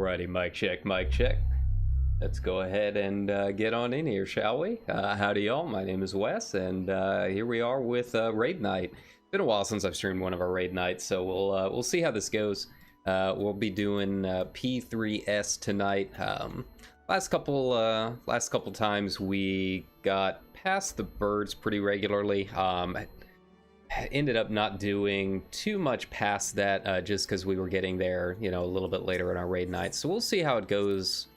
Alrighty, mic check, mic check. Let's go ahead and get on in here, shall we? Howdy y'all, my name is Wes, and here we are with Raid Night. Been a while since I've streamed one of our Raid Nights, so we'll see how this goes. We'll be doing P3S tonight. Last couple times we got past the birds pretty regularly. Ended up not doing too much past that just because we were getting there, you know, a little bit later in our raid night. So we'll see how it goes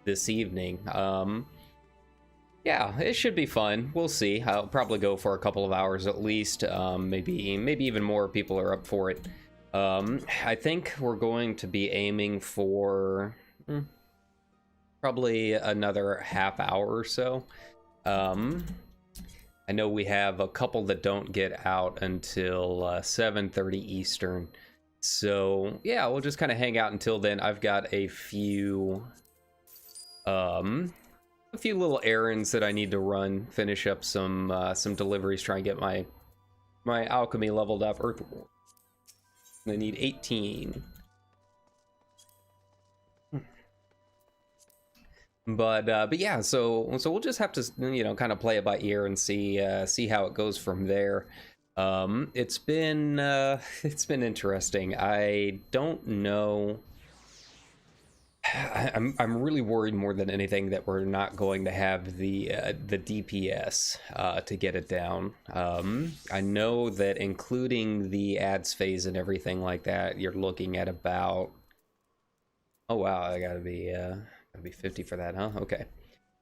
this evening. Yeah, it should be fun. We'll see. I'll probably go for a couple of hours at least. Maybe even more people are up for it. I think we're going to be aiming for probably another half hour or so. I know we have a couple that don't get out until 7:30 Eastern. So yeah, we'll just kind of hang out until then. I've got a few little errands that I need to run, finish up some deliveries, try and get my alchemy leveled up. I need 18. But yeah, so we'll just have to, you know, kind of play it by ear and see how it goes from there. It's been interesting. I don't know. I'm really worried more than anything that we're not going to have the DPS to get it down. I know that including the ads phase and everything like that, you're looking at about, oh wow, I gotta be 50 for that, huh? Okay.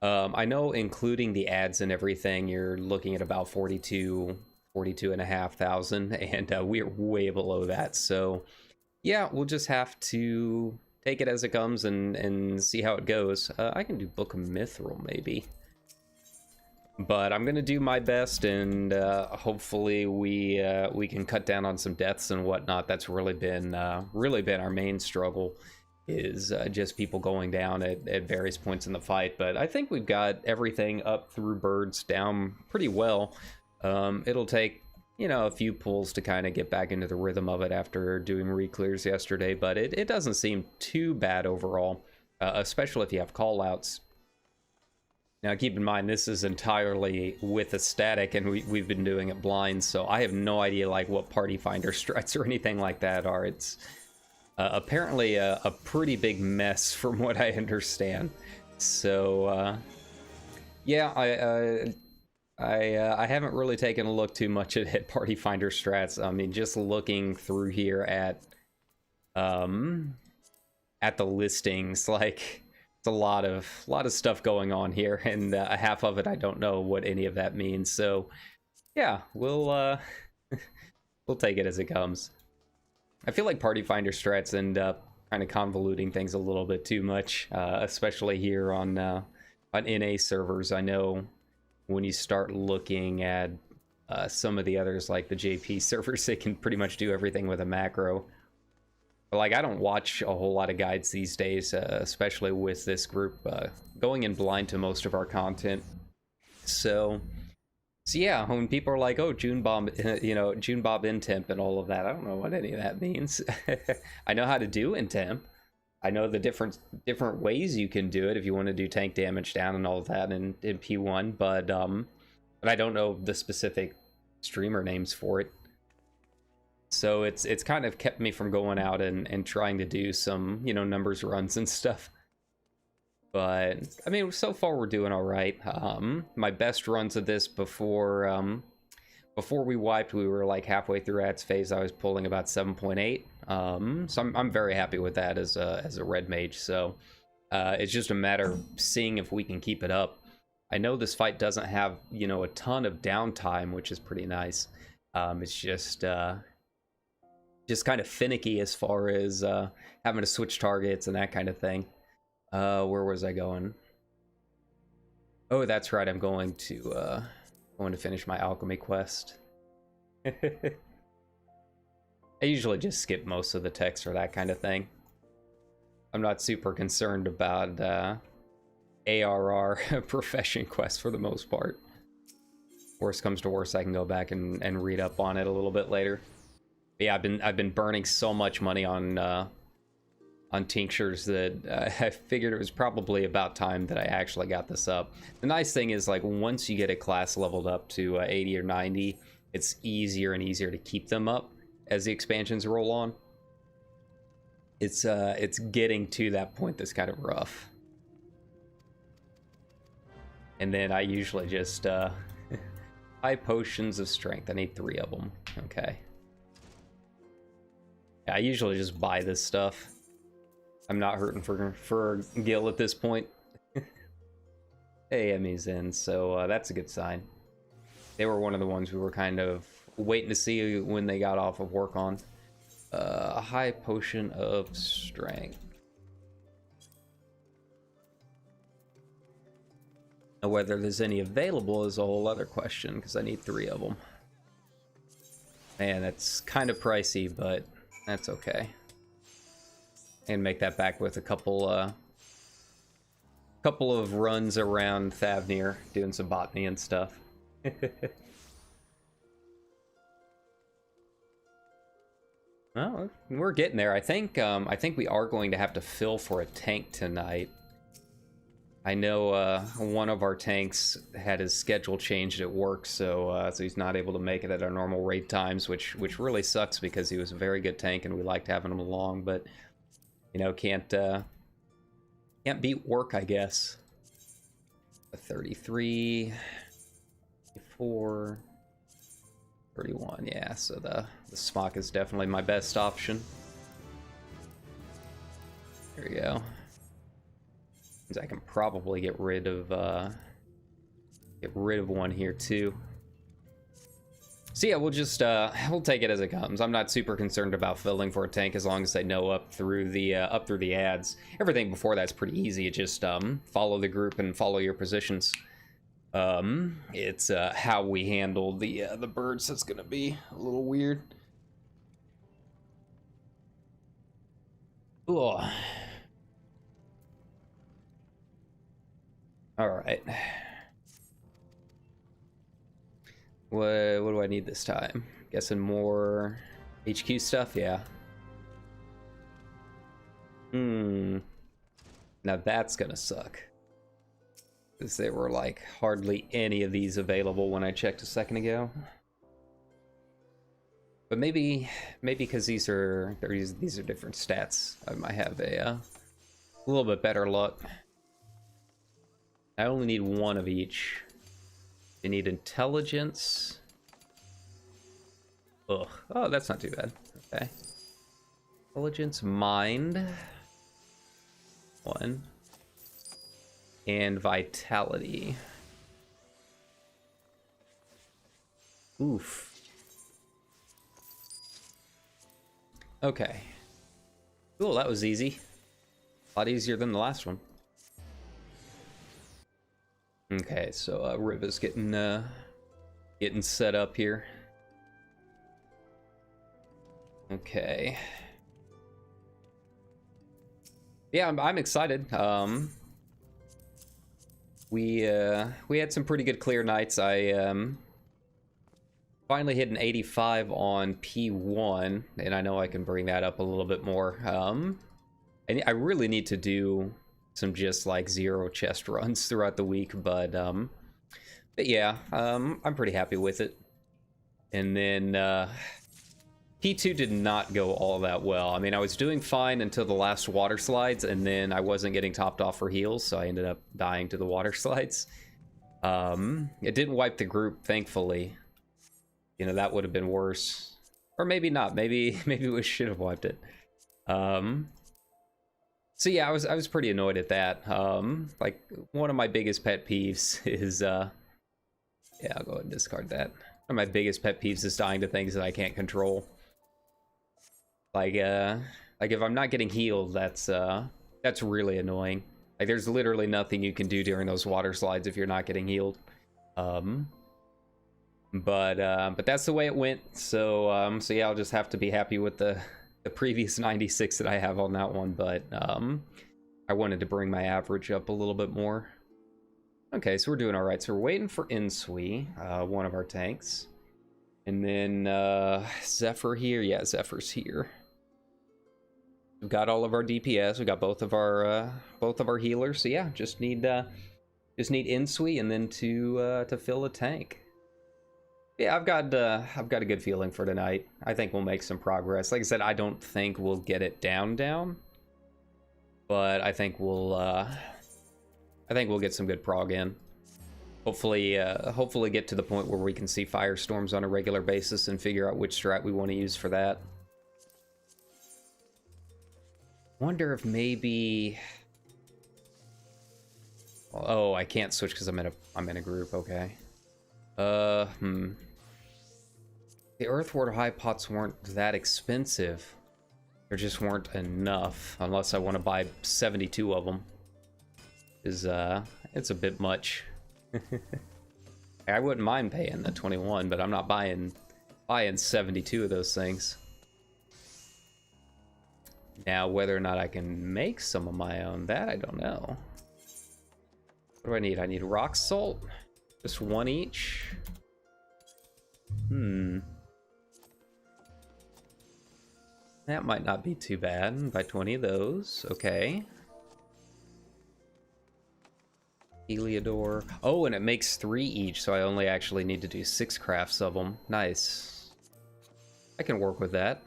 I know including the ads and everything, you're looking at about 42,500, and we're way below that. So yeah, we'll just have to take it as it comes and see how it goes. I can do Book of Mithril maybe, but I'm gonna do my best, and hopefully we can cut down on some deaths and whatnot. That's really been our main struggle, is just people going down at various points in the fight. But I think we've got everything up through birds down pretty well. It'll take, you know, a few pulls to kind of get back into the rhythm of it after doing re-clears yesterday, but it doesn't seem too bad overall, especially if you have callouts. Now keep in mind, this is entirely with a static, and we've been doing it blind, so I have no idea like what party finder strats or anything like that are. It's apparently a pretty big mess from what I understand. So yeah, I haven't really taken a look too much at party finder strats. I mean, just looking through here at the listings, like it's a lot of stuff going on here, and half of it I don't know what any of that means. So yeah, we'll we'll take it as it comes. I feel like party finder strats end up kind of convoluting things a little bit too much, especially here on NA servers. I know when you start looking at some of the others, like the JP servers, they can pretty much do everything with a macro. But like, I don't watch a whole lot of guides these days, especially with this group going in blind to most of our content. So yeah, when people are like, oh, June bomb, you know, June Bob intemp and all of that, I don't know what any of that means. I know how to do intemp. I know the different ways you can do it if you want to do tank damage down and all of that in P1, but I don't know the specific streamer names for it. So it's kind of kept me from going out and trying to do some, you know, numbers runs and stuff. But I mean, so far we're doing all right. My best runs of this before we wiped, we were like halfway through ads phase. I was pulling about 7.8. So I'm very happy with that as a red mage. So it's just a matter of seeing if we can keep it up. I know this fight doesn't have, you know, a ton of downtime, which is pretty nice. It's just kind of finicky as far as having to switch targets and that kind of thing. Where was I going? Oh, that's right. I'm going to finish my alchemy quest. I usually just skip most of the text or that kind of thing. I'm not super concerned about ARR profession quests for the most part. Worst comes to worst, I can go back and read up on it a little bit later. But yeah, I've been burning so much money on on tinctures that I figured it was probably about time that I actually got this up. The nice thing is, like, once you get a class leveled up to 80 or 90, it's easier and easier to keep them up as the expansions roll on. It's getting to that point that's kind of rough. And then I usually just high potions of strength. I need 3 of them. Okay. Yeah, I usually just buy this stuff. I'm not hurting for Gil at this point. Hey, Emmy's in, so that's a good sign. They were one of the ones we were kind of waiting to see when they got off of work on. A high potion of strength. Now, whether there's any available is a whole other question, because I need 3 of them. Man, that's kind of pricey, but that's okay. And make that back with a couple of runs around Thavnir, doing some botany and stuff. Well, we're getting there. I think we are going to have to fill for a tank tonight. I know one of our tanks had his schedule changed at work, so he's not able to make it at our normal raid times, which really sucks because he was a very good tank and we liked having him along, but you know, can't beat work, I guess. A 33, 34, 31, yeah, so the smock is definitely my best option. There we go. I can probably get rid of one here too. So yeah, we'll just we'll take it as it comes. I'm not super concerned about filling for a tank as long as I know up through the ads. Everything before that's pretty easy. It just follow the group and follow your positions. It's how we handle the birds that's gonna be a little weird. Ugh. All right. What do I need this time? Guessing more HQ stuff, yeah. Now that's gonna suck. Because there were like hardly any of these available when I checked a second ago. But maybe because these are different stats, I might have a little bit better luck. I only need 1 of each. You need intelligence. Ugh. Oh, that's not too bad. Okay. Intelligence, mind. 1. And vitality. Oof. Okay. Cool, that was easy. A lot easier than the last one. Okay, so Riva's getting set up here. Okay. Yeah, I'm excited. We had some pretty good clear nights. I finally hit an 85 on P1, and I know I can bring that up a little bit more. I really need to do some just like 0 chest runs throughout the week, but yeah, I'm pretty happy with it. And then P2 did not go all that well. I mean, I was doing fine until the last water slides, and then I wasn't getting topped off for heals, so I ended up dying to the water slides. It didn't wipe the group, thankfully. You know, that would have been worse, or maybe not. Maybe we should have wiped it. So yeah, I was pretty annoyed at that. Like, one of my biggest pet peeves is yeah, I'll go ahead and discard that. One of my biggest pet peeves is dying to things that I can't control. Like if I'm not getting healed, that's really annoying. Like, there's literally nothing you can do during those water slides if you're not getting healed. But that's the way it went. So so yeah, I'll just have to be happy with the previous 96 that I have on that one, but I wanted to bring my average up a little bit more. Okay, so we're doing all right. So we're waiting for Insui, one of our tanks. And then Zephyr here. Yeah, Zephyr's here. We've got all of our DPS. We got both of our healers. So yeah, just need Insui and then to fill a tank. Yeah, I've got a good feeling for tonight. I think we'll make some progress. Like I said, I don't think we'll get it down, but I think we'll get some good prog in. Hopefully get to the point where we can see Firestorms on a regular basis and figure out which strat we want to use for that. Wonder if maybe... Oh, I can't switch because I'm in a group. Okay. The Earthward High Pots weren't that expensive. There just weren't enough, unless I want to buy 72 of them. It's a bit much. I wouldn't mind paying the 21, but I'm not buying 72 of those things. Now, whether or not I can make some of my own, that I don't know. What do I need? I need rock salt. Just one each. That might not be too bad. Buy 20 of those. Okay. Heliodor. Oh, and it makes 3 each, so I only actually need to do 6 crafts of them. Nice. I can work with that.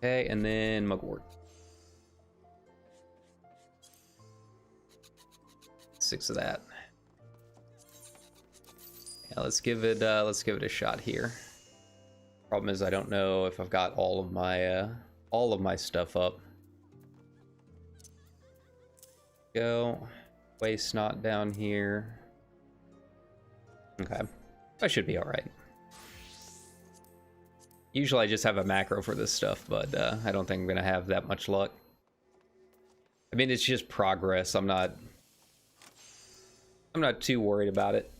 Okay, and then mugwort. 6 of that. Yeah, let's give it a shot here. Problem is I don't know if I've got all of my stuff up. Go. Waste not down here. Okay. I should be alright. Usually I just have a macro for this stuff, but I don't think I'm gonna have that much luck. I mean, it's just progress. I'm not too worried about it.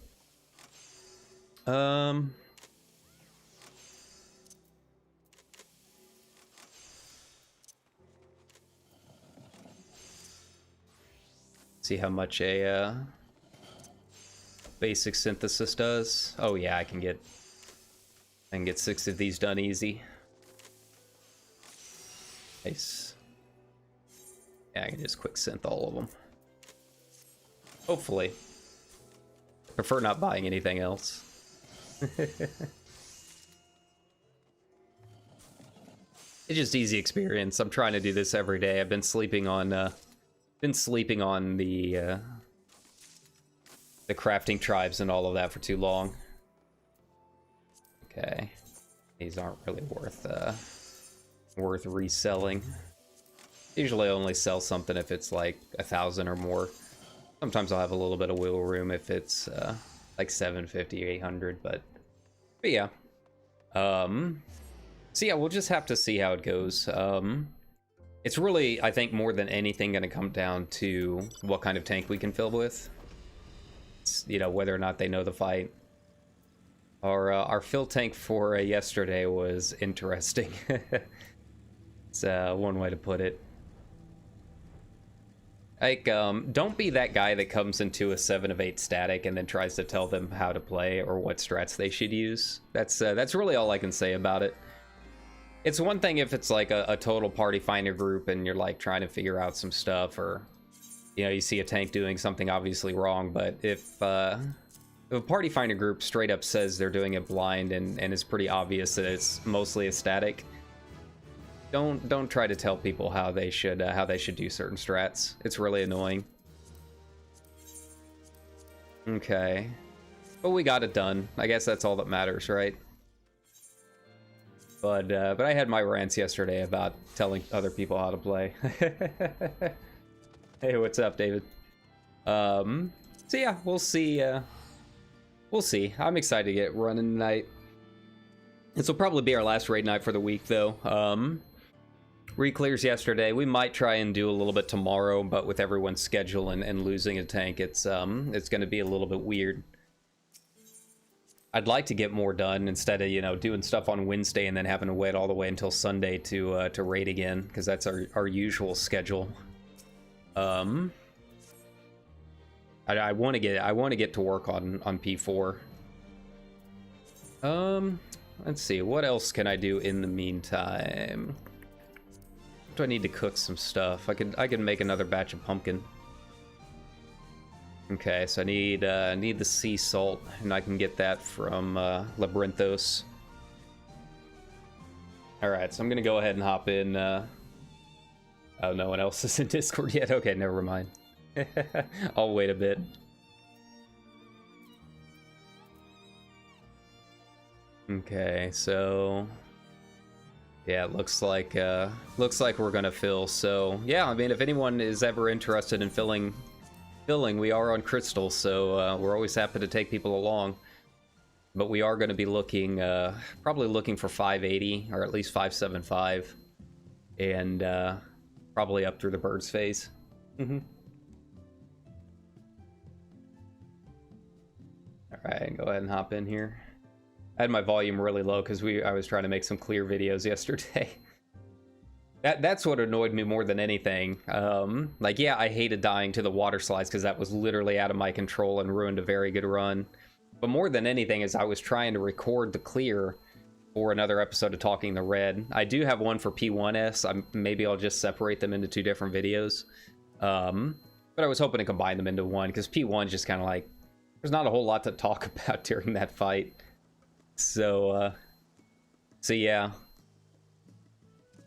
See how much a basic synthesis does. Oh yeah, I can get 6 of these done easy. Nice. Yeah, I can just quick synth all of them. Hopefully. Prefer not buying anything else. It's just easy experience. I'm trying to do this every day. I've been sleeping on the crafting tribes and all of that for too long. Okay, these aren't really worth reselling. Usually I only sell something if it's like 1,000 or more. Sometimes I'll have a little bit of wiggle room if it's like 750 or 800, but yeah. So yeah, we'll just have to see how it goes. It's really, I think, more than anything going to come down to what kind of tank we can fill with. It's, you know, whether or not they know the fight. Our fill tank for yesterday was interesting. It's one way to put it. Like, don't be that guy that comes into a 7 of 8 static and then tries to tell them how to play or what strats they should use. That's really all I can say about it. It's one thing if it's like a total party finder group and you're like trying to figure out some stuff, or you know, you see a tank doing something obviously wrong. But if a party finder group straight up says they're doing it blind and it's pretty obvious that it's mostly a static, don't try to tell people how they should do certain strats. It's really annoying. Okay, but we got it done. I guess that's all that matters, right? But I had my rants yesterday about telling other people how to play. Hey, what's up, David? So yeah, we'll see. We'll see. I'm excited to get running tonight. This will probably be our last raid night for the week, though. Reclears yesterday. We might try and do a little bit tomorrow, but with everyone's schedule and losing a tank, it's going to be a little bit weird. I'd like to get more done instead of, you know, doing stuff on Wednesday and then having to wait all the way until Sunday to raid again, because that's our usual schedule. I want to get to work on P4. let's see, what else can I do in the meantime? Do I need to cook some stuff? I could make another batch of pumpkin. Okay, so I need the sea salt, and I can get that from Labyrinthos. All right, so I'm gonna go ahead and hop in. Oh, no one else is in Discord yet. Okay, never mind. I'll wait a bit. Okay, so yeah, it looks like we're gonna fill. So yeah, I mean, if anyone is ever interested in filling, we are on Crystal, so we're always happy to take people along. But we are going to be looking, probably looking for 580 or at least 575, and probably up through the birds phase. All right, go ahead and hop in here. I had my volume really low because I was trying to make some clear videos yesterday. That's what annoyed me more than anything. Like, yeah, I hated dying to the water slides because that was literally out of my control and ruined a very good run. But more than anything is I was trying to record the clear for another episode of Talking the Red. I do have one for P3S. Maybe I'll just separate them into 2 different videos. But I was hoping to combine them into one because P1's just kind of like, there's not a whole lot to talk about during that fight. So yeah.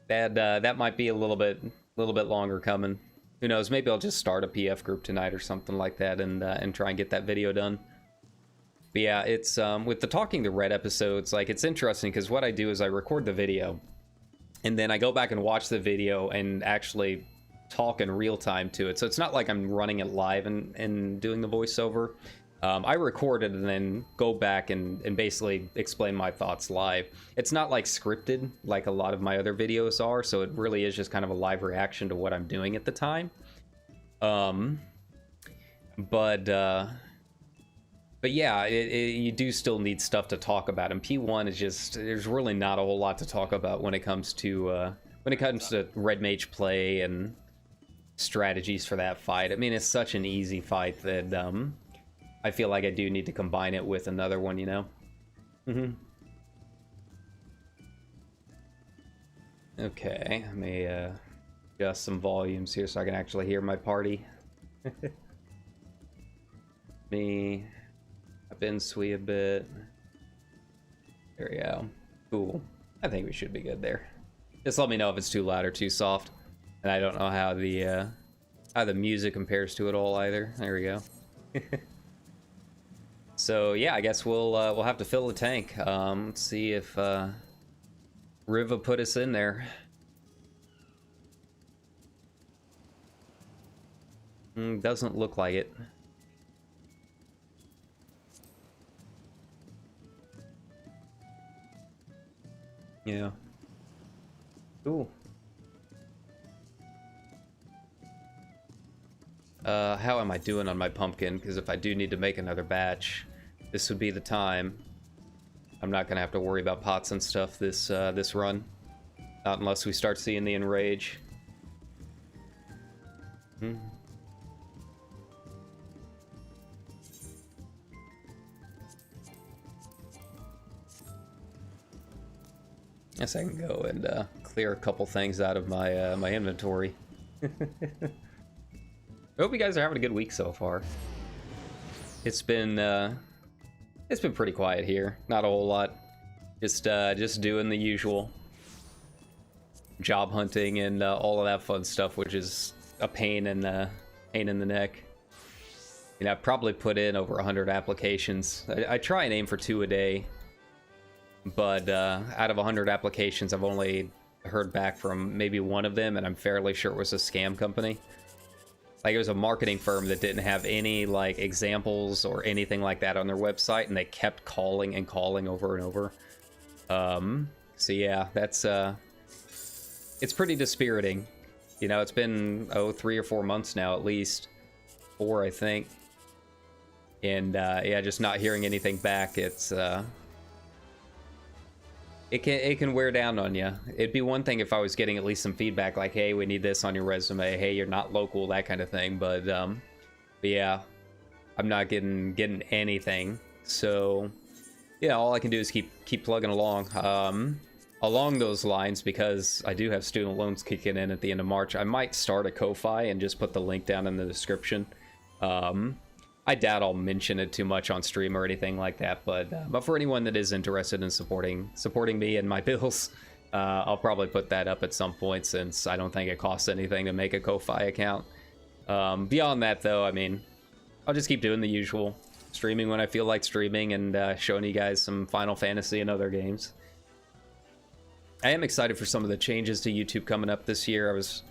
That might be a little bit longer coming. Who knows? Maybe I'll just start a PF group tonight or something like that, and try and get that video done. But yeah, it's with the Talking the Red episodes, like, it's interesting because what I do is I record the video, and then I go back and watch the video and actually talk in real time to it. So it's not like I'm running it live and doing the voiceover. I record it and then go back and basically explain my thoughts live. It's not like scripted like a lot of my other videos are, so it really is just kind of a live reaction to what I'm doing at the time. But yeah, you do still need stuff to talk about, and P1 is just, there's really not a whole lot to talk about when it comes to Red Mage play and strategies for that fight. I mean, it's such an easy fight that I feel like I do need to combine it with another one, you know? Okay, let me adjust some volumes here so I can actually hear my party. Me up in Sui a bit. There we go. Cool. I think we should be good there. Just let me know if it's too loud or too soft. And I don't know how the music compares to it all either. There we go. So yeah, I guess we'll have to fill the tank. Let's see if Riva put us in there. Doesn't look like it. Yeah. Cool. How am I doing on my pumpkin? Because if I do need to make another batch, this would be the time. I'm not gonna have to worry about pots and stuff this run. Not unless we start seeing the enrage. Guess I can go and clear a couple things out of my my inventory. I hope you guys are having a good week so far. It's been pretty quiet here. Not a whole lot. Just doing the usual job hunting and all of that fun stuff, which is a pain in the neck. You know, I've probably put in over 100 applications. I try and aim for 2 a day, but out of 100 applications, I've only heard back from maybe one of them, and I'm fairly sure it was a scam company. Like, it was a marketing firm that didn't have any, like, examples or anything like that on their website, and they kept calling and calling over and over. So yeah, that's, it's pretty dispiriting. You know, it's been, 3 or 4 months now, at least. 4, I think. And, yeah, just not hearing anything back, it's, It can wear down on you. It'd be one thing if I was getting at least some feedback, like, hey, we need this on your resume, hey, you're not local, that kind of thing. But yeah, I'm not getting anything. So yeah, all I can do is keep plugging along. Along those lines, because I do have student loans kicking in at the end of March, I might start a Ko-Fi and just put the link down in the description. I doubt I'll mention it too much on stream or anything like that, but for anyone that is interested in supporting me and my bills, I'll probably put that up at some point, since I don't think it costs anything to make a Ko-Fi account. Beyond that, though, I mean, I'll just keep doing the usual, streaming when I feel like streaming, and showing you guys some Final Fantasy and other games. I am excited for some of the changes to YouTube coming up this year. I was,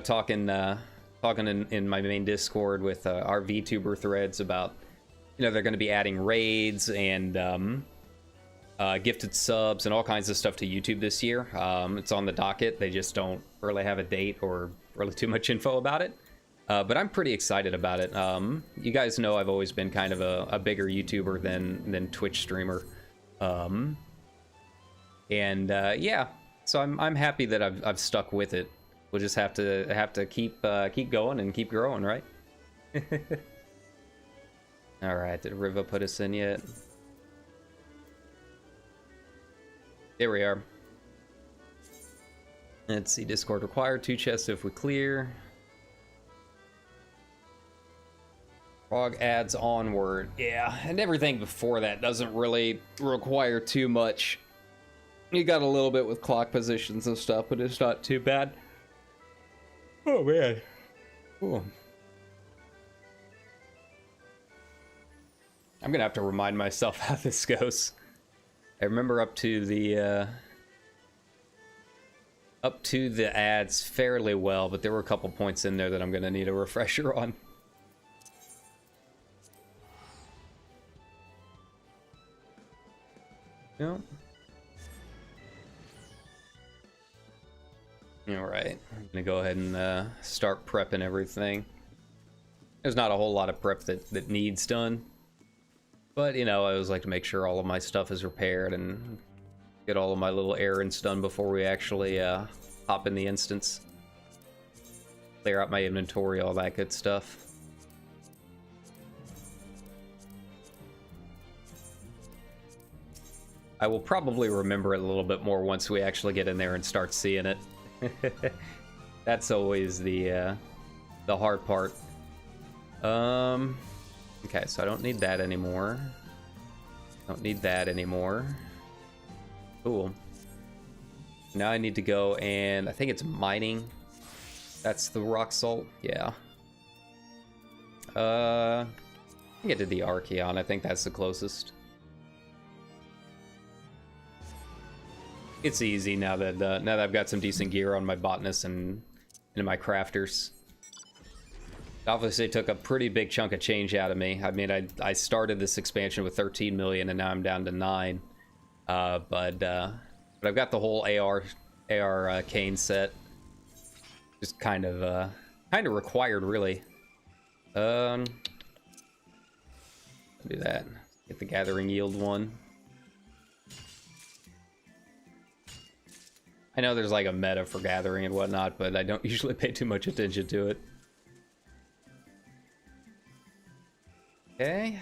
talking in my main Discord with our VTuber threads about, they're going to be adding raids and gifted subs and all kinds of stuff to YouTube this year. It's on the docket. They just don't really have a date or really too much info about it. But I'm pretty excited about it. You guys know I've always been kind of a bigger YouTuber than Twitch streamer. Yeah, so I'm happy that I've stuck with it. We'll just have to keep going and keep growing, right? All right, did Riva put us in yet? There we are. Let's see, Discord required 2 chests if we clear. Frog adds onward. Yeah, and everything before that doesn't really require too much. You got a little bit with clock positions and stuff, but it's not too bad. Oh, man. Cool. I'm gonna have to remind myself how this goes. I remember up to the ads fairly well, but there were a couple points in there that I'm gonna need a refresher on. No. Alright, I'm gonna go ahead and start prepping everything. There's not a whole lot of prep that needs done. But, I always like to make sure all of my stuff is repaired and get all of my little errands done before we actually hop in the instance. Clear out my inventory, all that good stuff. I will probably remember it a little bit more once we actually get in there and start seeing it. That's always the hard part. Okay, so I don't need that anymore. Don't need that anymore. Cool. Now I need to go and I think it's mining. That's the rock salt. Yeah. I think I did the Archeon. I think that's the closest. It's easy now that I've got some decent gear on my botanist and in my crafters. Obviously took a pretty big chunk of change out of me. I mean, I started this expansion with 13 million and now I'm down to 9. But I've got the whole AR cane set. Just kind of required, really. Do that. Get the gathering yield one. I know there's like a meta for gathering and whatnot, but I don't usually pay too much attention to it. Okay.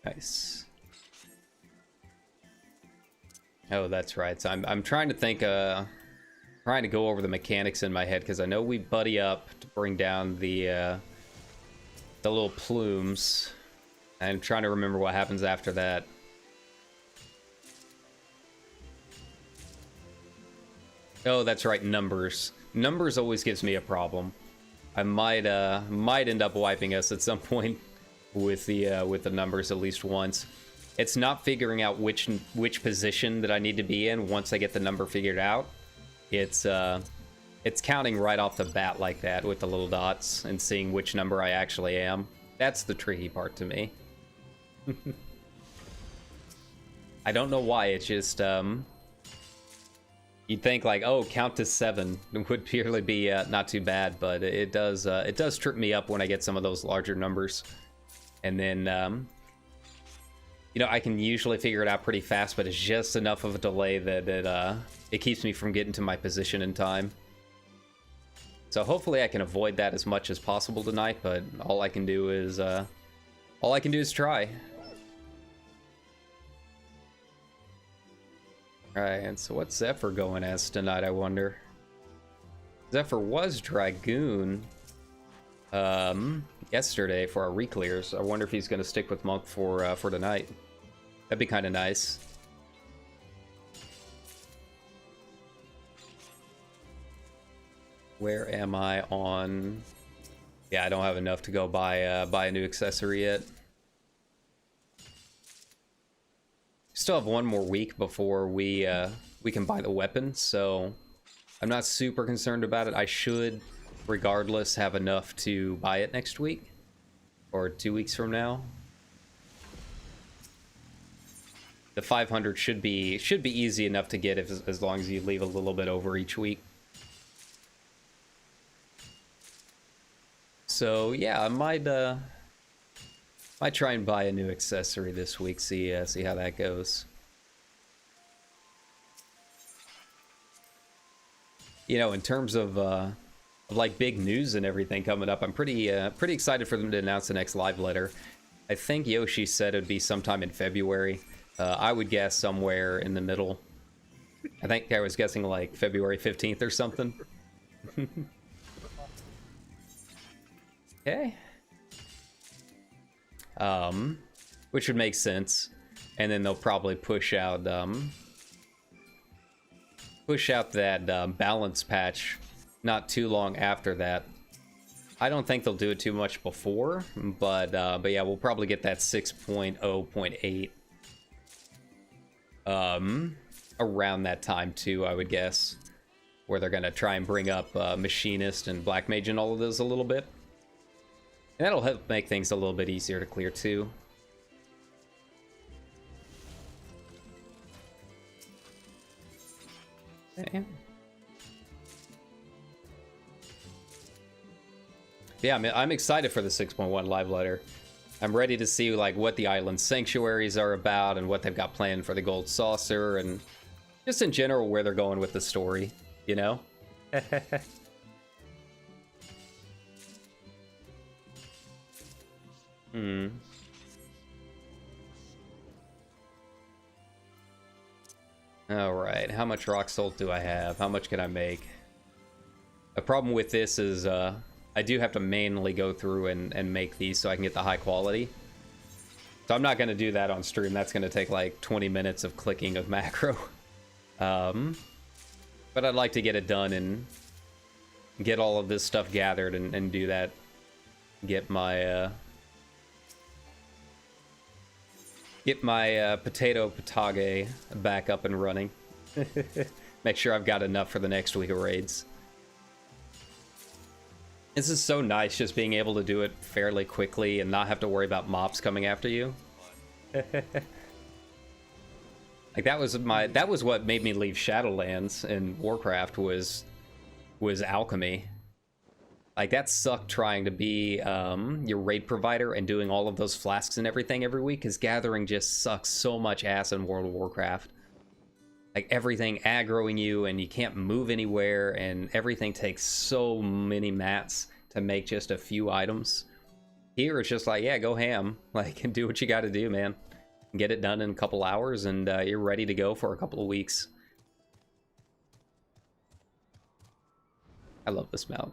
Nice. Oh, that's right. So I'm trying to think, trying to go over the mechanics in my head, because I know we buddy up to bring down the little plumes. I'm trying to remember what happens after that. Oh, that's right, numbers. Numbers always gives me a problem. I might end up wiping us at some point with the numbers at least once. It's not figuring out which position that I need to be in once I get the number figured out. It's counting right off the bat like that with the little dots and seeing which number I actually am. That's the tricky part to me. I don't know why, it's just you'd think like, oh, count to 7 would purely be not too bad, but it does trip me up when I get some of those larger numbers. And then I can usually figure it out pretty fast, but it's just enough of a delay that it keeps me from getting to my position in time. So hopefully I can avoid that as much as possible tonight, but all I can do is try. Alright, so what's Zephyr going as tonight, I wonder? Zephyr was Dragoon yesterday for our reclears. I wonder if he's going to stick with Monk for tonight. That'd be kind of nice. Where am I on? Yeah, I don't have enough to go buy a new accessory yet. Still have one more week before we can buy the weapon, so I'm not super concerned about it. I should, regardless, have enough to buy it next week or 2 weeks from now. The 500 should be easy enough to get as long as you leave a little bit over each week. So yeah, I might try and buy a new accessory this week. See how that goes. You know, in terms of like big news and everything coming up, I'm pretty excited for them to announce the next live letter. I think Yoshi said it'd be sometime in February. I would guess somewhere in the middle. I think I was guessing like February 15th or something. Okay. Which would make sense. And then they'll probably push out that balance patch not too long after that. I don't think they'll do it too much before, but yeah, we'll probably get that 6.0.8 around that time too, I would guess, where they're gonna try and bring up Machinist and Black Mage and all of those a little bit. And that'll help make things a little bit easier to clear too. Okay. Yeah, I'm excited for the 6.1 live letter. I'm ready to see like what the island sanctuaries are about and what they've got planned for the gold saucer and just in general where they're going with the story, you know? Alright, how much rock salt do I have? How much can I make? The problem with this is I do have to manually go through and make these so I can get the high quality. So I'm not going to do that on stream. That's going to take like 20 minutes of clicking of macro. But I'd like to get it done and get all of this stuff gathered and do that. Get my potato potage back up and running. Make sure I've got enough for the next week of raids. This is so nice, just being able to do it fairly quickly and not have to worry about mobs coming after you. Like that was what made me leave Shadowlands and Warcraft was alchemy. Like that sucked trying to be your raid provider and doing all of those flasks and everything every week, because gathering just sucks so much ass in World of Warcraft. Like everything aggroing you and you can't move anywhere and everything takes so many mats to make just a few items. Here it's just like, yeah, go ham. Like, and do what you gotta do, man. Get it done in a couple hours and you're ready to go for a couple of weeks. I love this mount.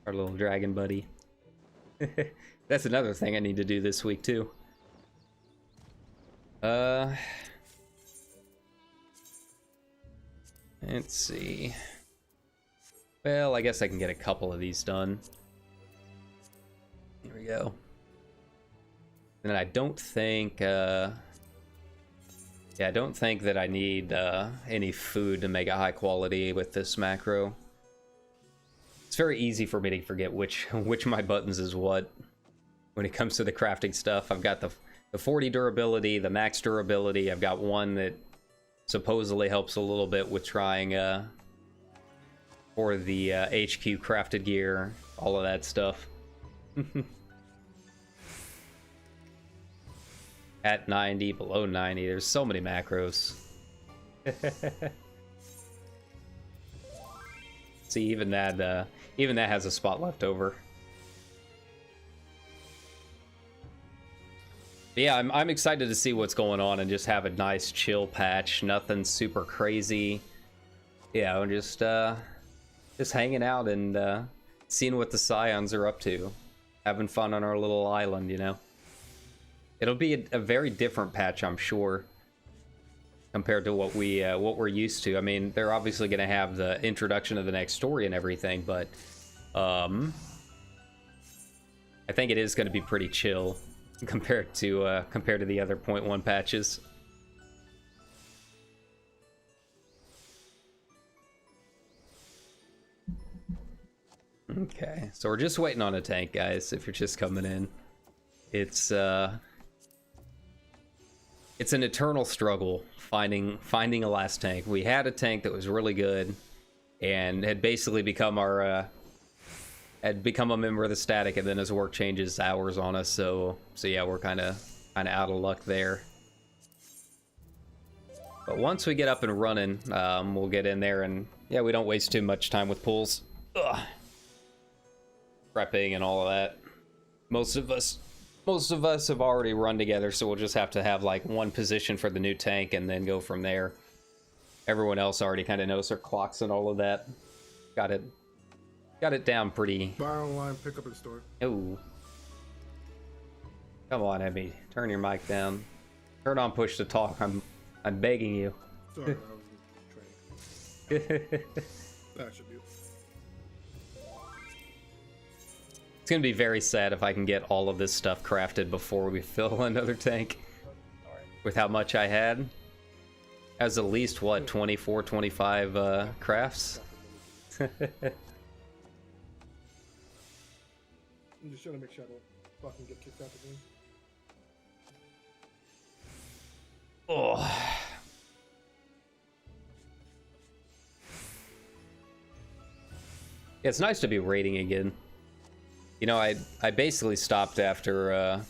Our little dragon buddy. That's another thing I need to do this week too. Let's see. Well, I guess I can get a couple of these done. Here we go. And I don't think, yeah, I don't think that I need any food to make it high quality with this macro. It's very easy for me to forget which of my buttons is what when it comes to the crafting stuff. I've got the 40 durability, the max durability. I've got one that supposedly helps a little bit with trying for the HQ crafted gear, all of that stuff. At 90, below 90, there's so many macros. See, even that Even that has a spot left over. But yeah, I'm excited to see what's going on and just have a nice chill patch. Nothing super crazy. Yeah, we're just hanging out and seeing what the Scions are up to. Having fun on our little island, you know. It'll be a very different patch, I'm sure, compared to what we're used to. I mean, they're obviously going to have the introduction of the next story and everything, but I think it is going to be pretty chill compared to the other 0.1 patches. Okay, so we're just waiting on a tank, guys. If you're just coming in, it's an eternal struggle finding a last tank. We had a tank that was really good and had basically become a member of the static, and then his work changes hours on us. So yeah, we're kind of out of luck there. But once we get up and running, we'll get in there, and yeah, we don't waste too much time with pulls. Ugh. Prepping and all of that. Most of us have already run together, so we'll just have to have like one position for the new tank and then go from there. Everyone else already kind of knows their clocks and all of that. Got it down pretty. Buy online, pick up in store. Oh, come on, Emmy, turn your mic down. Turn on push to talk. I'm begging you. Sorry, I was training. That should be it. It's gonna be very sad if I can get all of this stuff crafted before we fill another tank. With how much I had. As at least, what, 24, 25 crafts? I'm just trying to make sure I don't fucking get kicked out the game. Oh. It's nice to be raiding again. You know, I basically stopped after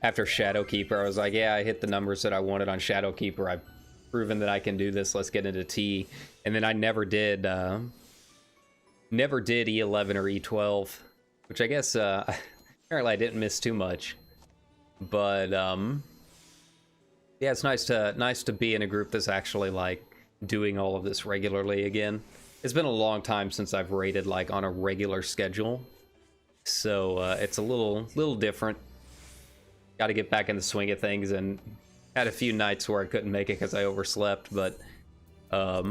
Shadowkeeper. I was like, yeah, I hit the numbers that I wanted on Shadowkeeper. I've proven that I can do this. Let's get into T. And then I never did E11 or E12, which I guess apparently I didn't miss too much. But yeah, it's nice to be in a group that's actually like doing all of this regularly again. It's been a long time since I've raided like on a regular schedule. So it's a little different. Got to get back in the swing of things, and had a few nights where I couldn't make it because I overslept. But yeah,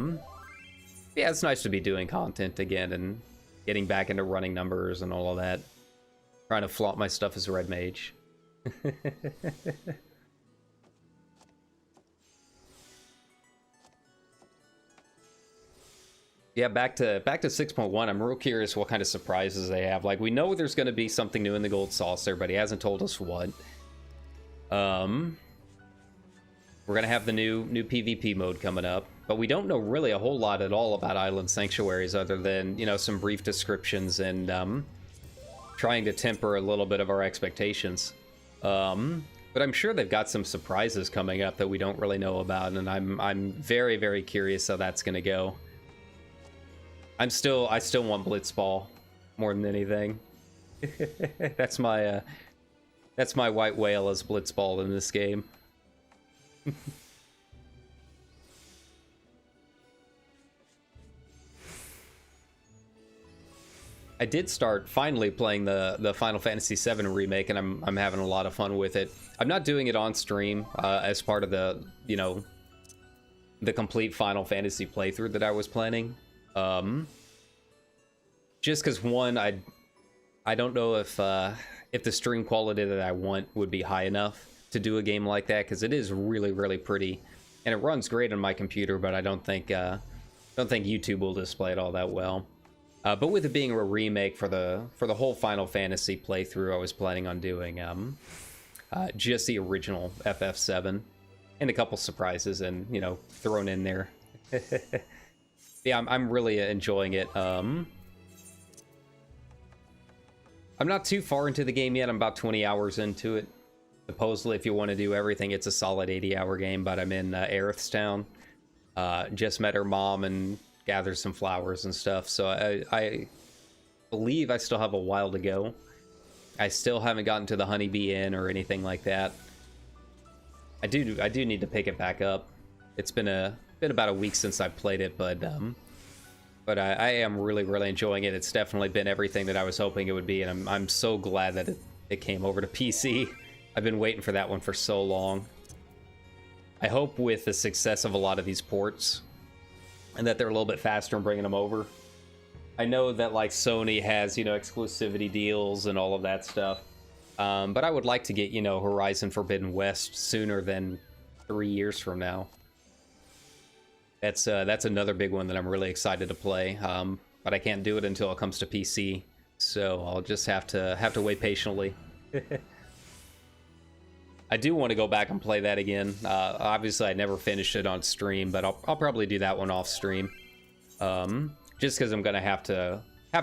it's nice to be doing content again and getting back into running numbers and all of that. Trying to flaunt my stuff as a red mage. Yeah, back to 6.1. I'm real curious what kind of surprises they have. Like, we know there's going to be something new in the gold saucer, but he hasn't told us what. We're going to have the new PvP mode coming up, but we don't know really a whole lot at all about Island Sanctuaries other than, you know, some brief descriptions and trying to temper a little bit of our expectations. But I'm sure they've got some surprises coming up that we don't really know about, and I'm very, very curious how that's going to go. I still want Blitzball more than anything. That's my white whale as Blitzball in this game. I did start finally playing the Final Fantasy VII remake, and I'm having a lot of fun with it. I'm not doing it on stream as part of the, you know, the complete Final Fantasy playthrough that I was planning. Just because, one, I don't know if the stream quality that I want would be high enough to do a game like that, because it is really, really pretty, and it runs great on my computer, but I don't think YouTube will display it all that well. But with it being a remake for the whole Final Fantasy playthrough, I was planning on doing just the original FF7 and a couple surprises, and, you know, thrown in there. Yeah, I'm really enjoying it. I'm not too far into the game yet. I'm about 20 hours into it. Supposedly, if you want to do everything, it's a solid 80-hour game, but I'm in Aerithstown. Just met her mom and gathered some flowers and stuff, so believe I still have a while to go. I still haven't gotten to the Honeybee Inn or anything like that. I do need to pick it back up. It's been about a week since I played it, but I am really enjoying it. It's definitely been everything that I was hoping it would be, and I'm so glad that it came over to PC. I've been waiting for that one for so long. I hope with the success of a lot of these ports, and that they're a little bit faster in bringing them over. I know that like Sony has, you know, exclusivity deals and all of that stuff. But I would like to get, you know, Horizon Forbidden West sooner than 3 years from now. That's another big one that I'm really excited to play. But I can't do it until it comes to PC. So I'll just have to wait patiently. I do want to go back and play that again. Obviously, I never finished it on stream, but I'll probably do that one off stream. Just because I'm gonna have to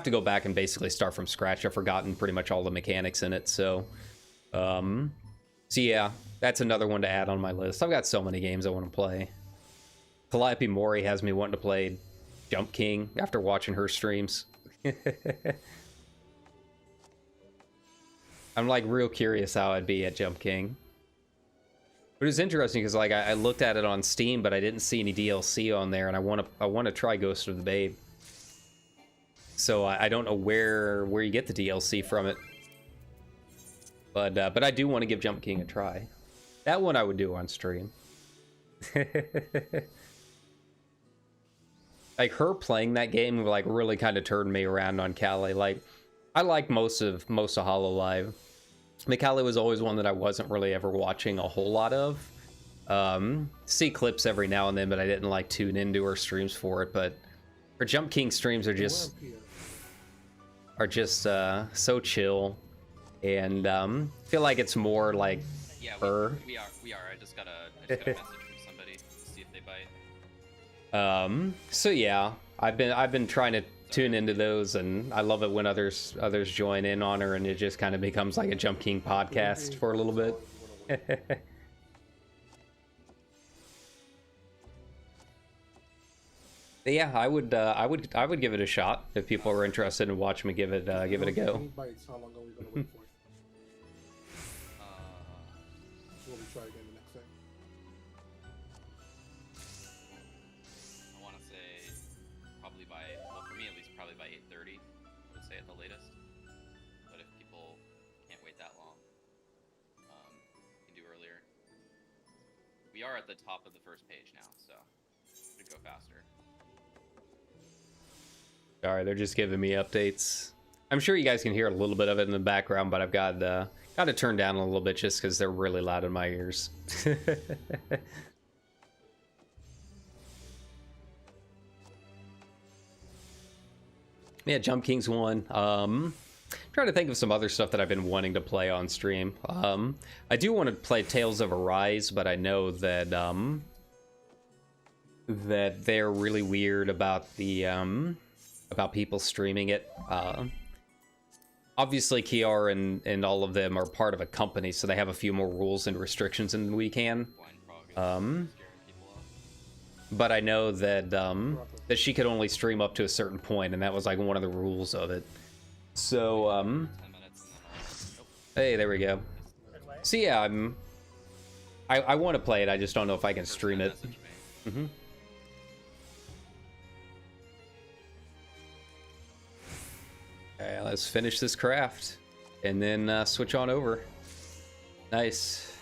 go back and basically start from scratch. I've forgotten pretty much all the mechanics in it. So yeah, that's another one to add on my list. I've got so many games I want to play. Calliope Mori has me wanting to play Jump King after watching her streams. I'm like real curious how I'd be at Jump King. But it was interesting because like I looked at it on Steam, but I didn't see any DLC on there, and I want to try Ghost of the Babe. So I don't know where you get the DLC from it. But I do want to give Jump King a try. That one I would do on stream. Like her playing that game like really kind of turned me around on Callie. Like I like most of Hololive. Callie was always one that I wasn't really ever watching a whole lot of. See clips every now and then, but I didn't like tune into her streams for it. But her Jump King streams are just so chill, and feel like it's more like her. We are. I just got a message from somebody to see if they bite. So yeah, I've been trying to tune into those, and I love it when others join in on her, and it just kind of becomes like a Jump King podcast for a little bit. Yeah, I would give it a shot if people are interested in watching me give it a go. Bites, how long are we gonna wait for? Will we try again the next day? I want to say probably by, well, for me at least, probably by 8:30. I would say at the latest. But if people can't wait that long, you can do earlier. We are at the top of the first page now, so it could go faster. Sorry, they're just giving me updates. I'm sure you guys can hear a little bit of it in the background, but I've got to turn down a little bit just because they're really loud in my ears. Yeah, Jump King's one. Trying to think of some other stuff that I've been wanting to play on stream. I do want to play Tales of Arise, but I know that that they're really weird about the about people streaming it. Obviously, Kiara and all of them are part of a company, so they have a few more rules and restrictions than we can. But I know that that she could only stream up to a certain point, and that was like one of the rules of it. So, hey, there we go. So yeah, I want to play it. I just don't know if I can stream it. Alright, let's finish this craft and then switch on over. Nice.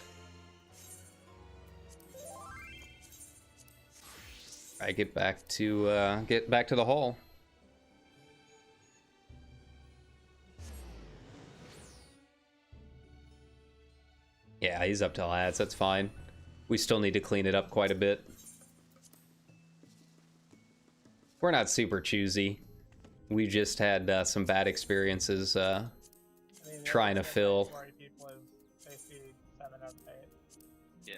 I get back to the hall. Yeah, he's up to lads. That's fine. We still need to clean it up quite a bit. We're not super choosy. We just had some bad experiences trying to fill. Yeah.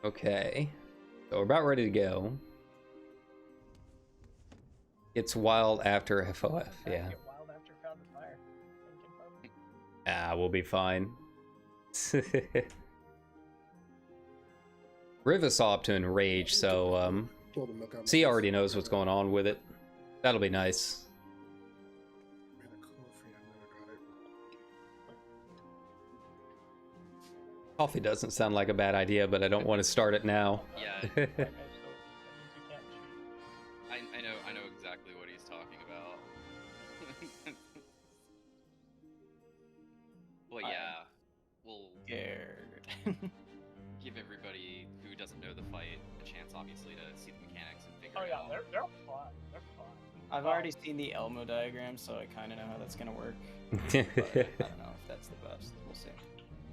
Okay. So we're about ready to go. It's wild after FOF, yeah. Ah, we'll be fine. Riv is all up to enrage, so Pull the milk out. C already knows what's going on with it. That'll be nice. Man, a coffee, I never got it. Coffee doesn't sound like a bad idea, but I don't want to start it now. Yeah, Okay, so that means you can't cheat. I know exactly what he's talking about. But yeah, we'll Scared. give everybody who doesn't know the fight a chance, obviously, to see the mechanics and figure Oh it yeah, out. they're fun. They're fun. I've already seen the Elmo diagram, so I kind of know how that's gonna work. But I don't know if that's the best. We'll see.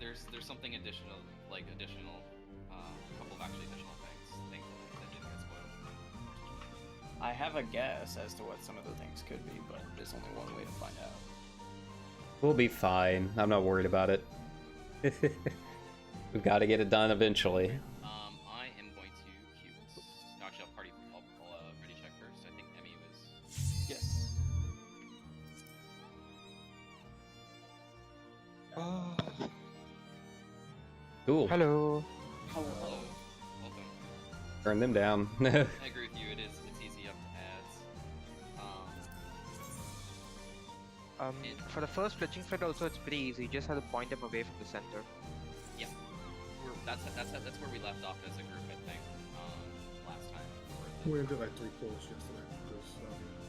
There's something additional, couple of actually additional things, thankfully, that didn't get spoiled. I have a guess as to what some of the things could be, but there's only one way to find out. We'll be fine. I'm not worried about it. We've got to get it done eventually. I am going to queue. Actually, I'll ready check first. I think Emmy was. Yes. Cool. Hello. Hello. Welcome. Turn them down. I agree with you. It's easy up to ads. For the first fletching fight also it's pretty easy. You just have to point them away from the center. That's where we left off as a group, I think, last time. We did like 3 pulls yesterday because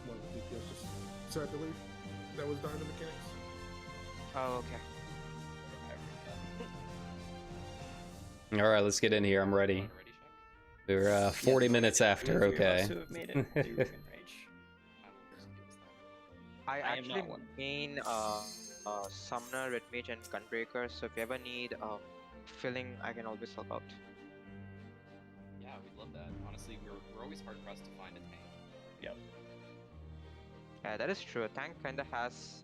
one of the DPS just decided to leave. That was dying to mechanics. Oh, okay. All right, let's get in here. I'm ready. Ready check. We're 40 minutes after. Okay. Who have made it through Enrage. I I am not actually one. main summoner, red mage, and gunbreaker. So if you ever need filling, I can always help out. Yeah, we'd love that. Honestly, we're always hard pressed to find a tank. Yep. Yeah, that is true. Tank kinda has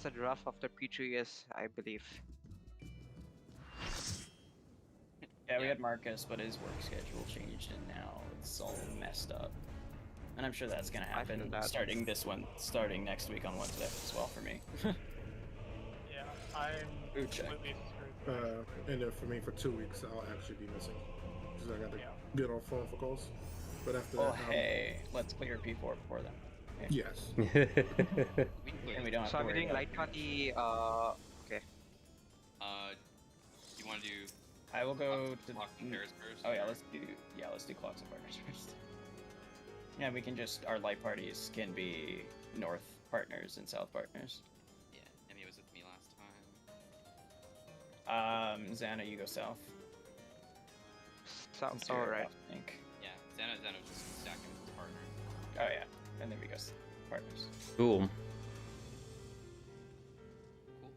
it rough after P3S, I believe. Yeah, we had Marcus, but his work schedule changed, and now it's all messed up. And I'm sure that's gonna I feel happen that. starting next week on Wednesday as well for me. Yeah, I'm Ooh, check. completely screwed. And then for me, for 2 weeks, I'll actually be missing because I got to Yeah. get on phone for calls. But after Oh that, hey, let's clear P4 before then. yes. We can clear And we this. don't have So to I'm worry doing about light party. Okay. You want to do I will go to Clock and Pairs first? Oh yeah, let's do clocks and partners first. Yeah, we can just our light parties can be north partners and south partners. Yeah, Emmy was with me last time. Xana, you go south. So, since you're alright. off, I think. Yeah, Xana was just stacking with his partner. Oh yeah, and then we go partners. Cool. Cool.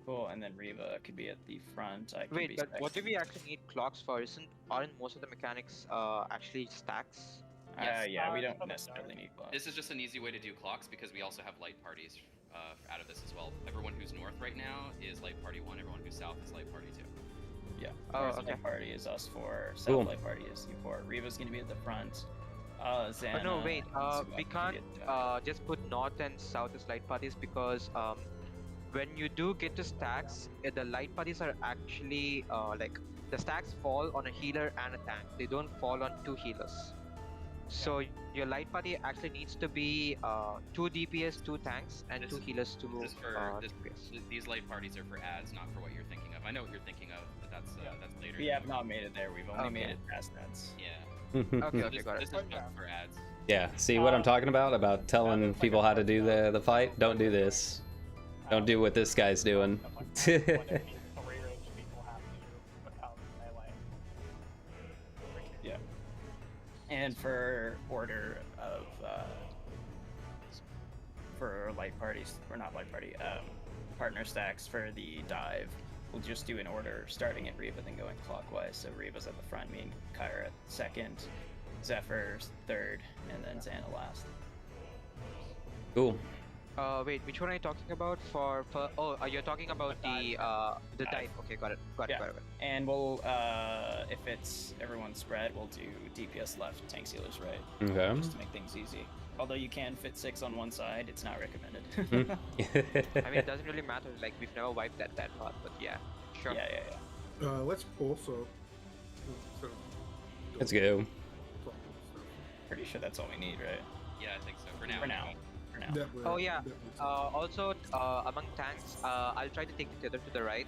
Cool, and then Reva could be at the front. I could be Wait, but what do second. we actually need clocks for? Aren't most of the mechanics actually stacks? Yes. Yeah, we Uh, don't okay. necessarily need clocks. This is just an easy way to do clocks because we also have light parties out of this as well. Everyone who's north right now is light party 1. Everyone who's south is light party 2. Yeah. Oh, North okay. light party is us 4. South Cool. light party is you 4. Reva's gonna be at the front. Xana. But no, wait. and Suwa We can can't be at, just put north and south as light parties because when you do get to stacks, the light parties are actually like the stacks fall on a healer and a tank. They don't fall on 2 healers. So your light party actually needs to be 2 DPS, 2 tanks, and This 2 is- healers to This for DPS. these light parties are for ads, not for what you're thinking of. I know what you're thinking of, but that's later. We have not made it there. We've only made Okay. it past that. Yeah. Okay, So okay, this, got this it. is just for ads. Yeah, see what I'm talking about telling people how to do the fight? Don't do this. Don't do what this guy's doing. Yeah. And for order of for light parties, or not light party, partner stacks for the dive, we'll just do an order starting at Reva, then going clockwise. So Reva's at the front, me and Kyra at second, Zephyr's third, and then Xana last. Cool. Wait, which one are you talking about? You're talking about the Dive. dive. Okay, got it. Got Yeah. it. And we'll, if it's everyone's spread, we'll do DPS left, tank sealers right, Okay. just to make things easy. Although you can fit 6 on one side, it's not recommended. I mean, it doesn't really matter. Like we've never wiped that part, but yeah, sure. Yeah. Let's pull. So instead of Let's going go. and talking and stuff. Pretty sure that's all we need, right? Yeah, I think so. For now. For now. For now. That way- Oh yeah. that makes sense. Also, among tanks, I'll try to take the tether to the right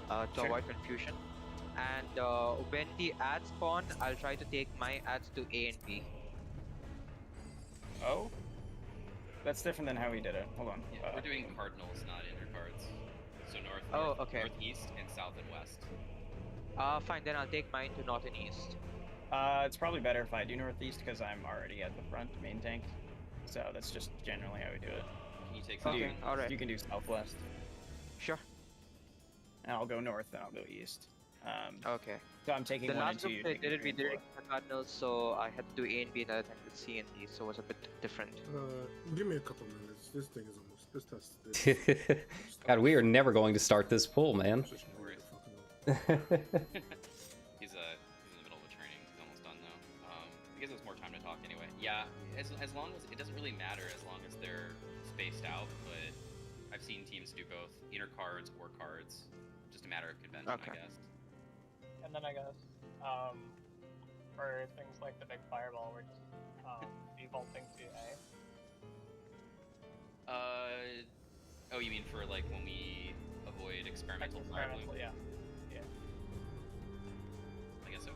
to Sure. avoid confusion. And when the ads spawn, I'll try to take my ads to A and B. Oh? That's different than how we did it. Hold on. Yeah, we're doing cardinals, not intercards. So north, Oh, north, okay. northeast, and south and west. Fine, then I'll take mine to north and east. It's probably better if I do northeast because I'm already at the front main tank. So that's just generally how we do it. Can you take So south? Okay, you, alright. You can do southwest. Sure. And I'll go north, then I'll go east. Okay. So I'm taking The one and last two. group you're they taking did it, three we and did it four. in the Cardinals, so I had to do A and B, and other time with C and D, so it was a bit different. Give me a couple minutes. This thing is almost. This test. God, we are never going to start this pool, man. Just worried. fucking up. He's in the middle of a training. He's almost done though. He gives us more time to talk anyway. Yeah, as long as it doesn't really matter as long as they're spaced out. But I've seen teams do both inner cards or cards. Just a matter of convention, Okay. I guess. And then I guess for things like the big fireball, we're just defaulting to A. Oh, you mean for like when we avoid experimental fire Experimental, bloom? yeah. I guess so.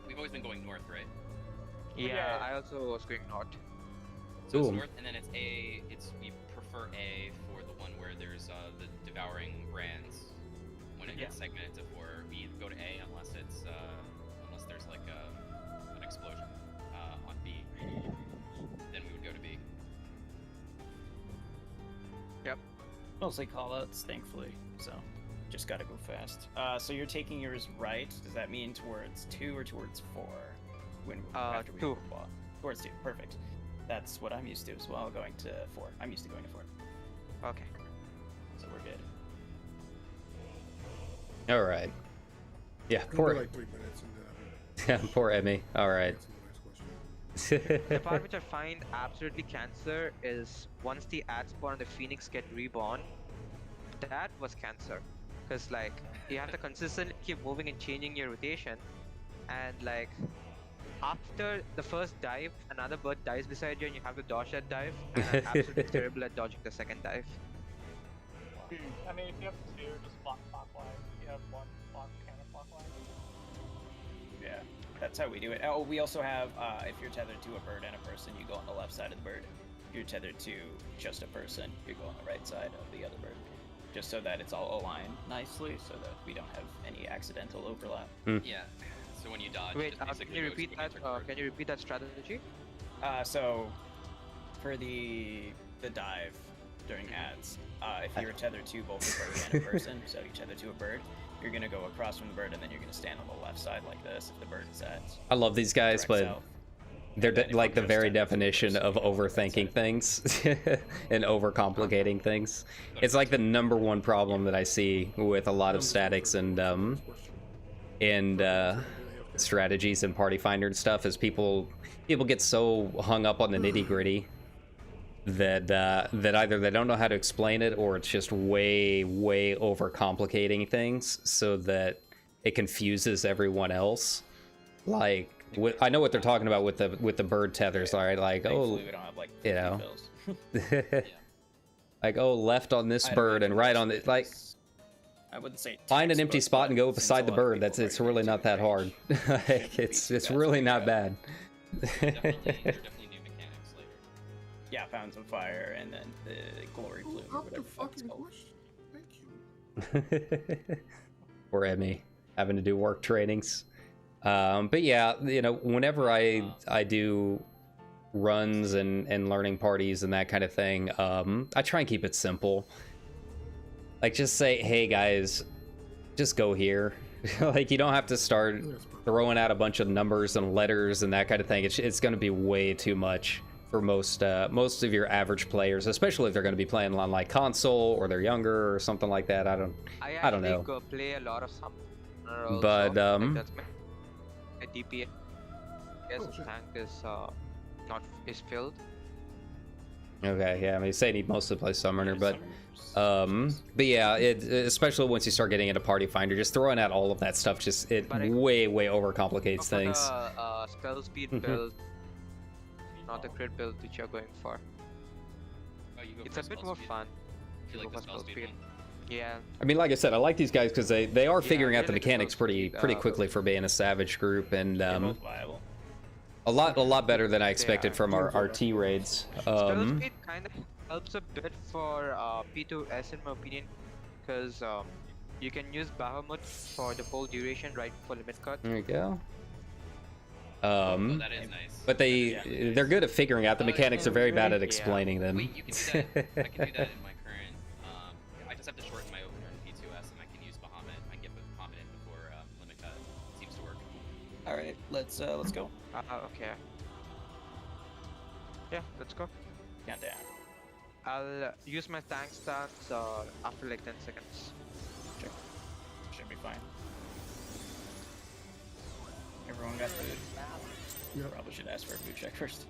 We've always been going north, right? Yeah, Yeah. I also was going north. So it's Cool. north, and then it's A. We prefer A for the one where there's the devouring brands. When it gets segmented to 4, we go to A unless it's unless there's like an explosion on B. Then we would go to B. Mostly callouts, thankfully. So just gotta go fast. So you're taking yours right. Does that mean towards 2 or towards 4? When after we 2. overbought? Towards 2. Perfect. That's what I'm used to as well. Going to 4. I'm used to going to 4. Okay. So we're good. All right. Yeah, Give me poor, like 3 minutes and then yeah, poor Emmy. All right. answer the next question. The part which I find absolutely cancer is once the ad spawn and the phoenix get reborn. That was cancer, because like you have to consistently keep moving and changing your rotation, and like after the first dive, another bird dies beside you, and you have to dodge that dive. And I'm absolutely terrible at dodging the second dive. I mean, if you have two, just block clockwise. If you have one, block counterclockwise. Yeah, that's how we do it. Oh, we also have, if you're tethered to a bird and a person, you go on the left side of the bird. If you're tethered to just a person, you go on the right side of the other bird. Just so that it's all aligned nicely, so that we don't have any accidental overlap. Yeah. So when you dodge, Wait, just can basically you go repeat to that? the Can you repeat that strategy? So, for the dive during ads, if you're tethered to both a bird and a person, so you're tethered to a bird, you're gonna go across from the bird, and then you're gonna stand on the left side like this if the bird is at I love these guys, direct but south. they're then if like I'm the just very tethered to a definition person, of you go on the right overthinking side. things and overcomplicating things. It's like the #1 problem that I see with a lot of statics and strategies and party finder and stuff is people get so hung up on the nitty gritty that either they don't know how to explain it or it's just way overcomplicating things so that it confuses everyone else. Like I know what they're talking about with the bird tethers, all right? Like Thankfully, we don't have like 50 you know. fills. like left on this I'd bird and imagine right most on of it. it Like is- I wouldn't say find an text, empty but spot and go since beside a the lot of bird. people It's are really going not to that hard. range, Like, shouldn't be it's too bad really to not figure out. bad. definitely new mechanics later. Yeah, Fountains of Fire, and then the Glory Plume, or Up the whatever the fuck it's fucking called. question. Thank you. Or Emmy having to do work trainings. But yeah, you know, whenever I do runs and learning parties and that kind of thing, I try and keep it simple. Like just say, hey guys, just go here. Like you don't have to start throwing out a bunch of numbers and letters and that kind of thing. It's going to be way too much for most of your average players, especially if they're going to be playing on like console or they're younger or something like that. I don't actually know. Go play a lot of summoner also. But, like that's my DPS Oh, shit. tank is is filled. Okay, yeah, I mean, say need mostly play Summoner, Yeah, but Summoners. but yeah, especially once you start getting into Party Finder, just throwing out all of that stuff it But way overcomplicates for things. the spell speed build, not the crit build which you're going for. Oh, you go It's for a bit spell more speed? fun. You to like go the for spell speed one? Yeah. I mean, like I said, I like these guys because they are figuring out the really good mechanics spell pretty speed, quickly for being a Savage group, and They're both viable. a lot better than I expected are. from our T raids. Spell speed kind of helps a bit for P3S in my opinion, because you can use Bahamut for the whole duration right before limit cut. There you go. Oh, that is nice. But they're good at figuring out the mechanics. Are very bad at Yeah. explaining them. Wait, you can do that. I can do that in my current. I just have to shorten my opener in P2S, and I can use Bahamut. I can put Bahamut in before limit cut. It seems to work. All right, let's go. Okay. Yeah, let's go. Countdown. I'll use my tank stance after like 10 seconds. Sure. Should be fine. Everyone got food. Yep. Probably should ask for a food check first.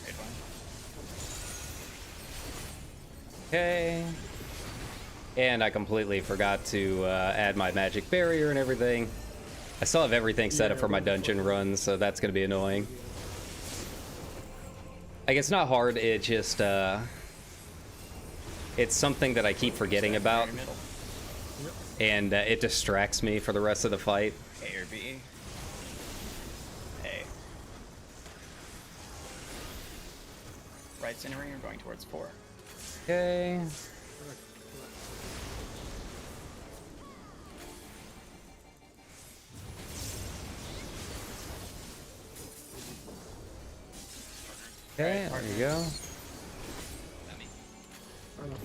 Great one. Okay. And I completely forgot to add my magic barrier and everything. I still have everything set up for my dungeon run, so that's gonna be annoying. Like, it's not hard, it just it's something that I keep forgetting about, Very middle. and it distracts me for the rest of the fight. A or B. A. Right centering or going towards 4? Okay. Okay, there you go. That me? I don't know.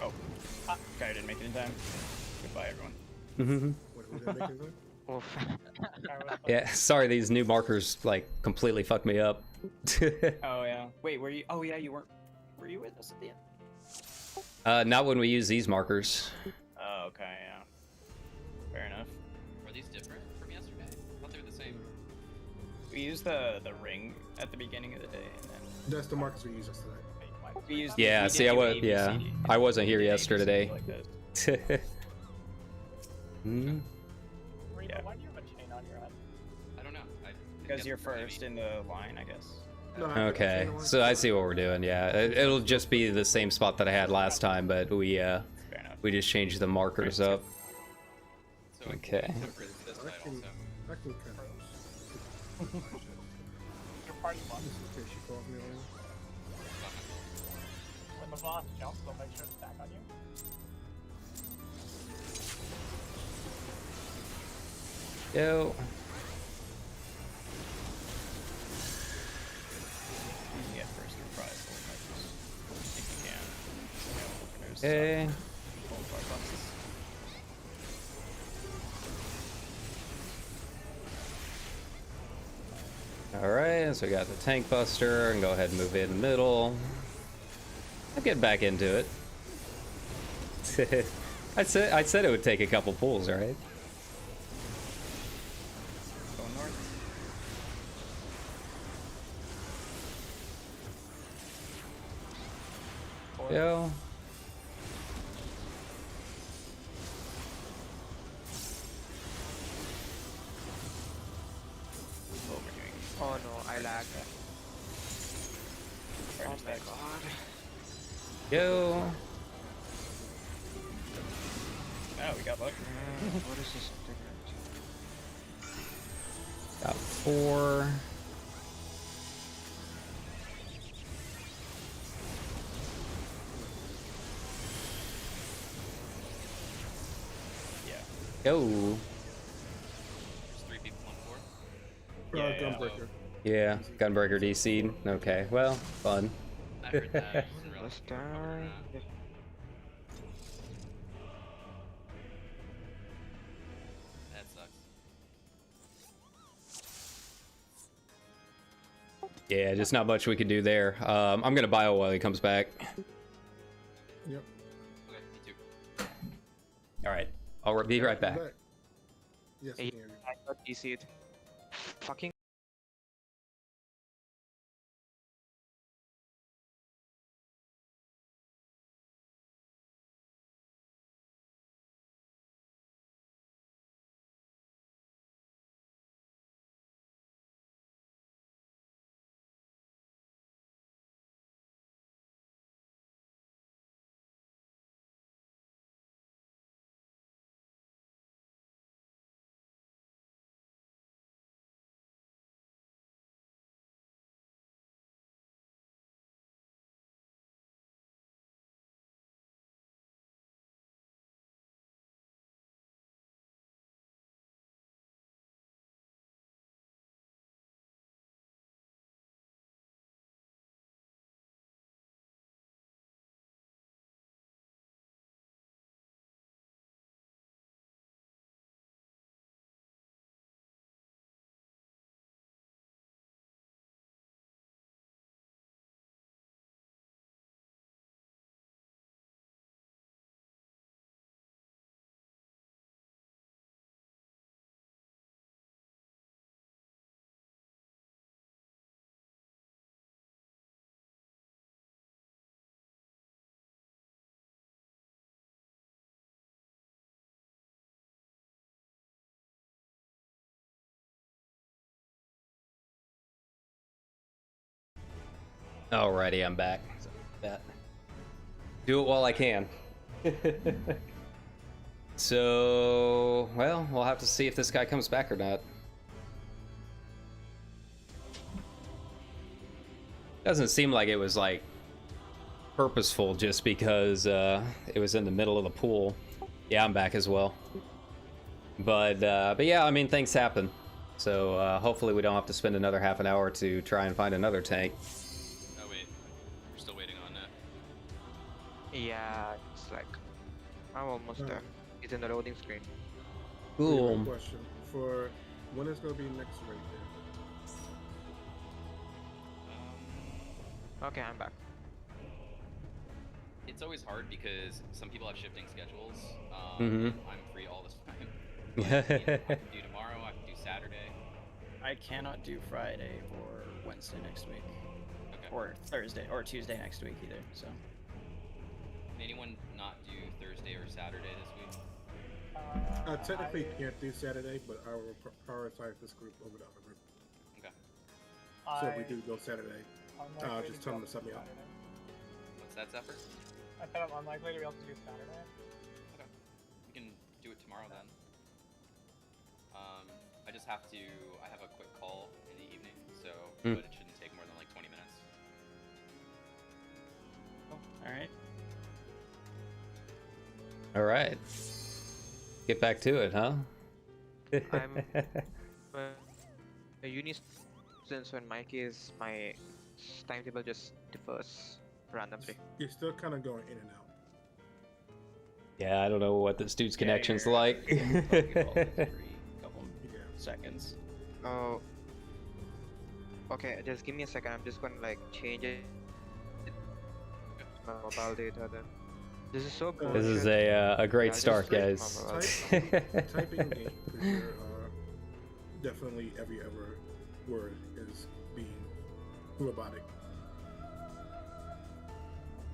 Oh. Okay, I didn't make it in time. Goodbye, everyone. What did they make it in? Oof. Yeah, sorry, these new markers like completely fucked me up. Oh, yeah. Wait, were you? Oh, yeah, you weren't. Were you with us at the end? Not when we use these markers. Oh, okay, yeah. Fair enough. Are these different from yesterday? I thought they were the same. We used the ring at the beginning of the day, and then That's the markers we used yesterday. we used. Yeah, we see, did I do was, ABCD. yeah, I wasn't here We did yesterday. ABCD like this. Hmm. Reba, Yeah. why do you have a chain on your head? I don't know. Because you're first in the line, I guess. No, I- Okay, so I see what we're doing. Yeah, it'll just be the same spot that I had last time, but Fair enough. we just changed the markers up. So Okay. for this I fight can, also. I can kind of. Your party boss. Just in case she calls me later. When the boss jumps, they'll make sure to stack on you. Yo. You can get first reprisal, if you can. There's, Okay. gold bar boxes. Alright, so we got the tank buster, and go ahead and move in the middle. I'll get back into it. I said it would take a couple pulls, right? Going north. Yo. What we're doing. Oh no, I lagged. Fair Oh enough, my thanks. god. Yo. Oh, we got luck. What is this? Got 4. Yeah. Yo. There's 3 people on 4. Yeah, Gunbreaker. Yeah, Gunbreaker DC'd. Okay, well, fun. I heard that. I wasn't really Let's sure what covered or die. not. That sucks. Yeah, just not much we can do there. I'm gonna bio while he comes back. Yep. Okay, me All right, I'll be right back. Yes, Hey, we can hear you. I got DC'd. Fucking. Alrighty, I'm back. So that. Do it while I can. So, well, we'll have to see if this guy comes back or not. Doesn't seem like it was like purposeful just because it was in the middle of the pool. Yeah, I'm back as well. But yeah, I mean, things happen. So hopefully we don't have to spend another half an hour to try and find another tank. Oh wait, we're still waiting on that. Yeah, it's like I'm almost there. It's in the loading screen. Cool. Question for when is going to be next raid Okay, I'm back. It's always hard because some people have shifting schedules. Mhm. I'm free all this time. But, I can do tomorrow. I can do Saturday. I cannot do Friday or Wednesday next week, Okay. or Thursday or Tuesday next week either. So Can anyone not do Thursday or Saturday this week? I technically can't do Saturday, but I will prioritize this group over the other group. Okay. So if we do go Saturday, unlikely just to tell be them to able sub me do out. Saturday. What's that, Zephyr? I said I'm unlikely to be able to do Saturday. Okay. We can do it tomorrow then. I just have to. I have a quick call in the evening, so but it shouldn't take more than like 20 minutes. all right. All right. Get back to it, huh? I'm a uni student, so in my case, my timetable just differs randomly. You're still kind of going in and out. Yeah, I don't know what this dude's connection's you're, like. getting phone calls every couple Yeah. seconds. Oh. Okay, just give me a second. I'm just gonna like change it. My mobile data then. This is so bullshit. This is a great Yeah, start, just guys. Type in game because you're definitely every other word is being robotic.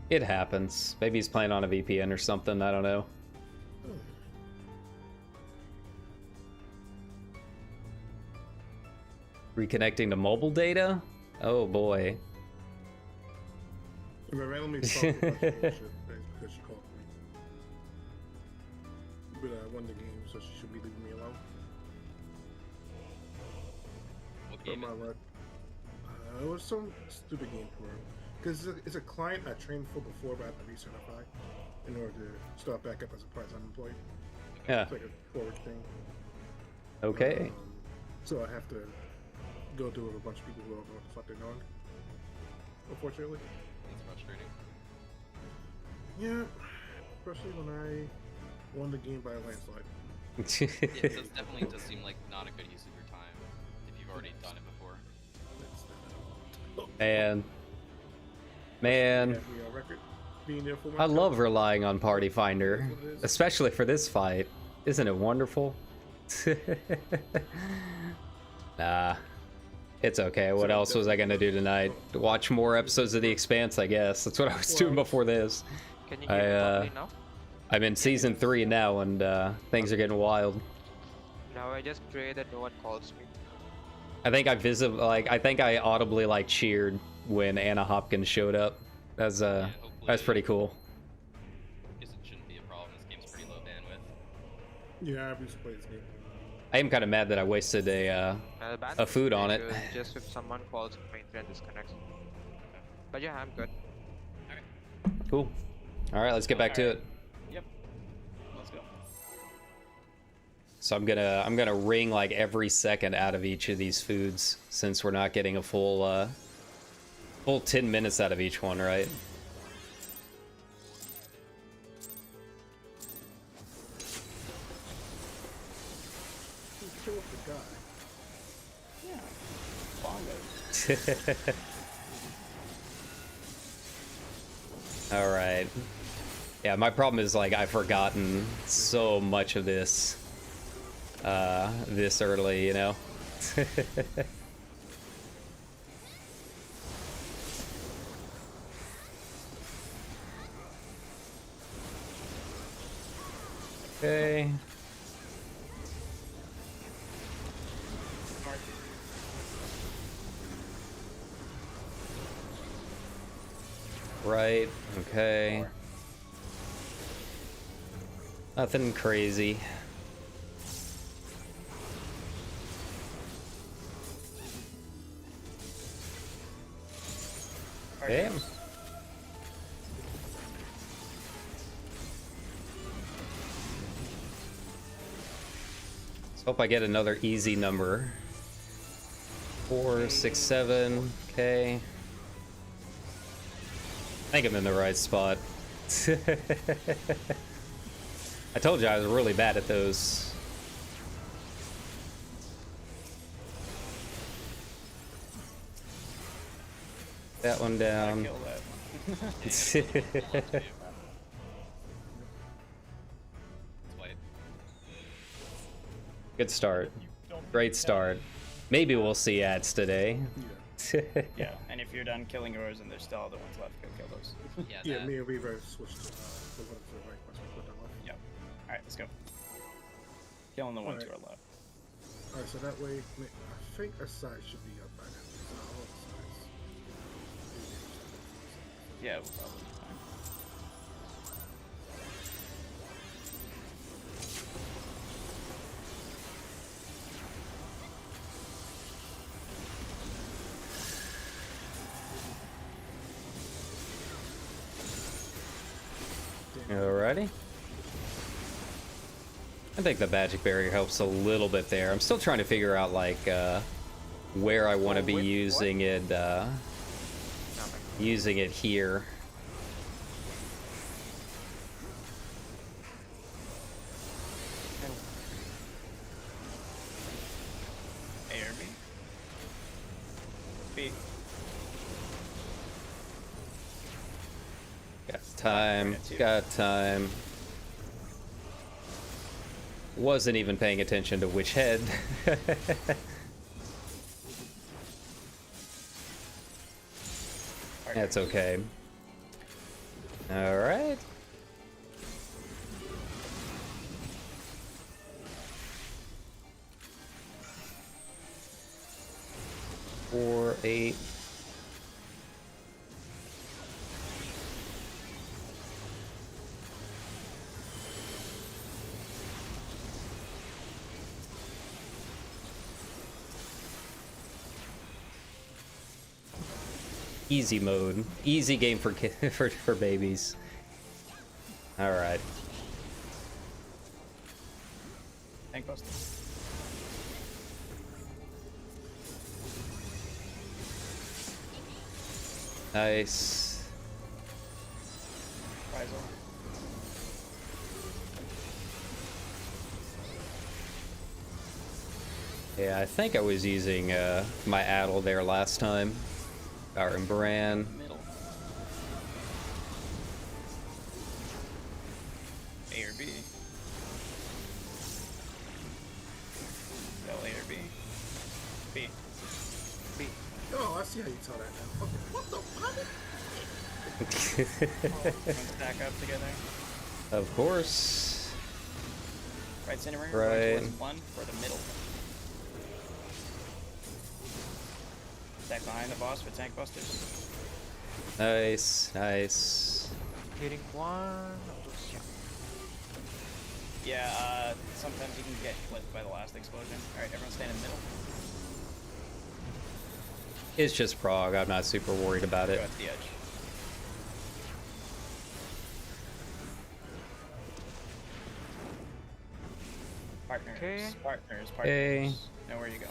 It happens. Maybe he's playing on a VPN or something. I don't know. Reconnecting to mobile data? Oh boy. If I randomly talk about bullshit, that's because she called me. But I won the game, so she should be leaving me alone. What But game my is it? luck. It was some stupid game for her. Because it's a client I trained for before, but I have to recertify in order to start back up as a part-time employee. Yeah. It's like a forward thing. Okay. So I have to go do it with a bunch of people who don't know what the fuck they're doing. Unfortunately. It's frustrating. Yeah. Especially when I won the game by a landslide. Yeah, it definitely does seem like not a good use of your time if you've already done it before. That's Man. Man. Have me on record. being there for my I love cover. relying on Party Finder, That's what it is. especially for this fight. Isn't it wonderful? Nah, it's okay. What else was I gonna do tonight? Watch more episodes of The Expanse, I guess. That's what I was doing before this. Can you hear me properly now? I'm in season 3 now, and things are getting wild. Now I just pray that no one calls me. I think I think I audibly like cheered when Anna Hopkins showed up. That's that's pretty cool. I guess it shouldn't be a problem. This game's pretty low bandwidth. Yeah, I used to play this game. I am kind of mad that I wasted The bad a food thing on it. is just if someone calls my internet disconnects. But yeah, I'm good. Cool. All right, let's get back to Alright. it. Yep. Let's go. So I'm gonna wring like every second out of each of these foods since we're not getting a full 10 minutes out of each one, right? Who killed the guy? Yeah. Bongos. All right. Yeah, my problem is like I've forgotten so much of this this early, you know. Okay. Right. Okay. Nothing crazy. Damn. Let's hope I get another easy number. 4, 6, 7. Okay. I think I'm in the right spot. I told you I was really bad at those. That one down. Kill that one. It's white. Good start. You don't Great need that. start. Maybe we'll see ads today. Yeah, and if you're done killing yours and there's still other ones left, go kill those. Yeah, Yeah, that, me and Reaver switched to the one to the right once we put them off. Yep. Alright, let's go. Killing the ones who are left. Alright, so that way, I think a side should be up by now. It's not all the sides. Yeah, we'll probably be fine. Alrighty. I think the magic barrier helps a little bit there. I'm still trying to figure out like where I want to be With what? using it. Using it here. A or B? B. Got time. Bring it to- Got time. Wasn't even paying attention to which head. That's okay. All right. Four, 8. Easy mode. Easy game for for babies. All right. Tank buster. Nice. Rise on. Yeah, I think I was using my Addle there last time. Power and Bran. Middle. A or B. L, A or B. B. B. Oh, I see how you tell that now. Okay. What the fuck? Stack up together. Of course. Right center ring, Right. towards one for the middle. Stack behind the boss for tank busters. Nice, nice. Hitting one. Yeah, sometimes you can get clipped by the last explosion. Alright, everyone stand in the middle. It's just prog. I'm not super worried about Go it. out to the edge. Partners, Okay. partners, partners. Okay. Know where you go.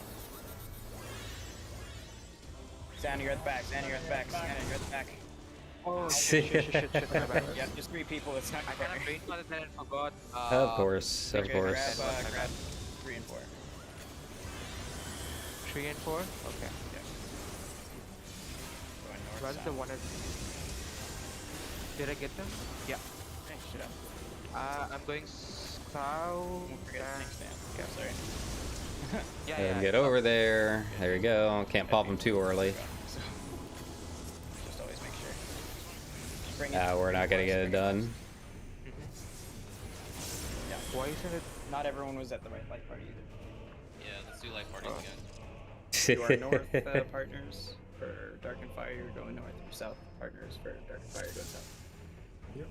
Xander, you're at the back. Xander, you're at the back. Xander, you're at the back. Oh shit, shit, shit, shit, my bad. Yeah, just 3 people. It's not I partner. kind of brain farted and forgot. Of course, of Okay, course. grab 3 and 4. 3 and 4. Okay. Yeah. Going north, Run south. the one. Did I get them? Yeah. Hey, shit up. I'm going south. Don't forget the tank stand. Yeah. Sorry. Yeah, And yeah. get over there. There you go. Can't pop them too early. So, just always make sure. Bring it. Ah, we're not gonna get it done. Yeah. Why isn't it? Not everyone was at the right light party either. Yeah, let's do light parties again. You are north partners for Dark and Fire, you're going north. You're south partners for Dark and Fire, you're going south. Yep.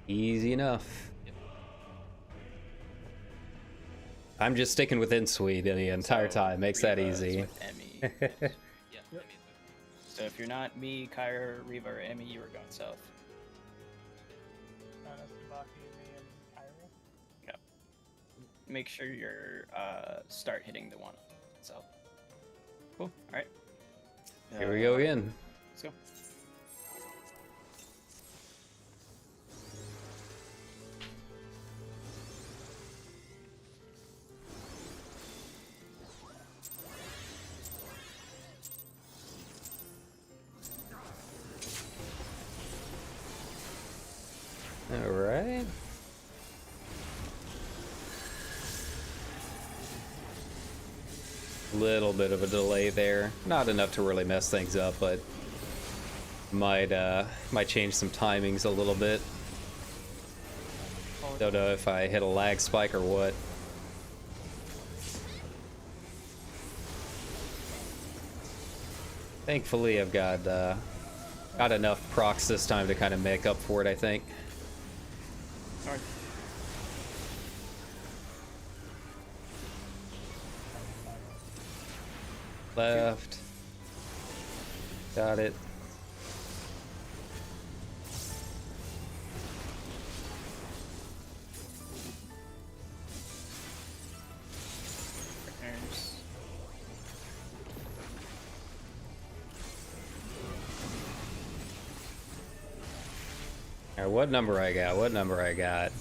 Easy enough. Yep. I'm just sticking within Swede the entire So, time. Makes that Reva is easy. with Emmy. Yeah, Yep. I mean, So if you're not me, Kyra, Reva, or Emmy, you are going south. Tsubaki, me, and Kyrie. Yep. Make sure you're start hitting the one south. Cool. All right. Here we go again. Let's go. All right. Little bit of a delay there. Not enough to really mess things up, but might change some timings a little bit. Don't know if I hit a lag spike or what. Thankfully, I've got enough procs this time to kind of make up for it, I think. North. Left. Got it. Partners. Alright, what number I got? What number I got?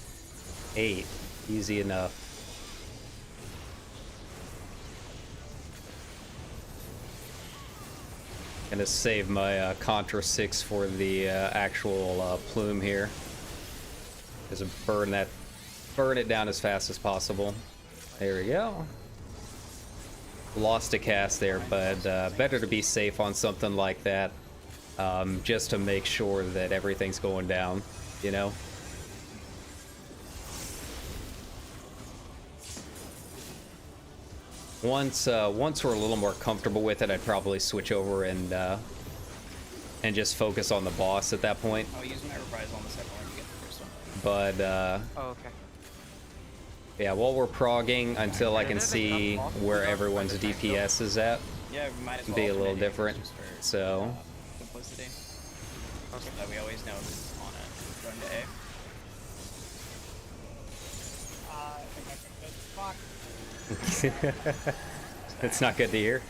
8. Easy enough. Gonna save my Contra 6 for the actual plume here. Just burn it down as fast as possible. There we go. Lost a cast there, but better to be safe on something like that. Just to make sure that everything's going down, you know? Once we're a little more comfortable with it, I'd probably switch over and just focus on the boss at that point. I'll use my reprisal on the second one to get the first one. But Oh, okay. yeah, while we're progging until I can see where everyone's DPS is at, Yeah, we might as well be a little alternate different. just for, So simplicity. So that we always know who's on a run to A. I think I can hit fuck. it's not good to hear.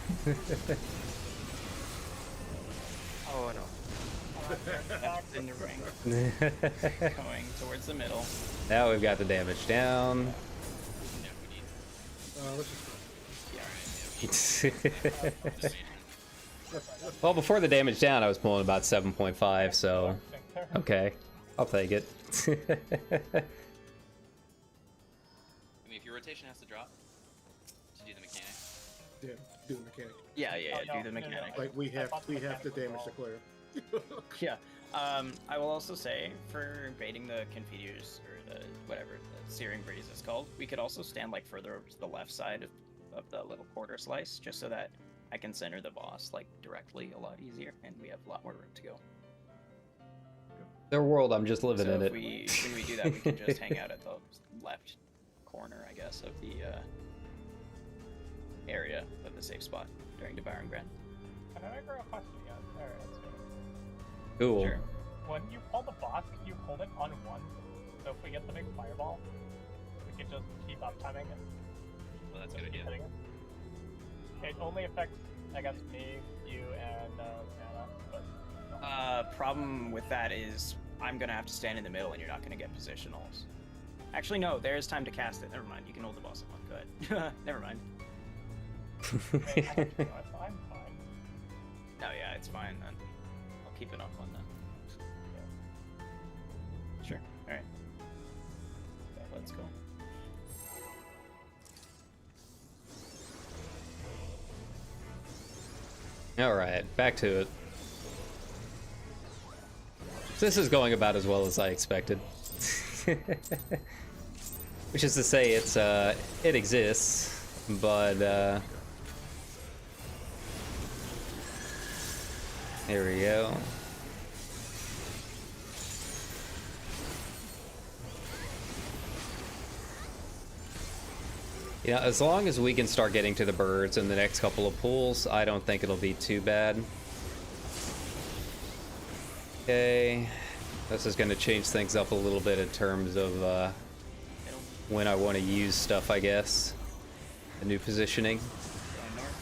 Oh no. That's in the ring. Going towards the middle. Now we've got the damage down. yeah, we need. Let's just go. Well, before the damage down, I was pulling about 7.5, so okay. I'll take it. I mean, if your rotation has to drop to do the mechanic, Yeah, do the mechanic. Yeah, yeah, Oh, do the no, no, no. mechanic. Like we have thought to mechanic damage was the player. Yeah. I will also say, for baiting the Confiteors, or the whatever the Searing Breeze is called, we could also stand like further over to the left side of the little quarter slice, just so that I can center the boss like directly a lot easier, and we have a lot more room to go. Their world, I'm just living So in if it. when we do that, we can just hang out at the left corner, I guess, of the area of the safe spot during Devouring Grand. Can I make a question again? Alright, that's good. Cool. Sure. When you pull the boss, can you hold it on one? So if we get the big fireball, we can just keep uptiming it. well, that's a Just good keep idea. hitting it. It only affects, I guess, me, you, and Anna, but Problem with that is I'm gonna have to stand in the middle, and you're not gonna get positionals. Actually, no. There is time to cast it. Never mind. You can hold the boss at one. Go ahead. Never mind. I mean, I have to do it, so I'm fine. No, yeah, it's fine then. I'll keep it on one then. Sure. All right. Okay, let's go. All right, back to it. This is going about as well as I expected. Which is to say, it exists, but here we go. Yeah, as long as we can start getting to the birds in the next couple of pools, I don't think it'll be too bad. Okay, this is going to change things up a little bit in terms of when I want to use stuff, I guess. The new positioning. Going north.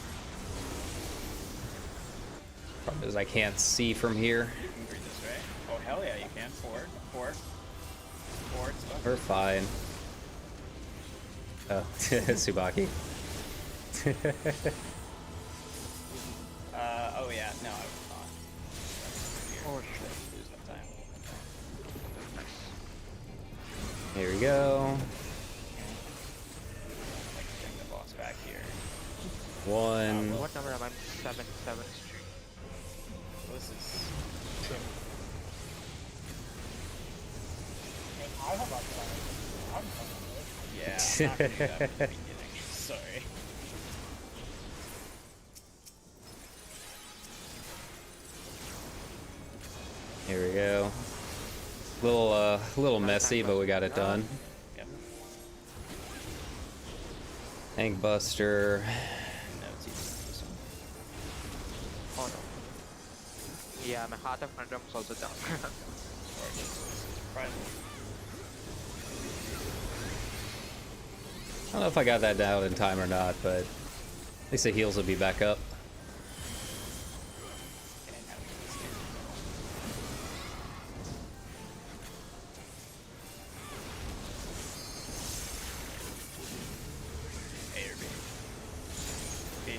Problem is I can't see from here. You can read this, right? Oh hell yeah, you can. Forward. Stuff. We're fine. Oh, Tsubaki. Oh yeah, no, I was not. Oh shit. Lose that time. Here we go. Like bring the boss back here. One. What number am I? 7 street. So this is. I mean, I have uptime. I'm fine with it. Yeah, I'm not gonna do that from the beginning. Sorry. Here we go. Little messy, but we got it done. Yep. Tank Buster. No, it's easy. This one. Oh no. Yeah, my Heart of Conundrum is also down. Surprising. I don't know if I got that down in time or not, but at least the heals will be back up. A or B? B.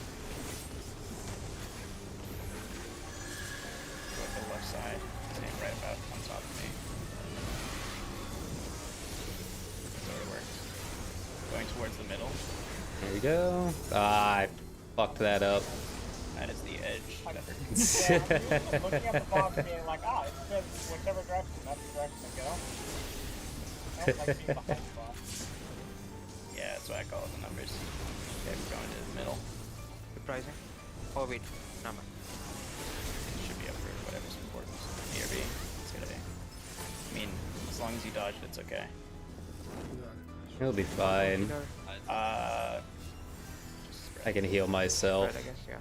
Go to the left side. Stand right about on top of me. So it works. Going towards the middle. There we go. Ah, I fucked that up. That is the edge. Like, Never. yeah, I'm just looking at the box and being like, it says whichever direction, that's the direction to go. I don't like being behind the box. Yeah, that's why I call it the numbers. Okay, we're going to the middle. Surprising. Oh wait, number. It should be up for whatever's important. A or B. It's gonna be. I mean, as long as you dodge it, it's okay. It'll be fine. Just spread. I can heal myself. Right, I guess, yeah.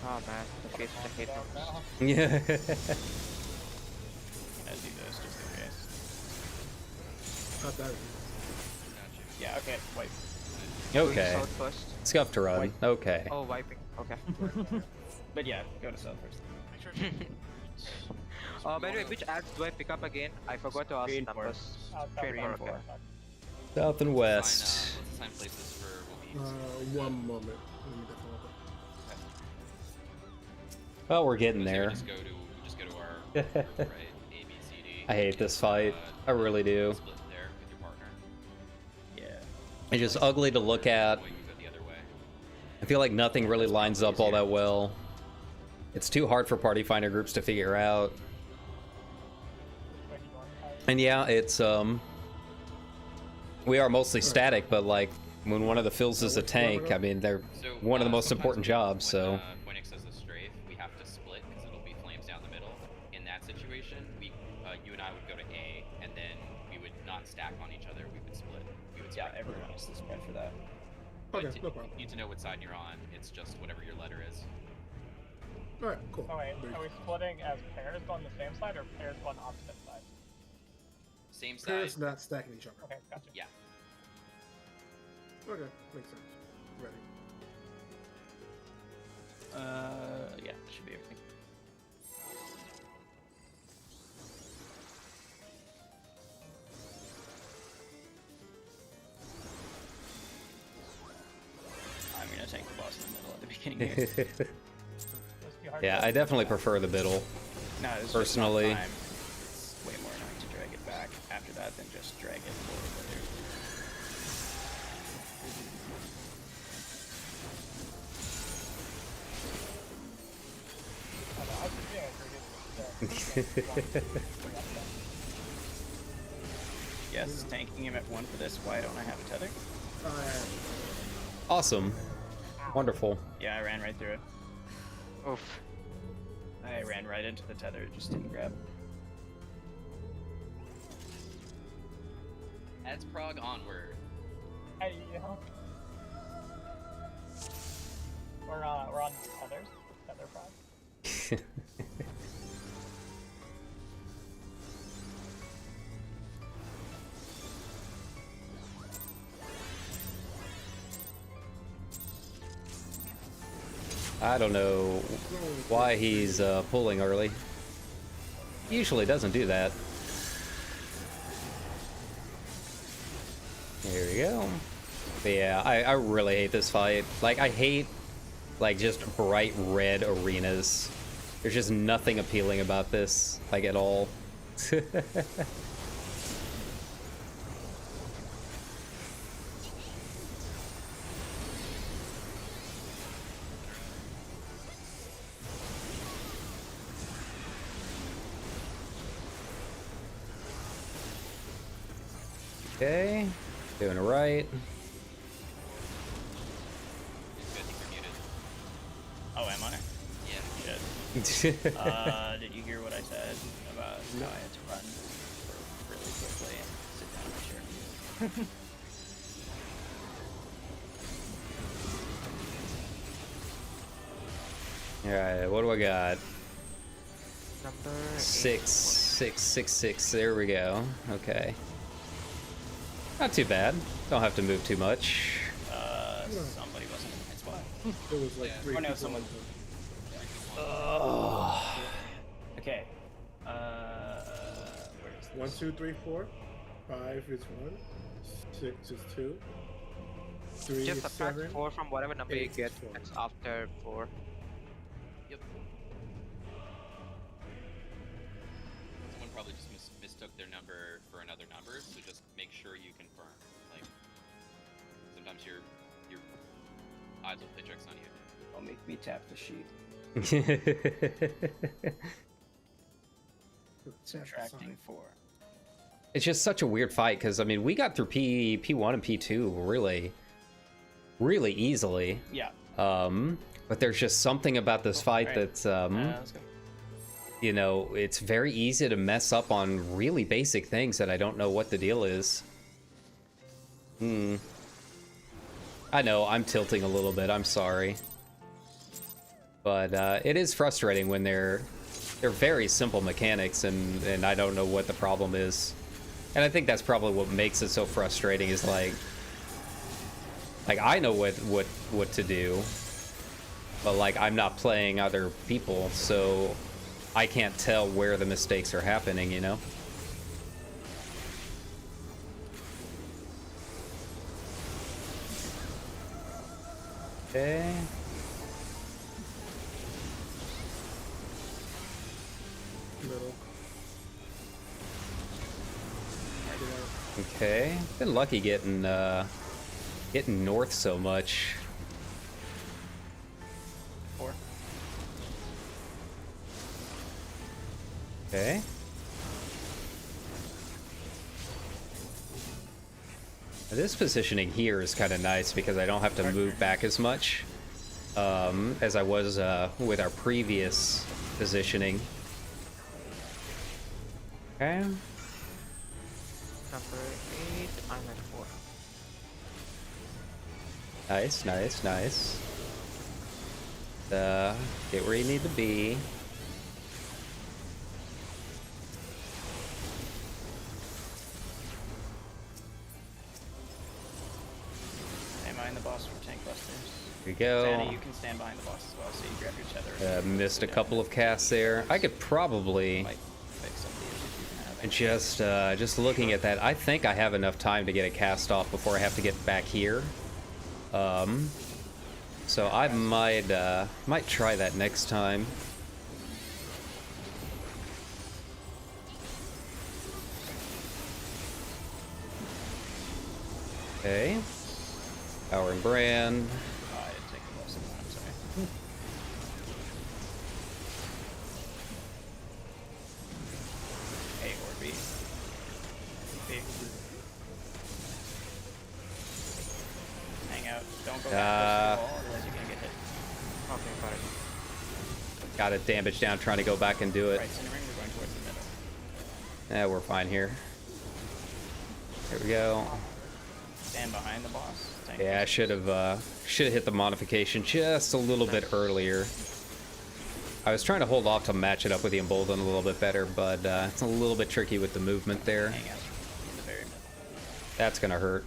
Oh man, the face I hate Down numbers. now. Yeah. Gonna do this just in case. Not that. Yeah, okay, wipe. Going Okay. south first. Scuff to run. White. Okay. Oh, wiping. Okay. But yeah, go to south first. By the way, which ads do I pick up again? I forgot to ask Three and four. numbers. Three Three and and four. four. South and Let's west. assign places for what we use. One moment. Let me definitely look up. Oh, we're getting So there. We just go to our group, right? A, B, C, D. I hate this fight. I really do. Split there with your partner. Yeah. It's just ugly to look at. Or you can go the other way. I feel like nothing really lines up all that well. It's too hard for party finder groups to figure out. And yeah, it's we are mostly static, but like when one of the fills is a tank, I mean they're So, one of the most sometimes important jobs. So when Phoenix has a strafe, we have to split because it'll be flames down the middle. In that situation, you and I would go to A, and then we would not stack on each other. We would split. We would Yeah, split. everyone has to spread for that. Okay, But no problem. you need to know what side you're on. It's just whatever your letter is. All right, cool. Oh wait, are we splitting as pairs going the same side or pairs going opposite sides? Same side. Pairs not stacking each other. Okay, gotcha. Yeah. Okay, makes sense. Ready. Yeah, should be everything. I'm gonna tank the boss in the middle at the beginning here. Must be hard yeah, to- I definitely prefer the middle. No, it's Personally. just not time. It's way more annoying to drag it back after that than just drag it forward later. I don't know, I was just being a greedy- Yes, tanking him at 1 for this. Why don't I have a tether? Awesome, wonderful. Yeah, I ran right through it. Oof. I ran right into the tether, it just didn't grab. That's Prague onward. Hey, you know. We're on tethers. Tether prod. I don't know why he's pulling early. He usually doesn't do that. There we go. But yeah, I really hate this fight. Like, I hate, like, just bright red arenas. There's just nothing appealing about this, like, at all. Okay, doing it right. It's good. I think you're muted. Oh, am I? Yeah. Shit. Did you hear what I said about how I had to run really quickly and sit down in my chair? Alright, what do I got? Number 6, 6, 6, 6. There we go. Okay. Not too bad. Don't have to move too much. Somebody wasn't in my spot. It was like Yeah. 3 Oh, no, people. someone- Oh. Okay. Where is this? 1, 2, 3, 4. 5 is 1. 6 is 2. 3 Just is subtract 7. 4 from whatever number you 8 is get 4. that's after 4. Yep. Someone probably just mistook their number for another number, so just make sure you confirm. Like, sometimes your eyes will play tricks on you. Don't make me tap the sheet. Subtracting 4. It's just such a weird fight because I mean we got through P1 and P2 really easily. Yeah. But there's just something about this fight Right. that's Let's go. you know, it's very easy to mess up on really basic things that I don't know what the deal is. I know I'm tilting a little bit. I'm sorry. But it is frustrating when they're very simple mechanics and I don't know what the problem is. And I think that's probably what makes it so frustrating is like I know what to do, but like I'm not playing other people, so I can't tell where the mistakes are happening, you know? Okay. Middle. Okay. Been lucky getting north so much. 4. Okay. This positioning here is kind of nice because I don't have to move back as much as I was with our previous positioning. Okay. Number 8, I'm at 4. Nice, nice, nice. Get where you need to be. Stand behind the boss for tank busters. Here we go. Zanny, you can stand behind the boss as well, so you grab your tether. Missed a couple of casts there. I could probably Might fix some of the issues you can have. just looking at that. I think I have enough time to get a cast off before I have to get back here. So I might try that next time. Okay. Power and brand. Oh, I didn't take the most of the one, I'm sorry. A or B. B. Hang out. Don't go back close to the wall, otherwise you're gonna get hit. Okay, got it. Got it damage down trying to go back and do it. Right, center ring, we're going towards the middle. Yeah, we're fine here. There we go. Stand behind the boss. Tank Yeah, I busters. should have hit the modification just a little bit earlier. I was trying to hold off to match it up with the embolden a little bit better, but it's a little bit tricky with the movement there. Hang out in the very middle. That's gonna hurt.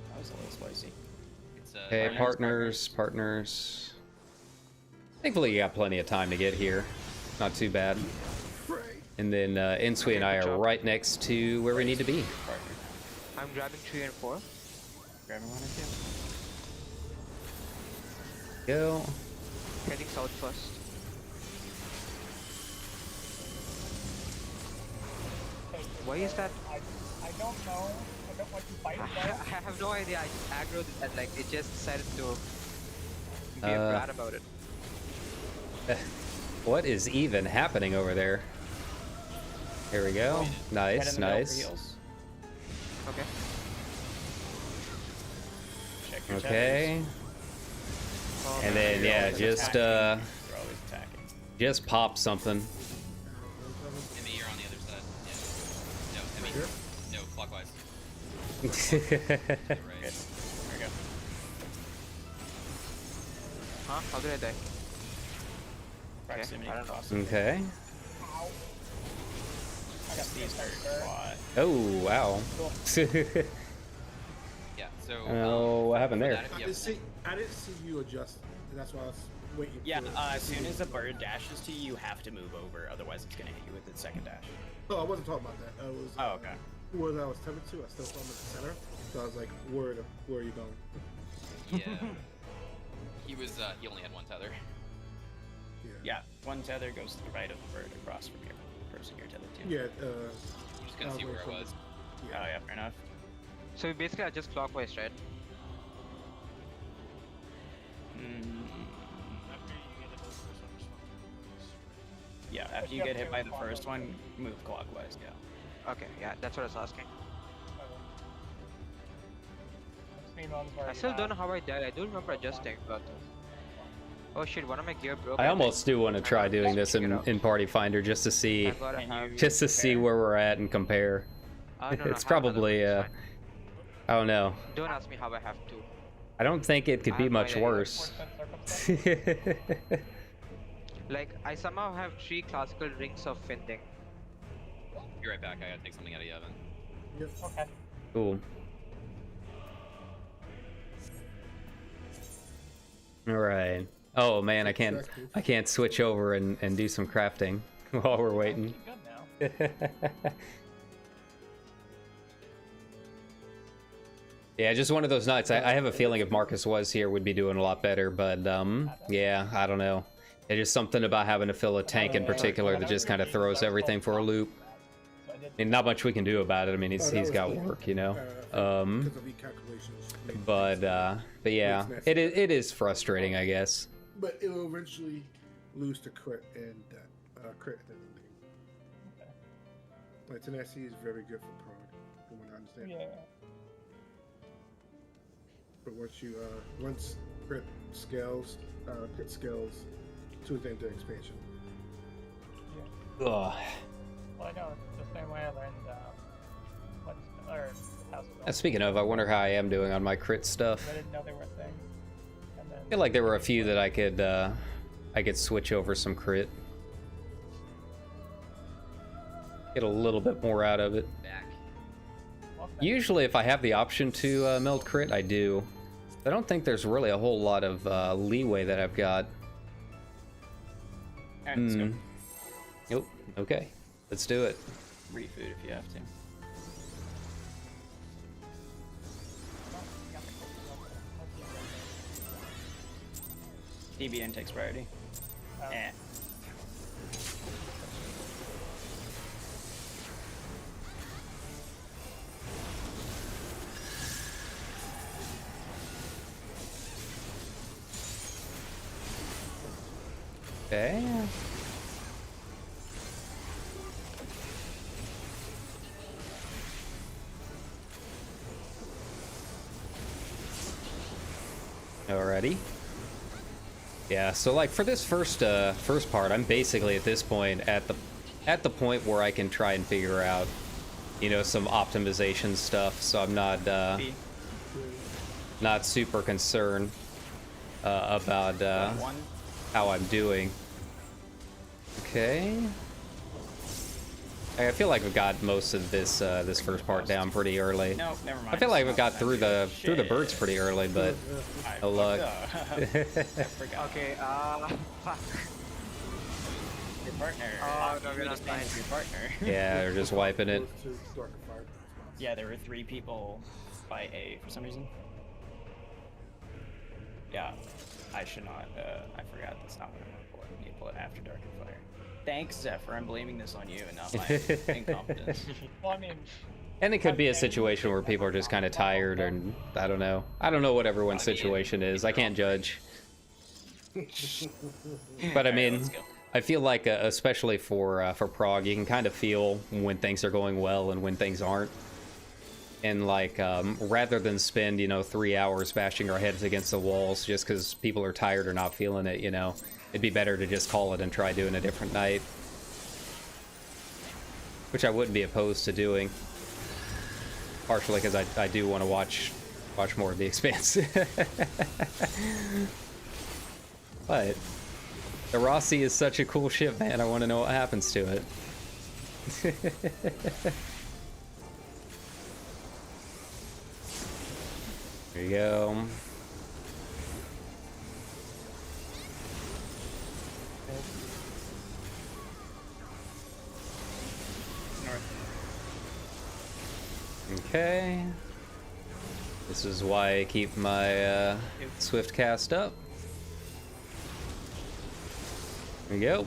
That was a little spicy. It's Okay, partners. Thankfully, you got plenty of time to get here. Not too bad. Right. And then Insui and I good are job. right next to where we need to be. Partner. I'm grabbing 3 and 4. Grabbing 1 and 2. Go. Heading south first. Why is that? I don't know. I don't want to fight I though. have no idea. I just aggroed it and like it just decided to be Uh, a brat about it. What is even happening over there? Here we go. Head in Nice, the middle for nice. heals. Okay. Check your Okay. Oh, And man. then You're yeah, always just attacking. You're always attacking. just pop something. Emmy, you're on the other side. Yeah. No, Emmy. Here? No, clockwise. Good. Right. There we go. Huh? How did I die? Proximity I don't know. possible. Okay. Ow. I got These hurt a lot. Oh wow. Yeah. So. Oh, what happened for there? that, if I you didn't have- see. I didn't see you adjust. And that's why I was waiting. Yeah, for as soon as a bird dashes to you, you have to move over, otherwise it's gonna hit you with its second dash. Oh, I wasn't talking about that. I was. Oh, okay. Who was I was telling to? I still saw him at the center. So I was like, where are you going? Yeah. He was. He only had one tether. Yeah, one tether goes to the right of the bird across from your person you're tethered to. Yeah. I'm just gonna see where I was. Oh yeah, fair enough. So we basically are just clockwise, right? Yeah, after you get hit by the first one, move clockwise, yeah. Okay, yeah, that's what I was asking. I I still don't know how I died. I do remember adjusting, but oh shit, one of my gear broke. I almost do want to try doing this in Party Finder just to see I gotta have. just to see where we're at and compare. No, It's have another probably one, it's I don't know. fine. Don't ask me how I have to. I don't think it could I be have no much idea. worse. Like, I somehow have 3 classical rings of fending. Be right back. I gotta take something out of the oven. Yep. Okay. Cool. All right. Oh man, I can't switch over and do some crafting while we're waiting. Good now. Yeah, just one of those nights. I have a feeling if Marcus was here, we'd be doing a lot better. But yeah, I don't know. It's just something about having to fill a tank in particular that just kind of throws everything for a loop. So I did. I mean, not much we can do about it. I mean, he's got work, you know. Because of recalculations. But yeah, it is frustrating, I guess. But it will eventually lose to crit and crit and everything. Like Tenacity is very good for prog, from what I understand. Yeah. But once crit scales to the end of expansion. Ugh. Well, I know the same way I learned House of Speaking of, I wonder how I am doing on my crit stuff. I didn't know they were a thing. And then I feel like there were a few that I could switch over some crit. Get a little bit more out of it. Back. welcome back. Usually if I have the option to meld crit, I do. I don't think there's really a whole lot of leeway that I've got. Alright, let's go. Nope. Okay. Let's do it. Free food if you have to. DBN takes priority. Oh. Eh. Okay. Alrighty. Yeah, so like for this first part, I'm basically at this point at the point where I can try and figure out, you know, some optimization stuff. So I'm not super concerned about One. how I'm doing. Okay. I feel like we got most of this this first part down pretty early. No, never mind. I feel like we It's got not through that the big. birds pretty early, but I no luck. fucked up. I forgot. Okay, fuck. Your partner. Oh, no, you we're were not the same as fine. your partner. Yeah, they're just wiping it. Goes to Dark and Fire spots. Yeah, there were 3 people by A for some reason. Yeah, I should not. I forgot that's not what I want to pull it. I need to pull it after Dark and Fire. Thanks, Zephyr. I'm blaming this on you and not my incompetence. Well, I mean, And it could be a situation where people are just kind of tired, and I don't know. I don't know what everyone's situation is. I can't judge. But I mean, let's go. I feel like, especially for Prague, you can kind of feel when things are going well and when things aren't. And like, rather than spend, you know, 3 hours bashing our heads against the walls just because people are tired or not feeling it, you know, it'd be better to just call it and try doing a different night. Which I wouldn't be opposed to doing. Partially because I do want to watch more of The Expanse. But the Rossi is such a cool ship, man. I want to know what happens to it. There you go. Okay. This is why I keep my Swift cast up. There you go.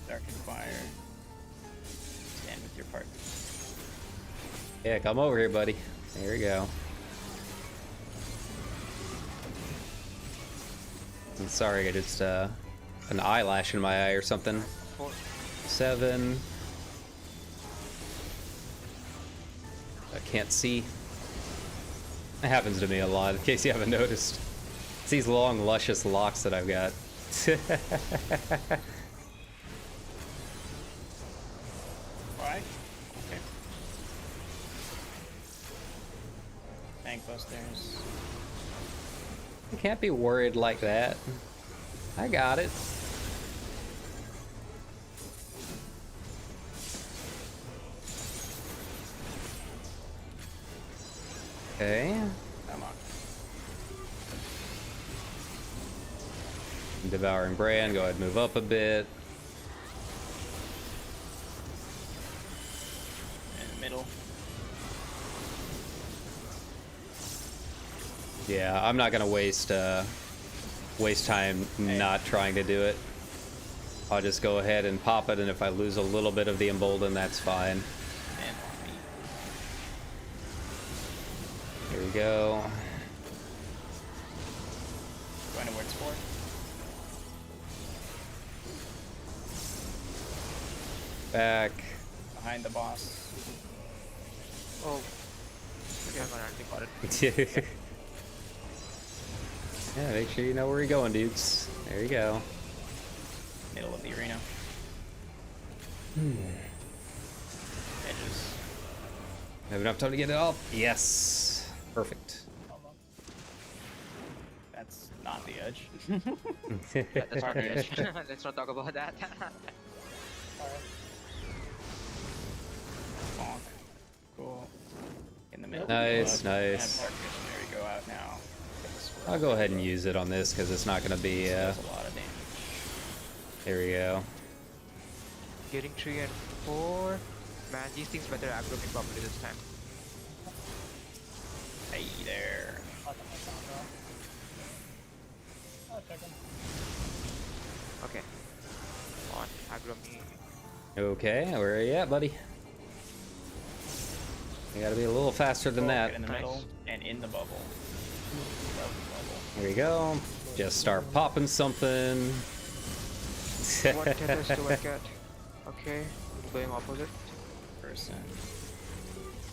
Dark and Fire. Stand with your partner. Yeah, come over here, buddy. There you go. I'm sorry, I just an eyelash in my eye or something. 7. I can't see. It happens to me a lot, in case you haven't noticed. It's these long, luscious locks that I've got. Why? Okay. Tank busters. You can't be worried like that. I got it. Okay. Come on. Devouring Brand, go ahead and move up a bit. And Yeah, I'm not gonna waste time not trying to do it. I'll just go ahead and pop it, and if I lose a little bit of the embolden, that's fine. And on me. Here we go. Going to words for. Back. Behind the boss. Oh. Okay, I'm gonna actually got it. Yeah, make sure you know where you're going, dudes. There you go. Middle of the arena. Edges. Have enough time to get it up? Yes. Perfect. Almost. That's not the edge. Yeah, that's not the edge. Let's not talk about that. Alright. Bonk. Cool. In the middle. Nice, And nice. Dark Visionary go out now. I'll go ahead and use it on this because it's not going to be. There's a lot of damage. Here we go. Getting 3 and 4. Man, these things better aggro me properly this time. Hey there. I'll take my combo. I'll check him. Okay. Come on, aggro me. Okay, where are you at, buddy? You gotta be a little faster than Get that. in the Nice. middle and in the bubble. Love the bubble. Here we go. Just start popping something. What tethers do I get? Okay, going opposite. Person.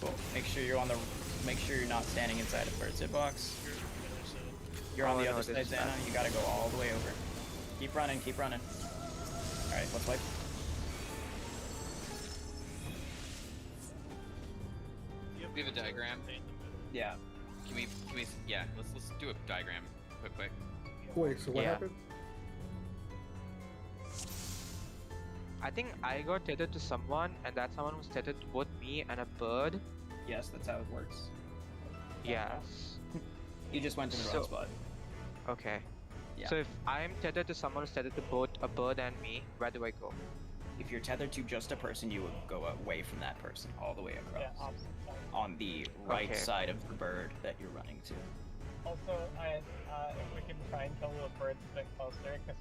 Cool. Make sure you're on the. Make sure you're not standing inside a bird's box. You're on Oh, the no, other this side, is Xana. bad. You gotta go all the way over. Keep running. Keep running. All right, let's wipe. We have a diagram. Yeah. Can we yeah, let's do a diagram quick. Wait, so what Yeah. happened? I think I got tethered to someone, and that someone was tethered to both me and a bird. Yes, that's how it works. Yes. You just went to the So- wrong spot. Okay. Yeah. So if I'm tethered to someone who's tethered to both a bird and me, where do I go? If you're tethered to just a person, you would go away from that person all the way across. Yeah, opposite side. On the right Okay. side of the bird that you're running to. Also, if we can try and kill the birds a bit closer, because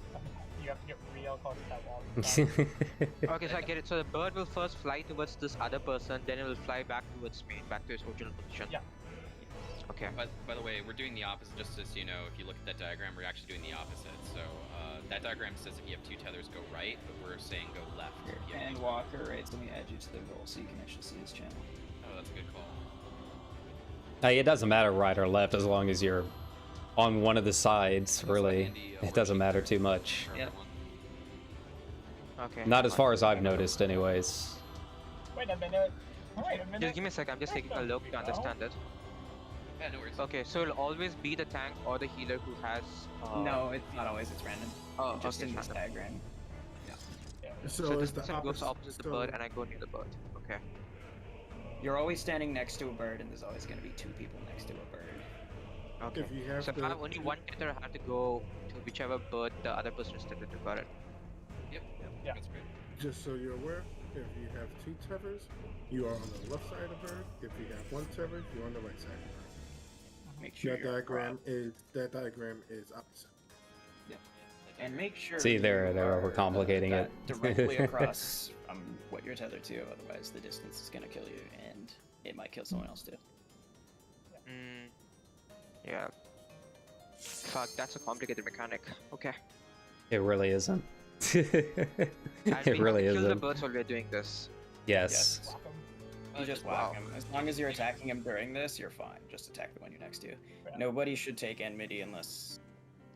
you have to get real close to that wall. Okay, so I get it. So the bird will first fly towards this other person, then it will fly back towards me, back to its original position. Yeah. Okay. But by the way, we're doing the opposite. Just so you know, if you look at that diagram, we're actually doing the opposite. So that diagram says if you have 2 tethers, go right, but we're saying go left. if you have And two. Walker right to the edge of the goal so you can actually see his channel. Oh, that's a good call. It doesn't matter right or left as long as you're on one of the sides, Looks like really. Andy, It doesn't matter too much. for Yep. everyone. Okay. Not as fine. far as I've noticed, anyways. Wait a minute. Wait a minute. Just give me a sec. I'm just taking a look to understand it. Yeah, no worries. Okay, so it'll always be the tank or the healer who has. No, it's not always. It's random. Oh, Just okay. in this random. diagram. So, So it's this the person goes opposite. opposite the so- bird, and I go near the bird. Okay. You're always standing next to a bird, and there's always going to be 2 people next to a bird. Okay. If you have So if the- I have only one tether, I have to go to whichever bird the other person is tethered to. Got it. Yep. Yeah. That's great. Just so you're aware, if you have 2 tethers, you are on the left side of the bird. If you have 1 tether, you're on the right side. Make sure That you're diagram across. is opposite. And make sure. See, they're you are, overcomplicating that it. directly across what you're tethered to. Otherwise, the distance is going to kill you, and it might kill someone else too. Mm, yeah. Fuck, that's a complicated mechanic. Okay. It really isn't. And we It have really to kill the isn't. birds while we're doing this. Yes. Whack 'em. You just wow. whack him. As long as you're attacking him during this, you're fine. Just attack the one you're next to. Yeah. Nobody should take enmity unless.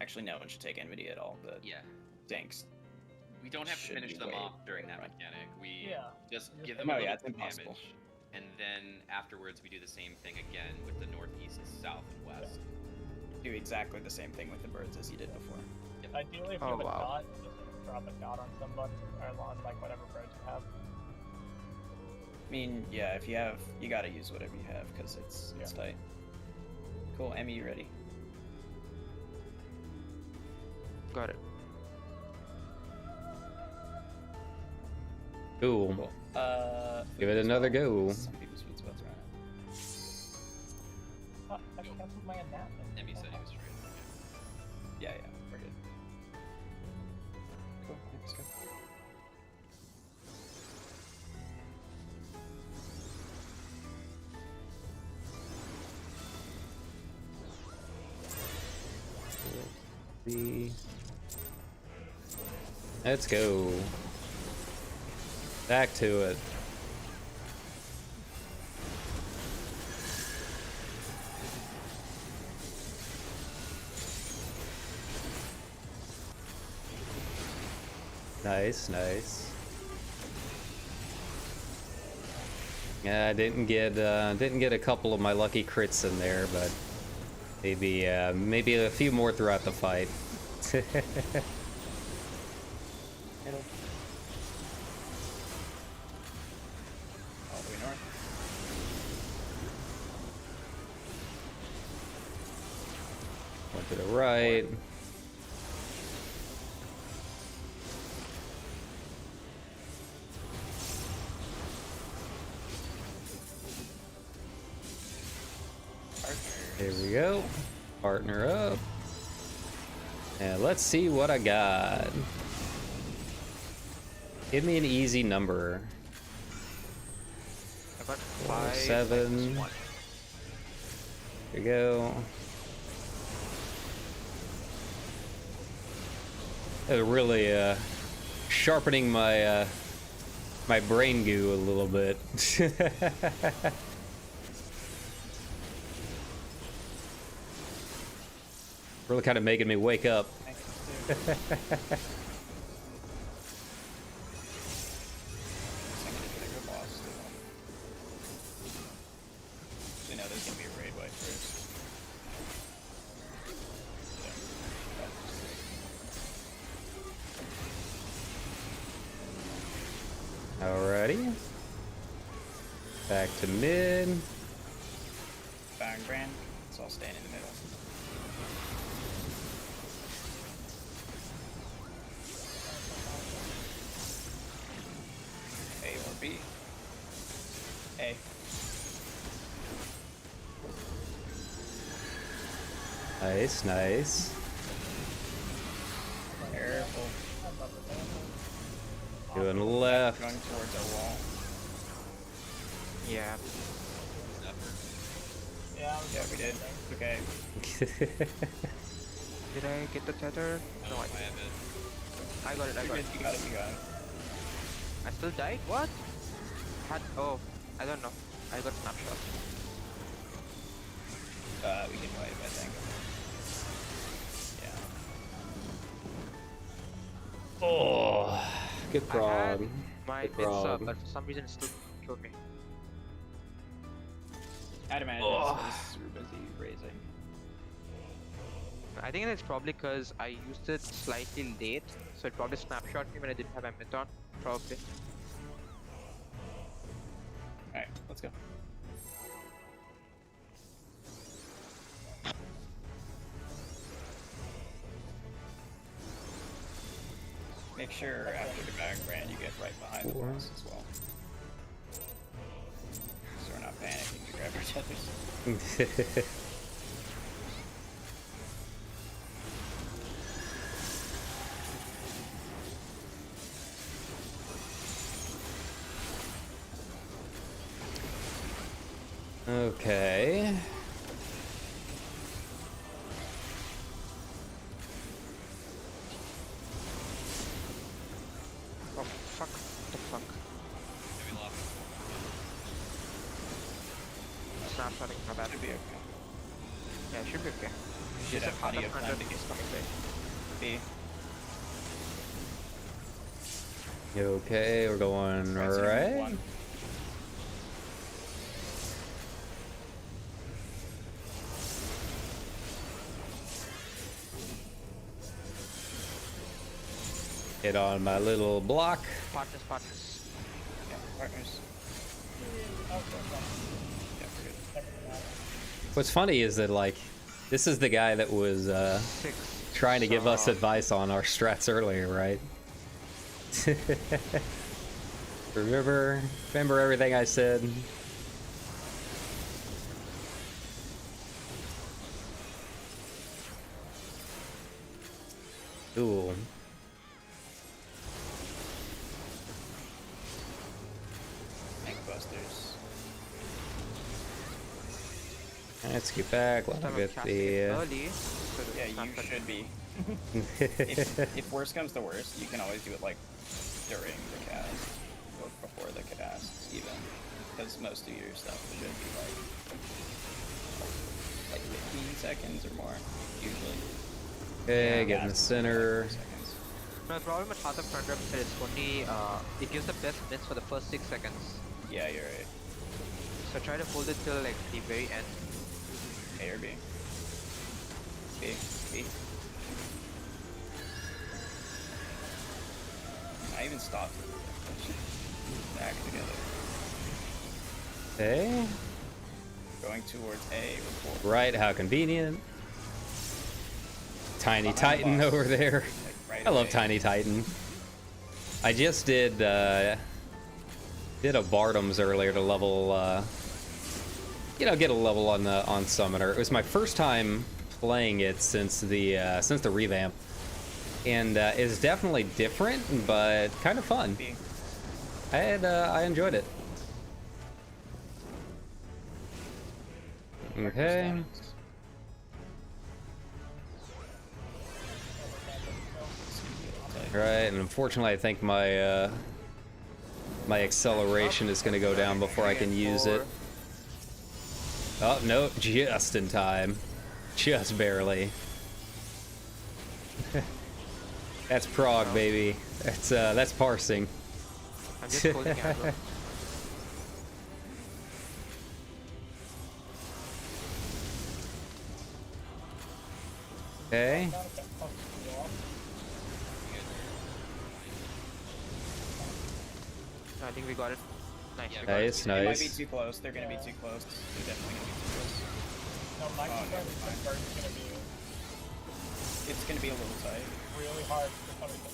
Actually, no one should take enmity at all. But Yeah. Dinks. We don't have to Should finish be them way off during that front. mechanic. We Yeah. just Just- give them No, a little yeah, it's bit of impossible. damage, and then afterwards we do the same thing again with the northeast, south, and west. Do exactly the same thing with the birds as you did before. Ideally, if you Oh, have a wow. dot, just drop a dot on someone or on like whatever birds you have. I mean, yeah, if you have, you gotta use whatever you have because it's tight. Cool, Emmy, you ready? Got it. Cool. Cool. Give it another go. Some people's sweet spots are on it. I can What's with my enactment? Emmy said he was straight. Yeah, we're good. Cool, let's go. Let's go. Back to it. Nice, nice. Yeah, I didn't get a couple of my lucky crits in there, but maybe a few more throughout the fight. Middle. All the way north. One to the right. There we go. Partner up. And let's see what I got. Give me an easy number. I got 4, 5, 7. -1. There we go. Really sharpening my my brain goo a little bit. Really kind of making me wake up. Thanks, dude. I'm gonna get a boss. So now there's gonna be a raid wipe first. Alrighty. Back to mid. Bang Brand. So I'll stand in the middle. A or B. A. Nice, nice. Careful. Doing left. Going towards our wall. Yeah. Yeah, Yeah, we did. Okay. Did I get the tether? No, I have it. I got it. I You got it. got it, you got it. I still died? What? Oh, I don't know. I got snapshot. We can wipe, I think. Yeah. Oh, good I prog. had my Good bits up, prog. but for some reason it still killed me. I'd imagine Oh. it's super busy raising. I think it's probably because I used it slightly late, so it probably snapshot me when I didn't have Emmet on. Probably. Alright, let's go. Make sure after the bag brand you get right behind the boss as well. So we're not panicking to grab our tethers. Okay. Oh fuck! What the fuck? Maybe lost. Snapshotting, my bad. Should be okay. Yeah, it should be okay. Should have plenty of time to 100 get is coming back. B. Okay, we're going Right, so right. one. Hit on my little block. Partners, partners. Yeah, partners. Yeah, we're good. What's funny is that, like, this is the guy that was 6. trying to give us So- advice on our strats earlier, right? Remember everything I said? Ooh. Tank busters. Let's get back. Let Time me I'm get casting it the. early. So that Yeah, it's not you that- should be. If worst comes to worst, you can always do it like during the cast or before the cast, even, because most of your stuff should be like 15 seconds or more usually. Okay, get in the Cast is center. like 4 seconds. No, the problem with Hatha front rep is that it's only it gives the best miss for the first 6 seconds. Yeah, you're right. So try to hold it till like the very end. A or B. B. B. I even stopped. Back together. Okay. Going towards A before. Right, how convenient. Tiny Behind the Titan boss. over there. Like, right I love away. Tiny Titan. I just did a Bartums earlier to level, get a level on Summoner. It was my first time playing it since the revamp, and it's definitely different, but kind of fun. B. I enjoyed it. Okay. Right, and unfortunately, I think my my acceleration is going to go down before I can use it. Oh no, just in time, just barely. That's prog, baby. That's parsing. I'm just holding it. Bro. Okay. I think we got it. Nice. Yeah, we got it. Nice, They might be nice. too close. They're gonna be too close. They're definitely gonna be too close. No, my Oh, concern never is mind. the bird's gonna be It's gonna be a little tight. really hard for somebody to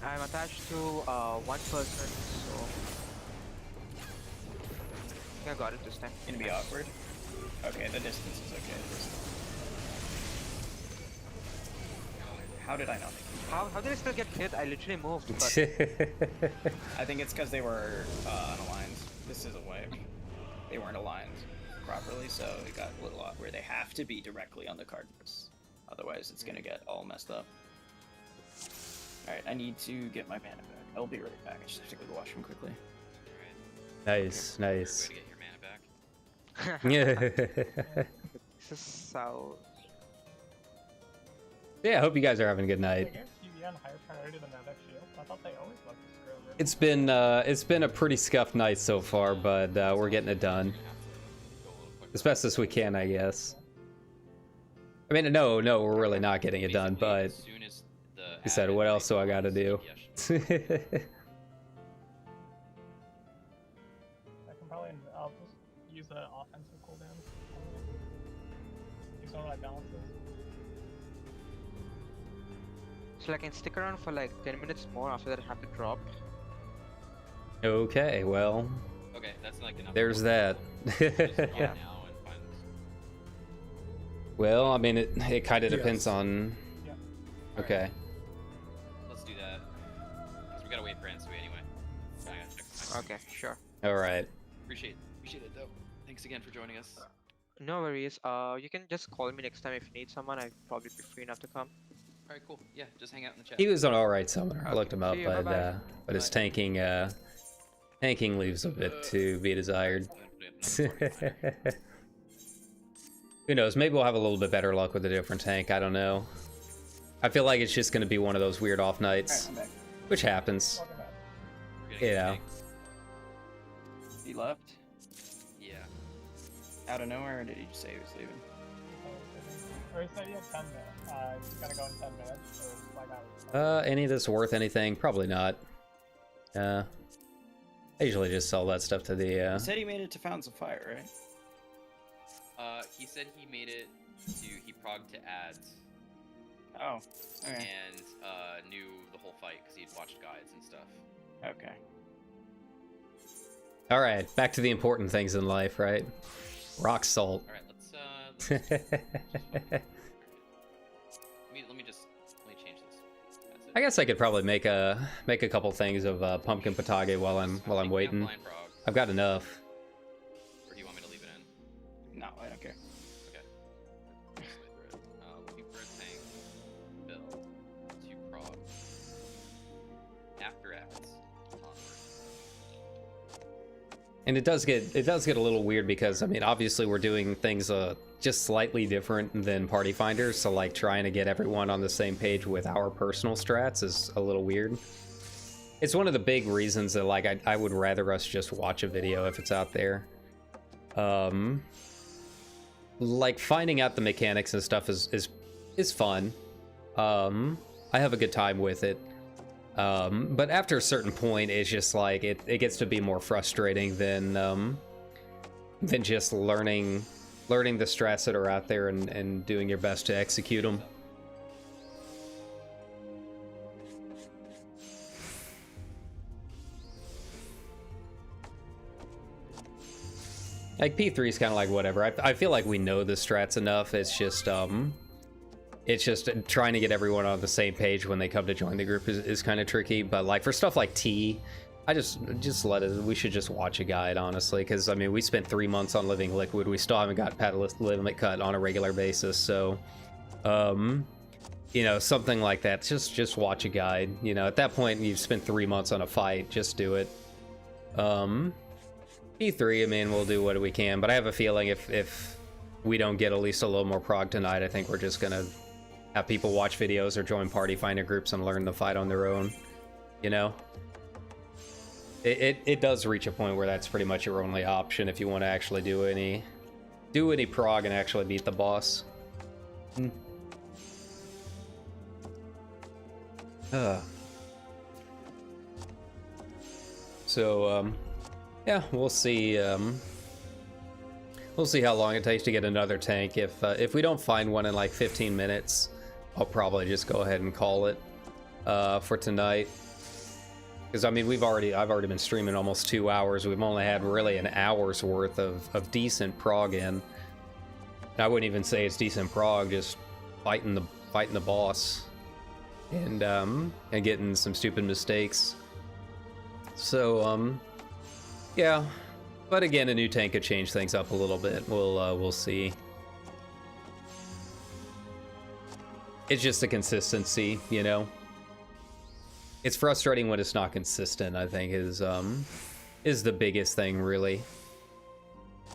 I'm attached to one person, so I think I got it this time. Gonna be awkward. Okay, the distance is okay. How did I not make it? How did I still get hit? I literally moved, but I think it's because they were unaligned. This is a wave. They weren't aligned properly, so it got a little off where they have to be directly on the cardinals. Otherwise, it's gonna get all messed up. Alright, I need to get my mana back. I'll be right back. I just have to go to the washroom quickly. Nice, nice. Way to get your mana back. Yeah. this is so. Yeah, I hope you guys are having a good They night. gave TVN higher priority than FF Shield. I thought they always loved to screw over. It's been a pretty scuffed night so far, but we're getting it done You're gonna have to go a little quicker. as best as we can, I guess. I mean, no, we're really not getting it done, Basically, but as soon as the he said, admin "What else do I makes got to do?" yes, I can probably, I'll just use the offensive cooldown. Use one of my balances. So I can stick around for like 10 minutes more. After that, I have to drop. Okay, well, Okay, that's like enough. there's that. Just go now and find Well, I mean, it kind of depends Yes. on. Yeah. Okay. Let's do that. 'Cause we gotta wait for Ansui anyway. So I gotta check the time. Okay, sure. All right. Appreciate it though. Thanks again for joining us. No worries. You can just call me next time if you need someone. I'll probably be free enough to come. Alright, cool. Yeah, just hang out in the chat. He was an all right summoner. I looked him up, See you, but bye-bye. but his tanking leaves a bit to be desired. Who knows? Maybe we'll have a little bit better luck with a different tank. I don't know. I feel like it's just going to be one of those weird off Alright, nights, I'm back. which happens. Welcome back. We're gonna get Yeah. tanked. He left? Yeah. Out of nowhere, or did he just say he was leaving? Or he said he had 10 minutes. He's gonna go in 10 minutes, so it's like I was. Any of this worth anything? Probably not. I usually just sell that stuff to the. He said he made it to Fountains of Fire, right? He said he made it to, he progged to ads Oh, okay. and knew the whole fight because he'd watched guides and stuff. Okay. All right, back to the important things in life, right? Rock salt. Alright, let me change I guess I could probably make a couple things of pumpkin potage while I'm waiting. Blind frog, I've got enough. or do you want me to leave it in? No, I don't care. Okay. Just wait for it. Looking for a tank. Bill. 2 prog. After Abbotts. Onward. And it does get a little weird because I mean obviously we're doing things just slightly different than Party Finder, so like trying to get everyone on the same page with our personal strats is a little weird. It's one of the big reasons that like I would rather us just watch a video if it's out there. Like finding out the mechanics and stuff is fun. I have a good time with it. But after a certain point, it's just like it gets to be more frustrating than just learning the strats that are out there and doing your best to execute them. Like P3 is kind of like whatever. I feel like we know the strats enough. It's just trying to get everyone on the same page when they come to join the group is kind of tricky. But like for stuff like T, I just we should just watch a guide, honestly, because I mean we spent 3 months on Living Liquid. We still haven't got Paddle Limit Cut on a regular basis, so you know, something like that. Just watch a guide. You know, at that point you've spent 3 months on a fight. Just do it. P3, I mean, we'll do what we can, but I have a feeling if we don't get at least a little more prog tonight, I think we're just gonna have people watch videos or join Party Finder groups and learn the fight on their own. You know, it does reach a point where that's pretty much your only option if you want to actually do any prog and actually beat the boss. So yeah, we'll see. We'll see how long it takes to get another tank. If we don't find one in like 15 minutes, I'll probably just go ahead and call it for tonight. Because I mean, I've already been streaming almost 2 hours. We've only had really an hour's worth of decent prog in. I wouldn't even say it's decent prog, just fighting the boss and getting some stupid mistakes. So yeah, but again, a new tank could change things up a little bit. We'll see. It's just the consistency, you know. It's frustrating when it's not consistent, I think, is the biggest thing, really.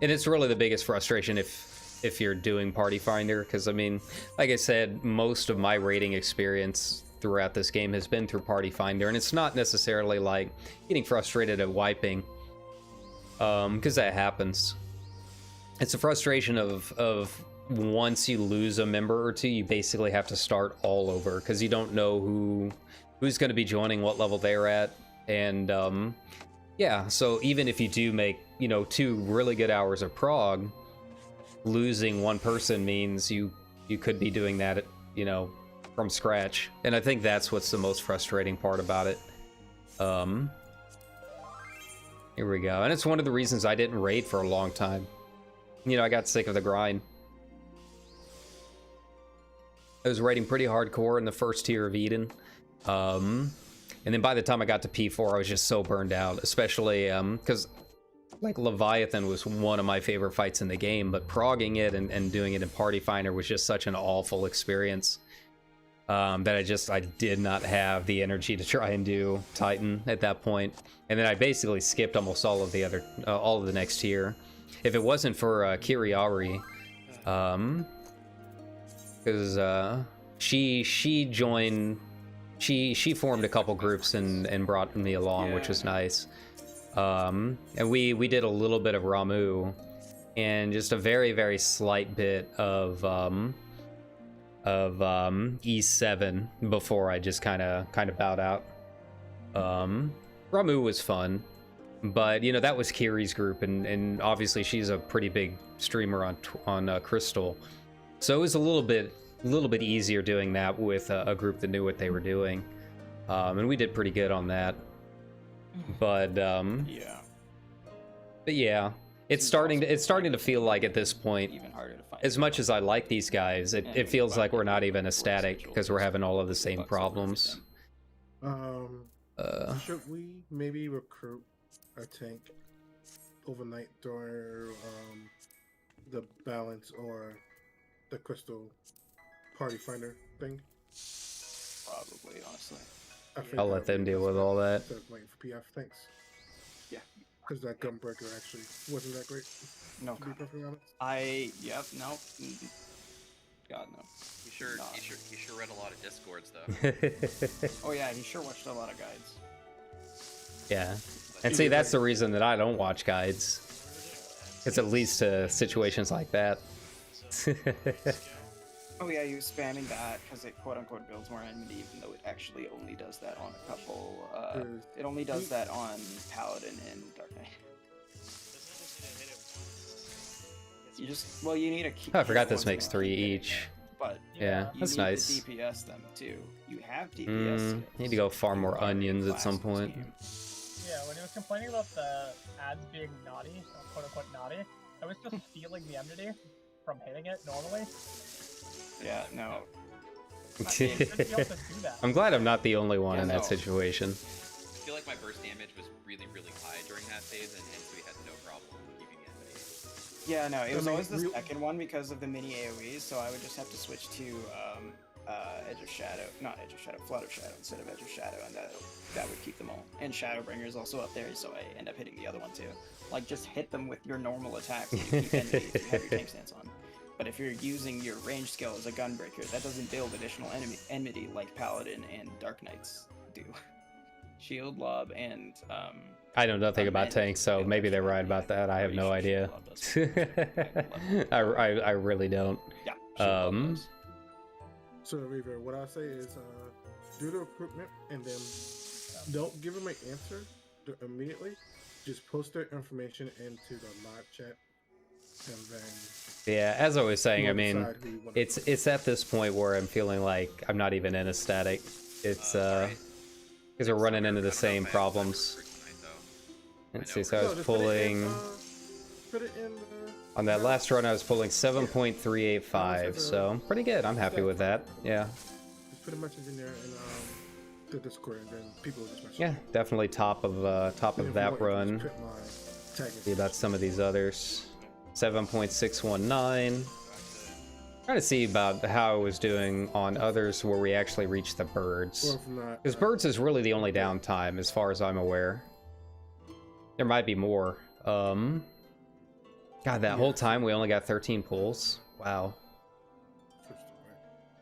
And it's really the biggest frustration if you're doing Party Finder, because I mean, like I said, most of my raiding experience throughout this game has been through Party Finder, and it's not necessarily like getting frustrated at wiping, because that happens. It's a frustration of once you lose a member or two, you basically have to start all over, because you don't know who's going to be joining, what level they're at, and yeah, so even if you do make, you know, 2 really good hours of prog, losing one person means you could be doing that, you know, from scratch. And I think that's what's the most frustrating part about it. Here we go. And it's one of the reasons I didn't raid for a long time. You know, I got sick of the grind. I was raiding pretty hardcore in the first tier of Eden. And then by the time I got to P4, I was just so burned out, especially because like Leviathan was one of my favorite fights in the game, but progging it and doing it in Party Finder was just such an awful experience that I did not have the energy to try and do Titan at that point. And then I basically skipped almost all of the next tier. If it wasn't for Kiriari, because she joined, she formed a couple groups and brought me along, which was nice. And we did a little bit of Ramu and just a very, very slight bit of E7 before I just kind of bowed out. Ramu was fun, but you know, that was Kiri's group, and obviously she's a pretty big streamer on Crystal, so it was a little bit easier doing that with a group that knew what they were doing, and we did pretty good on that. But yeah, it's starting to feel like at this point, Even harder to find. as much as I like these guys, it feels like we're not even ecstatic because we're having all of the same problems. Should we maybe recruit a tank overnight during the balance or the crystal party finder thing? Probably, honestly. I think I'll that let would be them deal the with best all that. instead of waiting for PF. Thanks. Yeah. Because that gunbreaker actually wasn't that great. No To be comment. perfectly honest. Yep, no. God, no. You sure Nah. you sure read a lot of discords though. Oh yeah, he sure watched a lot of guides. Yeah. And see, that's the reason that I don't watch guides. It's at least situations like that. Oh yeah, he was spamming that because it quote-unquote builds more enmity, even though it actually only does that on a couple. It only does that on Paladin and Dark Knight. You just you need to keep. Oh, I forgot this makes 3 each. But Yeah, you that's need nice. to DPS them too. You have DPS. Need to go farm more onions at some point. Yeah, when he was complaining about the ads being naughty, or quote unquote naughty, I was just feeling the enmity from hitting it normally. Yeah, no. I should be able to do that. I'm glad I'm not the only one Yeah, in that no. situation. I feel like my burst damage was really high during that phase, and hence we had no problem keeping it. Yeah, no, it was mean, always the real- second one because of the mini AoEs, so I would just have to switch to Edge of Shadow, not Edge of Shadow, Flood of Shadow instead of Edge of Shadow, and that would keep them all. And Shadowbringer is also up there, so I end up hitting the other one too. Like, just hit them with your normal attacks and you keep enemy if you have your tank stance on. But if you're using your range skill as a gunbreaker, that doesn't build additional enmity like Paladin and Dark Knights do. Shield Lob and I know nothing about and tanks, so Shield maybe they're Lob. right about that. I have no Pretty sure idea. Shield Lob does. I really don't. Yeah. Shield Lob Um, does. So, Reaver, what I say is do the recruitment and then don't give them an answer immediately. Just post their information into the live chat, and then Yeah, as I was saying, I we'll mean, decide who you wanna vote. it's at this point where I'm feeling like I'm not even in a static. It's because we're running into the same problems. Let's see, so I No, was just put it in, pulling put it in on that last run. I was pulling 7.385, so I'm pretty good. I'm happy with that. Yeah, just put a message in there and the Discord, and then people will just message. yeah, definitely top of And if you that want, you run. just put my tag in. See about some of these others. 7.619. Trying to see about how I was doing on others where we actually reached the birds. Or if not, Because birds is really the only downtime as far as I'm aware. There might be more. God, that whole time we only got 13 pulls. Wow.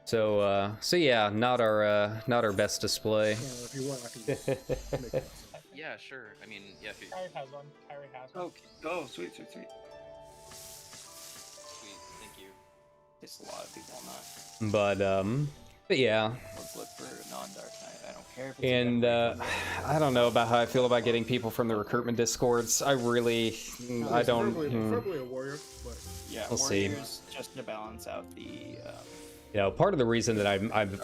So yeah, not our best display. if you want, I can just make it. Yeah, sure. I mean, yeah, if you, Kyrie has one. Kyrie has one. Okay. Oh, sweet. sweet, thank you. It's a lot of people on that. But yeah. Let's look for non-Dark Knight. I don't care if it's a And gunbreaker. I don't know about how I feel about getting people from the recruitment discords. I really, I don't. Preferably a warrior, but Yeah, we'll see. Warriors just to balance out the. You know, part of the reason that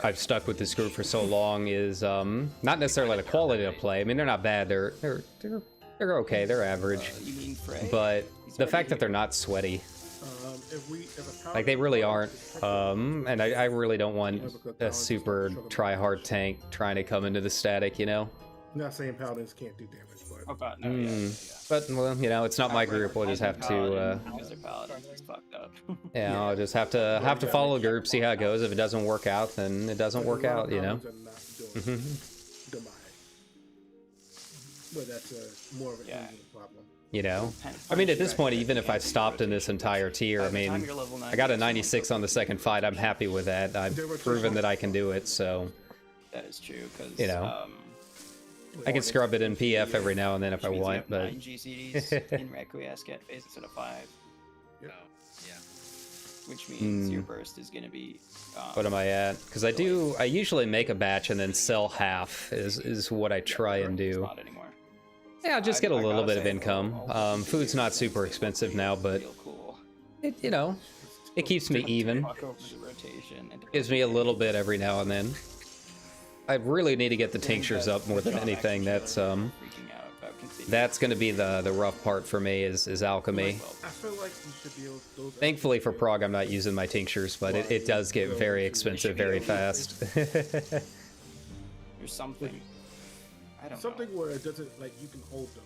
I've stuck with this group for so long is not necessarily the quality of play. I mean, they're not bad. They're okay. They're average. You mean Frey? But He's the already fact that here. they're not sweaty, if a like they really aren't. And I really don't want a super try-hard tank trying to come into the static, you know. not saying paladins can't do damage, but Oh god, no, yeah. But well, you know, it's not my group. We'll just have to. Because they're paladins, it's fucked up. Yeah, I'll just have to follow a group, see how it goes. If it doesn't work out, then it doesn't work out, you know. Paladins are not doing demise. But that's more of an Yeah. Indian problem. You know, I mean, at this point, even if I stopped in this entire tier, I mean, I got a 96 on the second fight. I'm happy with that. I've proven that I can do it, so That is true, because You know. I can scrub it in PF every now and then if I want. But 9 GCDs in Requiesce get phase instead of 5, Oh, yeah. which means your burst is going to be. what am I at? Because I usually make a batch and then sell half is what I try and do. Not anymore. Yeah, just get a I little gotta bit of say, income. Food's not super expensive now, but Real cool. it, you know, it keeps me even. Fuck over the rotation. And Gives me a little bit every now and then. I really need to get the tinctures up more than anything. That's freaking out about continuing. that's gonna be the rough part for me is alchemy. I feel like you should be able those. Thankfully for Prague, I'm not using my tinctures, but it does get very expensive very fast. There's something. I don't Something know. where it doesn't, like, you can hold them,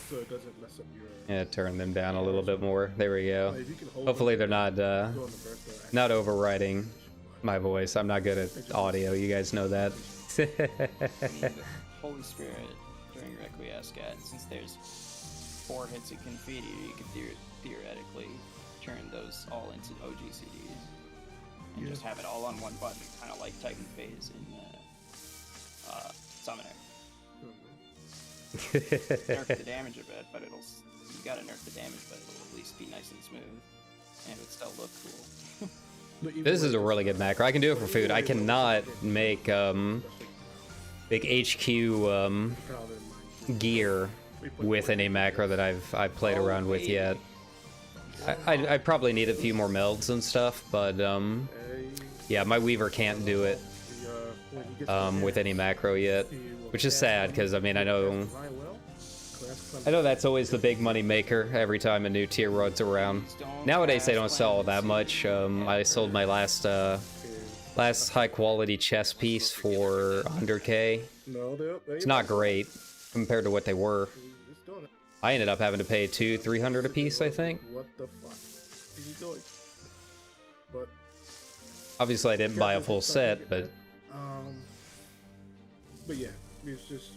so it doesn't mess up your. Yeah, turn them down a little bit more. There we go. Like, if you can hold Hopefully them, they're not go in the burst, they'll actually- not overriding my voice. I'm not good at audio. You guys know that. I mean, the Holy Spirit during Requiescat, since there's 4 hits it can feed you, you could theoretically turn those all into OGCDs and just have it all on one button, kind of like Titan Phase in Summoner. Nerf the damage a bit, but you gotta nerf the damage, but it'll at least be nice and smooth, and it would still look cool. This is a really good macro. I can do it for food. I cannot make big HQ gear with any macro that I've played around with yet. I probably need a few more melds and stuff, but yeah, my Weaver can't do it with any macro yet, which is sad because I mean I know that's always the big money maker every time a new tier runs around. Nowadays they don't sell that much. I sold my last high quality chess piece for 100k. It's not great compared to what they were. I ended up having to pay $200-300 a piece, I think. What the fuck is he doing? But obviously I didn't buy a full set, but yeah, it's just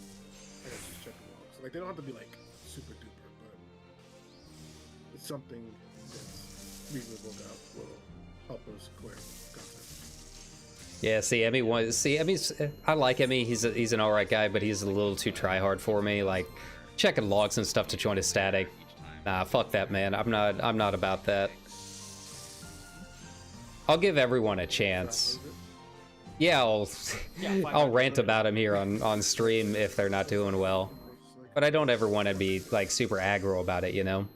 I gotta just check the logs. Like they don't have to be like super duper, but it's something that's reasonable that will help us clear content. yeah, see, Emmy's I like Emmy. He's an alright guy, but he's a little too try hard for me. Like checking logs and stuff to join a static. Nah, fuck that, man. I'm not about that. I'll give everyone a chance. Yeah, I'll rant about him here on stream if they're not doing well. But I don't ever want to be like super aggro about it, you know?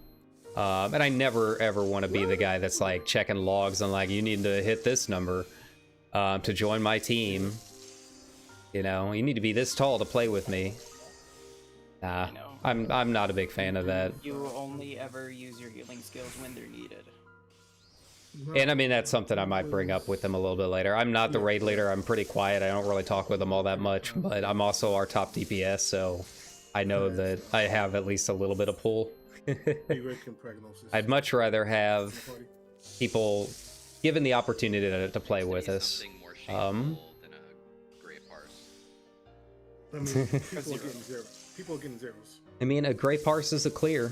And I never ever want to be the guy that's like checking logs and like, you need to hit this number to join my team. You know, you need to be this tall to play with me. Nah, I'm not a big fan of that. You only ever use your healing skills when they're needed. And I mean, that's something I might bring up with them a little bit later. I'm not the raid leader. I'm pretty quiet. I don't really talk with them all that much, but I'm also our top DPS, so I know that I have at least a little bit of pull. I'd much rather have people given the opportunity to play with us. More shameful than a gray parse. I mean, people are getting zeros. I mean, a gray parse is a clear.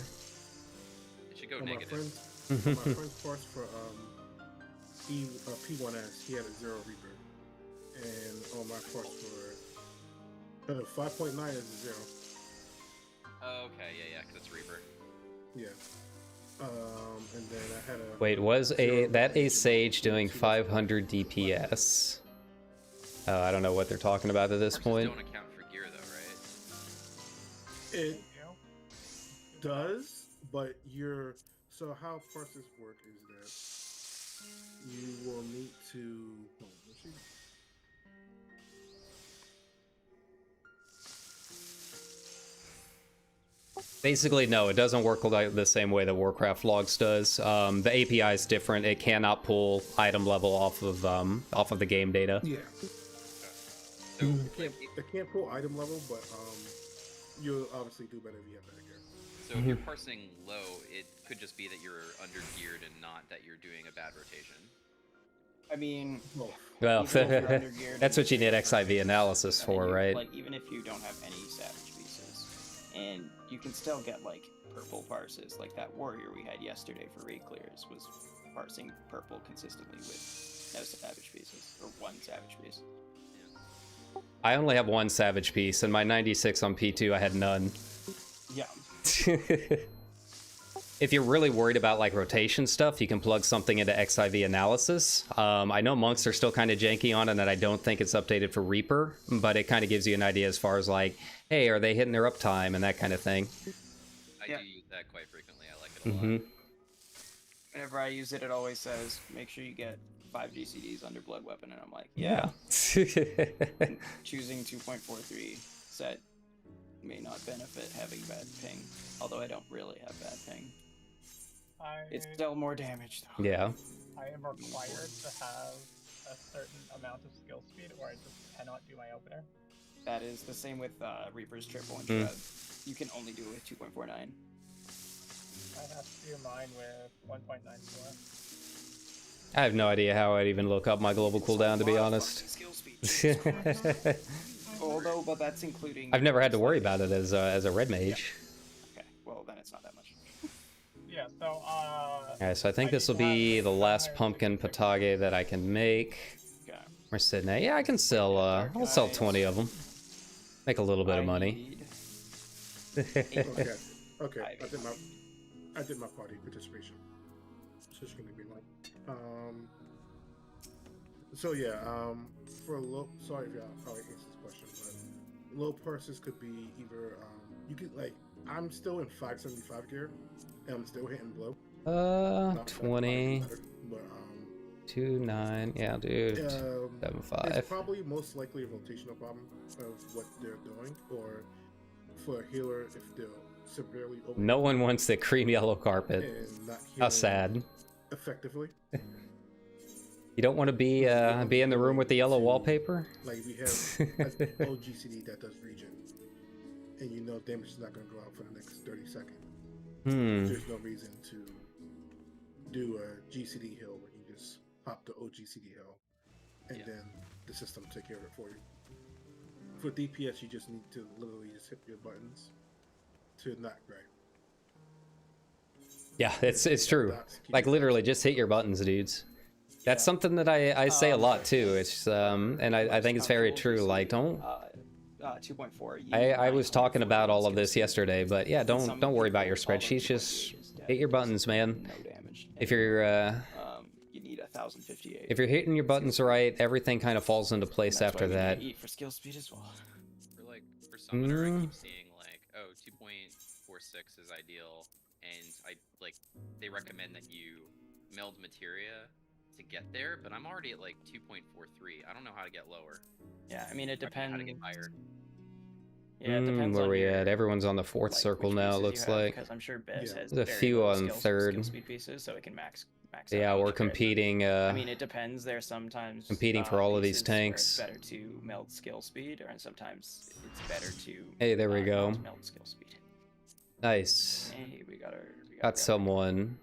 It should go On negative. my friend's parse for P3S, he had a 0 Reaper, and on my parse for 5.9 is a 0. Oh, okay, yeah, because it's Reaper. Yeah. And then I had a. Wait, was a Sage doing 500 DPS? Oh, I don't know what they're talking about at this point. Don't account for gear though, right? It does, but so how parses work is that you will need to. Basically, no, it doesn't work like the same way that Warcraft logs does. The API is different. It cannot pull item level off of the game data. Yeah. So they can't pull item level, but you'll obviously do better if you have better gear. So if you're parsing low, it could just be that you're under geared and not that you're doing a bad rotation. I mean, Well, even if you're undergeared that's and what you need XIV analysis and for, you- right? Like even if you don't have any savage pieces, and you can still get like purple parses, like that warrior we had yesterday for raid clears was parsing purple consistently with no savage pieces or one savage piece. I only have one Savage piece, and my 96 on P2, I had none. Yeah. If you're really worried about like rotation stuff, you can plug something into XIV analysis. I know monks are still kind of janky on it, and I don't think it's updated for Reaper, but it kind of gives you an idea as far as like, hey, are they hitting their uptime and that kind of thing. I Yeah. do use that quite frequently. I like it a lot. Whenever I use it, it always says make sure you get 5 GCDs under blood weapon, and I'm like, yeah. Choosing 2.43 set may not benefit having bad ping, although I don't really have bad ping. It's still more damage though. Yeah. I am required to have a certain amount of skill speed, or I just cannot do my opener. That is the same with Reaper's triple and Hmm. Shred. You can only do it with 2.49. I have to do mine with 1.94. I have no idea how I'd even look up my global cooldown, to be honest. Skill speed. Jesus Christ. Although, but that's including. I've never had to worry about it as a red mage. Okay, well then it's not that much. Yeah, so, Alright, so I think this will be the last pumpkin patage that I can make. Okay. We're sitting at, yeah, I can sell, I'll sell 20 of them. Make a little bit of money. Okay. Okay. I I did my party participation. So it's gonna be like, so yeah, for low, sorry if y'all probably answered this question, but low purses could be either, you could like, I'm still in 575 gear, and I'm still hitting blow. Not 20, better, but 2, 9, yeah, dude. 7, 5. it's probably most likely a rotational problem of what they're doing, or for a healer if they're severely over No one wants the cream yellow carpet. and not How healing sad. effectively. You don't want to be in the room with the yellow wallpaper? Like we have OGCD that does regen, and you know damage is not going to go out for the next 30 seconds. There's no reason to do a GCD heal where you just pop the OGCD heal, and then the system take care of it for you. For DPS, you just need to literally just hit your buttons to not grind. Yeah, it's true. Like literally, just hit your buttons, dudes. That's something that I say a lot too. It's and I think it's very true. Like don't. 2.4. I was talking about all of this yesterday, but yeah, don't worry about your spreadsheets. Just hit your buttons, man. No damage. If you're you need 1,058. if you're hitting your buttons right, everything kind of falls into place That's after why we that. need to eat for skill speed as well. For like for summoner, I keep seeing like, oh, 2.46 is ideal, and they recommend that you meld materia to get there, but I'm already at like 2.43. I don't know how to get lower. Yeah, I mean it I don't know how depends. to get higher. Yeah, it depends Where on we your, at? Everyone's on the fourth like, circle which now. pieces you Looks have, like. because I'm sure Bez Yeah. has There's a very few low on skill third. speed pieces, so it can max out. Yeah, we're each of it. competing. I mean, it depends. There's sometimes competing for all of these pieces where tanks. It's better to meld skill speed, and sometimes it's better to. Hey, there we go. not meld skill speed. Nice. Hey, we got our. Got someone.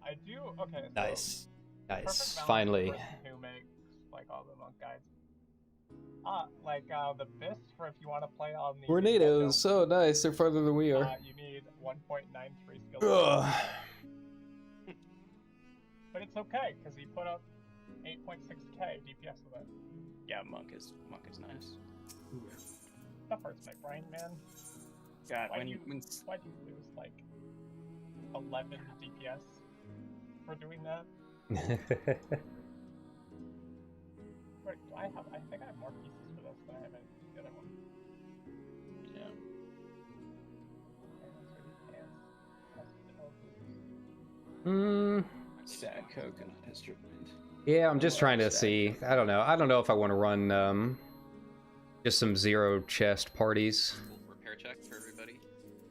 I do, okay, so Nice. perfect Nice. balance Finally. person who makes, like, all the monk guides. The best for if you want to play on the Tornadoes. So nice. They're farther than we are. you need 1.93 skill. Ugh. But it's okay, because he put up 8.6k DPS with it. Yeah, monk is nice. That hurts my brain, man. God, Why when do you you lose, like, 11 DPS for doing that? Wait, I think I have more pieces for this than I have in the other one. yeah. Sad coconut has tripled. Yeah, I'm just trying to see. I don't know. I don't know if I want to run just some zero chest parties. Cool repair check for everybody.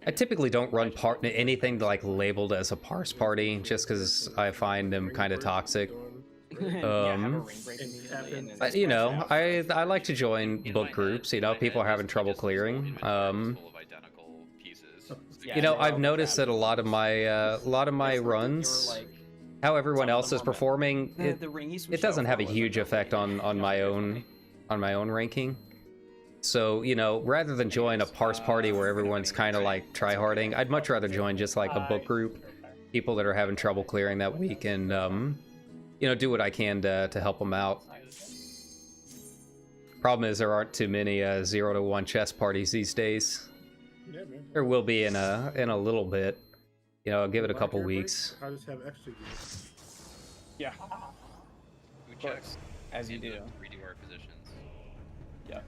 I typically don't run anything like labeled as a parse party, just because I find them kind of toxic. Yeah, have a ring break immediately, and then But, you know, I like to join book groups. You know, people are having trouble clearing. Full of identical pieces. Yeah, You know, they're all I've noticed that a lot of my runs, how everyone else is performing, it doesn't have a huge effect on my own ranking. So, you know, rather than join a parse party where everyone's kind of like tryharding, I'd much rather join just like a book group, people that are having trouble clearing that week, and you know, do what I can to help them out. Problem is, there aren't too many 0 to 1 chess parties these days. Yeah, man. There will be in a little bit. You know, I'll give it a couple Black hair weeks. break, I just have extra gear. Yeah, We of check course, as you do. redo our positions. Yep.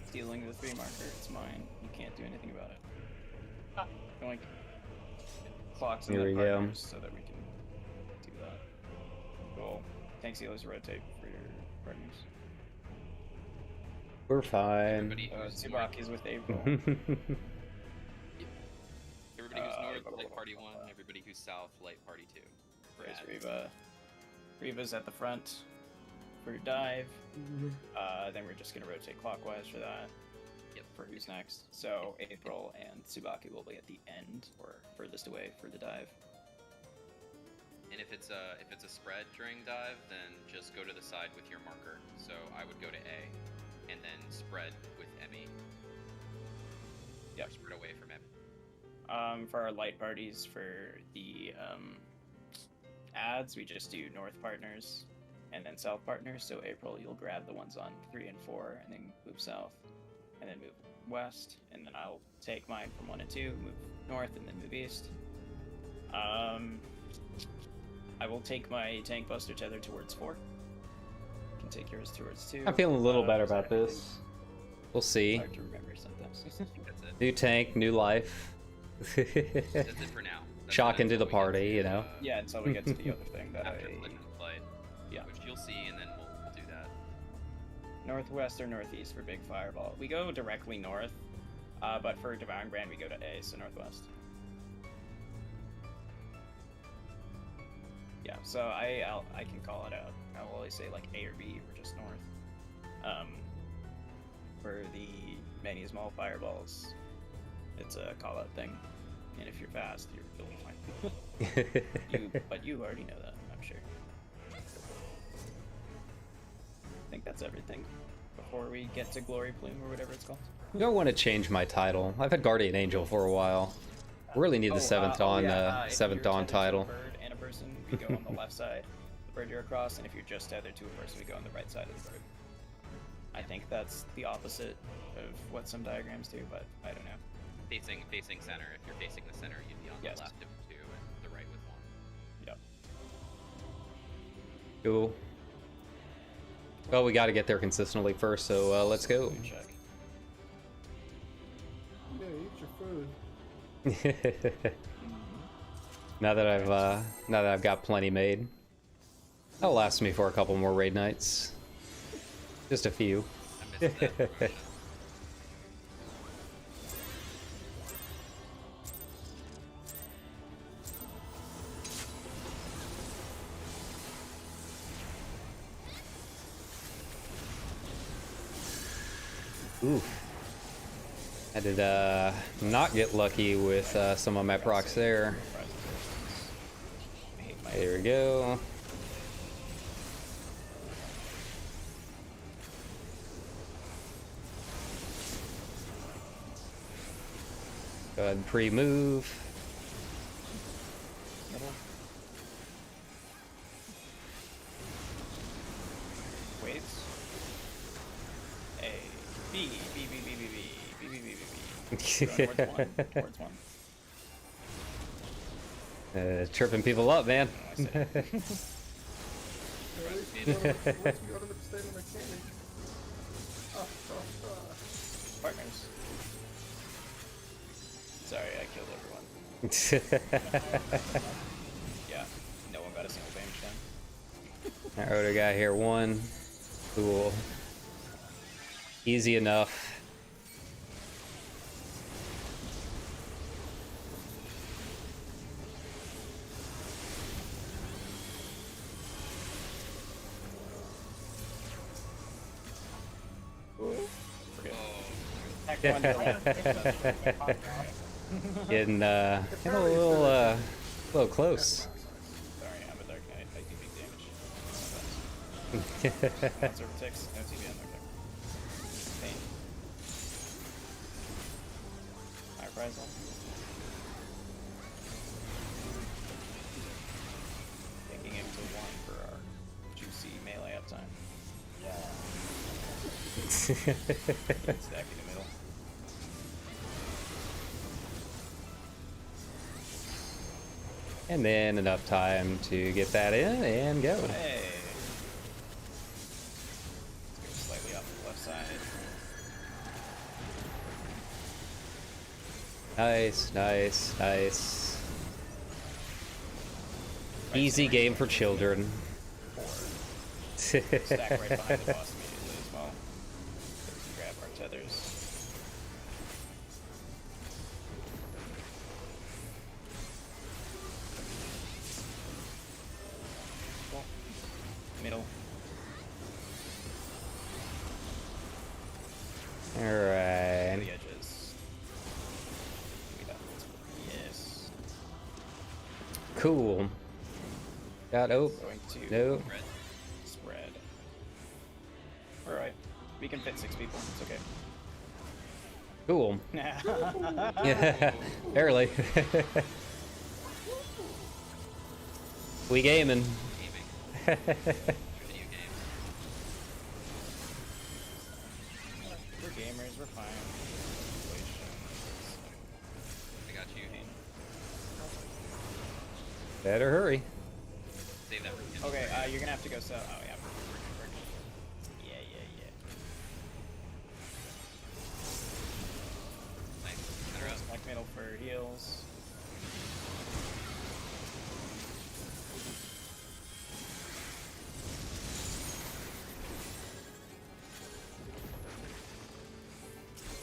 Stealing the 3 marker, it's mine. You can't do anything about it. Going clocks and Here then we go. partners so that we can do that. Cool. Thanks, Elo's rotate for your partners. We're fine. Everybody who's Zubak is with April. Everybody who's north, light party 1. Everybody who's south, light party 2. Praise Reva. Reva's at the front for dive. Mhm. Then we're just gonna rotate clockwise for that. Yep. For who's next. So April and Tsubaki will be at the end or furthest away for the dive. And if it's a spread during dive, then just go to the side with your marker. So I would go to A, and then spread with Emmy. Yep. Or spread away from Emmy. For our light parties, for the ads, we just do north partners and then south partners. So April, you'll grab the ones on 3 and 4, and then move south, and then move west, and then I'll take mine from 1 and 2, move north, and then move east. I will take my tank buster tether towards 4. You can take yours towards 2. I'm feeling a little better sorry, about this. We'll see. Hard to remember sometimes. I think that's it. New tank, new life. That's it for now. That's Shock it into the until we get party, to, you know? Yeah, until we get to the other thing that After I... Legend Play. Yeah. Which you'll see, and then we'll do that. Northwest or northeast for big fireball. We go directly north, but for Devouring Brand we go to A, so northwest. Yeah, so I can call it out. I will always say like A or B or just north. For the many small fireballs, it's a call out thing, and if you're fast, you'll be fine. But you already know that, I'm sure. I think that's everything before we get to Glory Plume or whatever it's called. You don't want to change my title. I've had Guardian Angel for a while. Really need the Seventh Dawn, if Seventh you're Dawn tethered to a title. bird and a person, we go on the left side. The bird you're across, and if you're just tethered to a person, we go on the right side of the bird. I think that's the opposite of what some diagrams do, but I don't know. Facing center. If you're facing the center, you'd be on Yes. the left of 2 and the right with 1. Yep. Cool. Well, we got to get there consistently first, so let's go. Food check. Yeah, eat your food. now that I've got plenty made, that'll last me for a couple more raid nights. Just a few. I missed that. Ooh. I did not get lucky with some of my procs there. I hate my There we go. Go ahead and pre-move. middle. Waves. A B B B B B B B B B B B. Going towards 1. Towards 1. Tripping people up, man. I say. At least you go to the state of mechanic. Partners. Sorry, I killed everyone. Yeah, no one got a single damage done. Our other guy here, 1. Cool. Easy enough. Heck, one don't. Getting a little close. Sorry, I'm a Dark Knight. I do big damage. Monster ticks. No TV on there. Pain. High prize one. Taking him to 1 for our juicy melee uptime. Yeah. Stack in the middle. And then enough time to get that in and go. Hey. Let's go slightly off the left side. Nice, nice, nice. Easy game for children. 4. Stack right behind the boss immediately as well. So we can grab our tethers. Cool. All To right. the edges. Give me that. Yes. Cool. Got oh Going to no. spread. Alright. We can fit 6 people. It's okay. Cool. Yeah. Yeah. Barely. We gaming. Gaming. Video games. We're gamers, we're fine. I got you. Better hurry. Save that for Kindle. Okay, you're gonna have to go so. Oh, yeah. Yeah. Nice. Interrupt. Back middle for heals.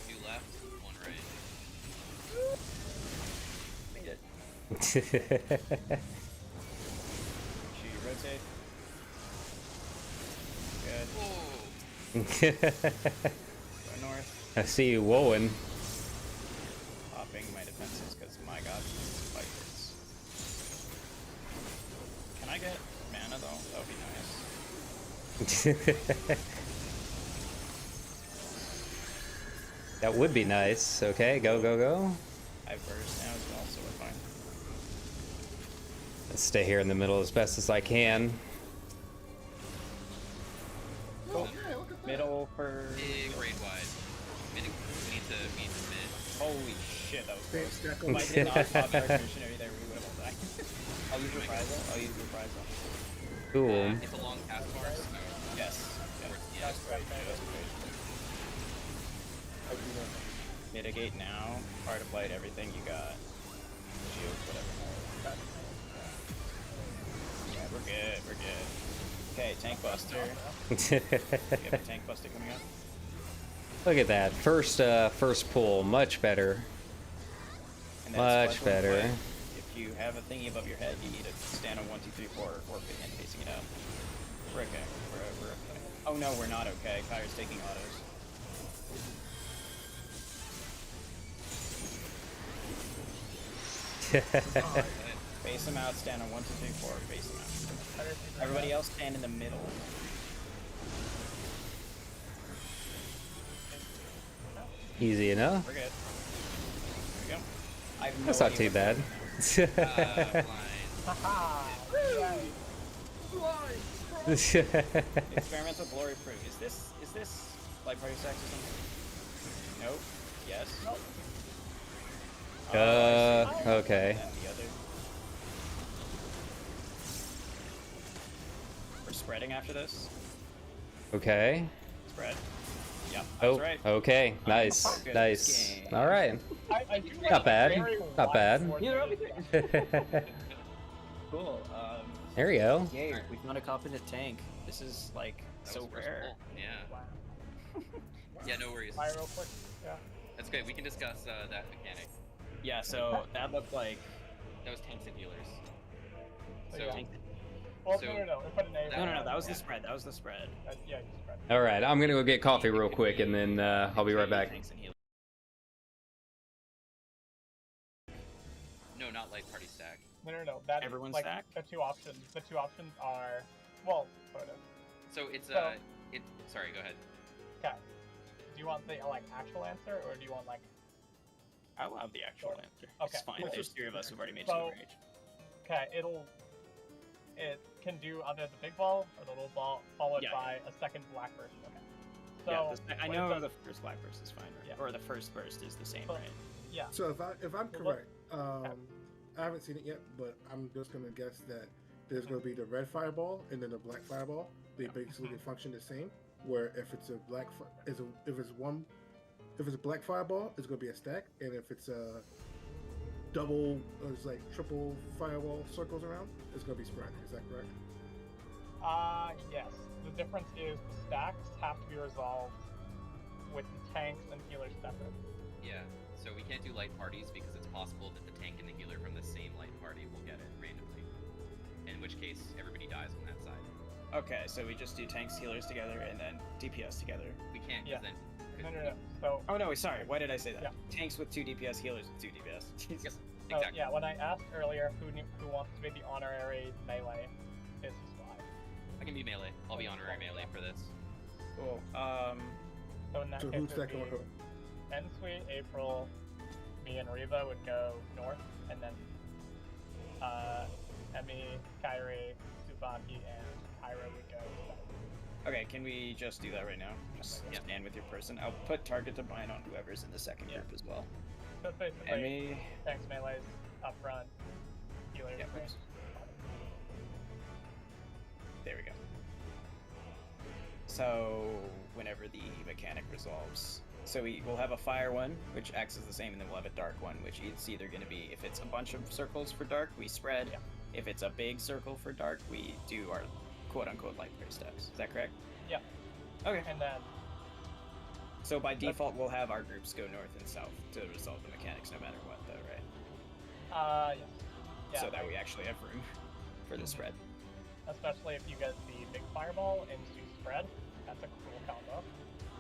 Two left, one right. Made it. Should you rotate? Good. Whoa! Go north. I see you woeing. Popping my defenses because my god, these fighters. Can I get mana though? That would be nice. That would be nice. Okay, go, go, go. I have burst now as well, so we're fine. Let's stay here in the middle as best as I can. Cool. Middle for. Big raid wide. We need to meet the mid. Holy shit, that was close. Stack If I did not pop Dark Missionary there, we would have all died. I'll use Reprisal. Cool. It's a long cast bar, so Yes. yeah. That's great. That's great. Mitigate now. Part of light, everything you got. Shields, whatever. Yeah, we're good. We're good. Okay, Tank Buster. You have a Tank Buster coming up. Look at that. First pull. Much better. And then Much Splash better. One Play. If you have a thingy above your head, you need to stand on 1, 2, 3, 4, or and facing it out. We're okay. We're okay. Oh no, we're not okay. Kyre's taking autos. Face him out, stand on 1, 2, 3, 4, face him out. Everybody else stand in the middle. Easy enough. We're good. There we go. I have no That's not idea too bad. Blind. Experimental glory fruit. Is this light party sex or something? Nope. Yes. Nope. Okay. And the other. We're spreading after this. Okay. Spread. Yep. That's Oh, right. okay. Nice. Good Nice. game. All right. I do Not bad. very Not bad. wide-coordinated- Cool. There you go. Yay, we found a competent tank. This is like That so was first rare. pull. Yeah. Wow. Yeah, no worries. Fire real quick. Yeah. That's good. We can discuss that mechanic. Yeah, so that looked like That was tanks and healers. So, So yeah. Well, So- no. We put an A. no, that was the spread. That was the spread. Yeah, you spread. All right. I'm gonna go get coffee real quick, and then I'll be right back. Tanks and healers. no, not light party stack. No. That Everyone's like stack? the two options. The two options are well, sort of. So it's So- sorry, go ahead. Okay. Do you want the like actual answer, or do you want like? I'll have the actual Sure. answer. Okay. It's fine. Let's There's just- 3 of us who've already made So- Silver Age. Okay, it can do either the big ball or the little ball, followed Yeah, by a second black version. Okay. So Yeah, I what it know does- the first black burst is fine, right? Yeah. Or the first burst is the same, So- right? Yeah. So if I'm Well, look- correct, I haven't seen it yet, but I'm just gonna guess that there's gonna be the red fireball and then the black fireball. They basically function the same. Where if it's a black, if it's a black fireball, it's gonna be a stack, and if it's a double, or it's like triple fireball circles around, it's gonna be spread. Is that correct? Yes. The difference is the stacks have to be resolved with the tanks and healers separate. Yeah. So we can't do light parties because it's possible that the tank and the healer from the same light party will get it randomly. In which case, everybody dies on that side. Okay, so we just do tanks, healers together, and then DPS together. We can't, Yeah. because then. No. So, Oh no, sorry. Why did I say that? Yeah. Tanks with 2 DPS, healers with 2 DPS. Yep, so exactly. yeah, when I asked earlier who wants to be the honorary melee, this is why. I can be melee. I'll be honorary melee for this. Cool. So in that So case, who's it would second with be who? N-Suite, April, me and Reva would go north, and then Emmy, Kyrie, Tsubaki, and Kyra would go south. Okay, can we just do that right now? Just Yeah. stand with your person. I'll put target to bind on whoever's in the second group as well. So it's basically Emmy. tanks, melees up front, healers. Yeah, range. oops. There we go. So whenever the mechanic resolves, so we'll have a fire one, which acts as the same, and then we'll have a dark one, which it's either going to be, if it's a bunch of circles for dark, we spread. Yeah. If it's a big circle for dark, we do our quote-unquote light prayer steps. Is that correct? Yeah. Okay. And then So by default, we'll have our groups go north and south to resolve the mechanics no matter what, though, right? yes. Yeah, So that we actually have room for the spread. especially if you get the big fireball into spread, that's a cool combo.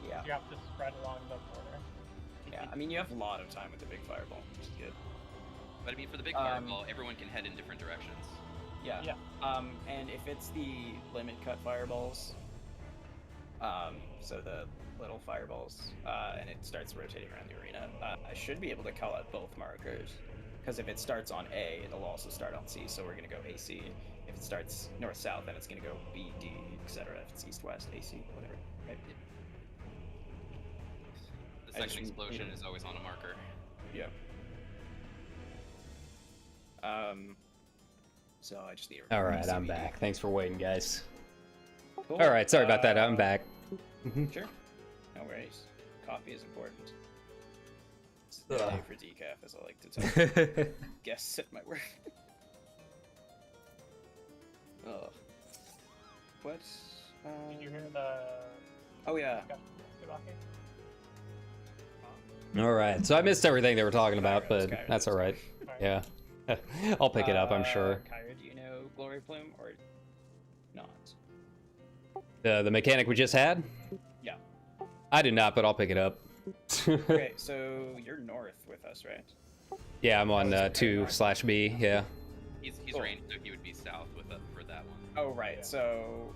Yeah. You have to spread along the border. Yeah, I mean, you have a lot of time with the big fireball, which is good. But I mean, for the big fireball, everyone can head in different directions. Yeah. Yeah. And if it's the limit cut fireballs, so the little fireballs, and it starts rotating around the arena, I should be able to call out both markers. Because if it starts on A, it'll also start on C, so we're going to go AC. If it starts north-south, then it's going to go B, D, etc. If it's east-west, AC, whatever. Right? The I just second need- explosion is always on a marker. Yeah. So I just need All right, I'm back. Thanks for waiting, guys. Cool. All right, sorry about that. I'm back. Sure. No worries. Coffee is important. It's the day for decaf, as I like to tell guests at my work. Ugh. What? Did you hear the Oh yeah. Tsubaki? All right, so I missed everything they were talking about, Skyrim, but Skyrim, that's all right. Alright. Yeah, I'll pick it up, I'm sure. Kyra, do you know Glory Plume or not? The mechanic we just had? Yeah. I do not, but I'll pick it up. Okay, so you're north with us, right? Yeah, I'm on 2/B. Yeah. He's Cool. ranged, so he would be south with for that one. Oh right. Yeah. So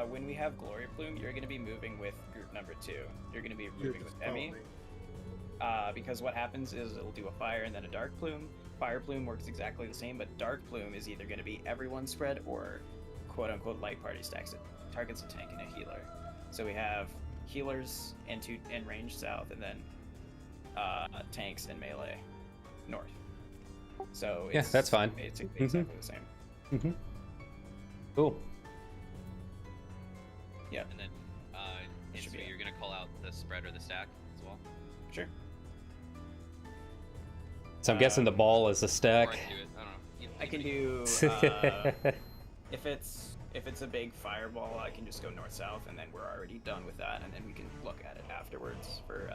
when we have Glory Plume, you're going to be moving with group number 2. You're going to be You're moving with just Emmy. Because what happens is it'll do a fire and then a dark plume. Fire plume works exactly the same, but dark plume is either going to be everyone spread or quote-unquote light party stacks. It targets a tank and a healer. So we have healers and range south, and then tanks and melee north. So Yeah, it's that's fine. basically exactly the same. Cool. Yeah, And then, and Should so be it. you're gonna call out the spread or the stack as well. sure. So I'm guessing the ball is a Or stack. I can do it. I don't know. I can do if it's a big fireball, I can just go north south, and then we're already done with that, and then we can look at it afterwards for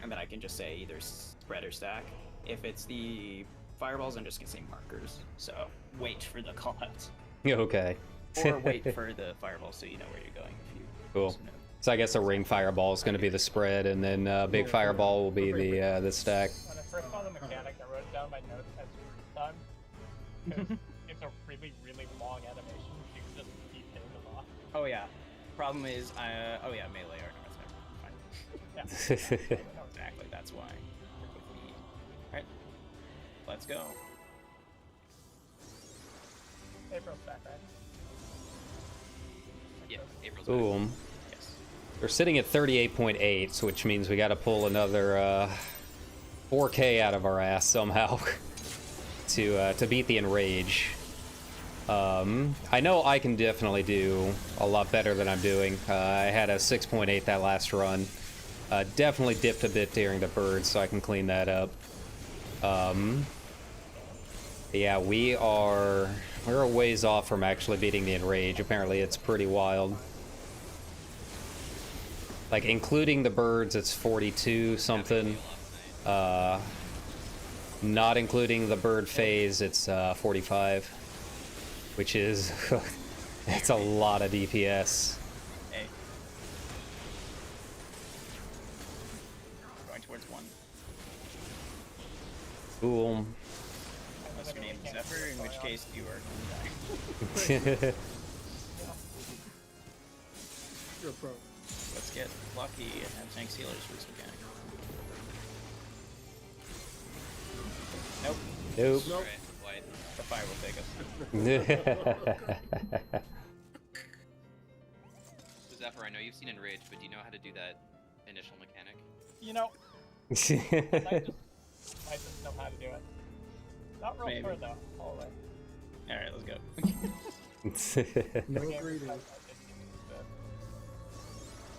and then I can just say either spread or stack. If it's the fireballs, I'm just gonna say markers. So wait for the call out, Okay. or wait for the fireball so you know where you're going. If you Cool. just know. So I guess a ring fireball is going to be the spread, and then big fireball will be the stack. When I first saw the mechanic, I wrote down my notes as group time. Because it's a really, really long animation. You can just keep hitting them off. Oh yeah. Problem is, oh yeah, melee or north. Fine. Yeah. Exactly. That's why. Work with me. All right. Let's go. April's back, right? Yeah, April's back. Boom. Yes. We're sitting at 38.8, so which means we got to pull another 4K out of our ass somehow to beat the enrage. I know I can definitely do a lot better than I'm doing. I had a 6.8 that last run. Definitely dipped a bit during the birds, so I can clean that up. Yeah, we're a ways off from actually beating the enrage. Apparently, it's pretty wild. Like, including the birds, it's 42 something. Not including the bird phase, it's 45. Which is It's a lot of DPS. Hey. Going towards one. Cool. Unless your name is Zephyr, in which case you are You're pro. Let's get lucky and have tank sealers for this mechanic. Nope. Nope. Nope. Alright, white. The fire will take us. So Zephyr, I know you've seen Enrage, but do you know how to do that initial mechanic? You know, I just know how to do it. Not real Maybe. sure though. All right. Alright, let's go. No Game greeting. is like, but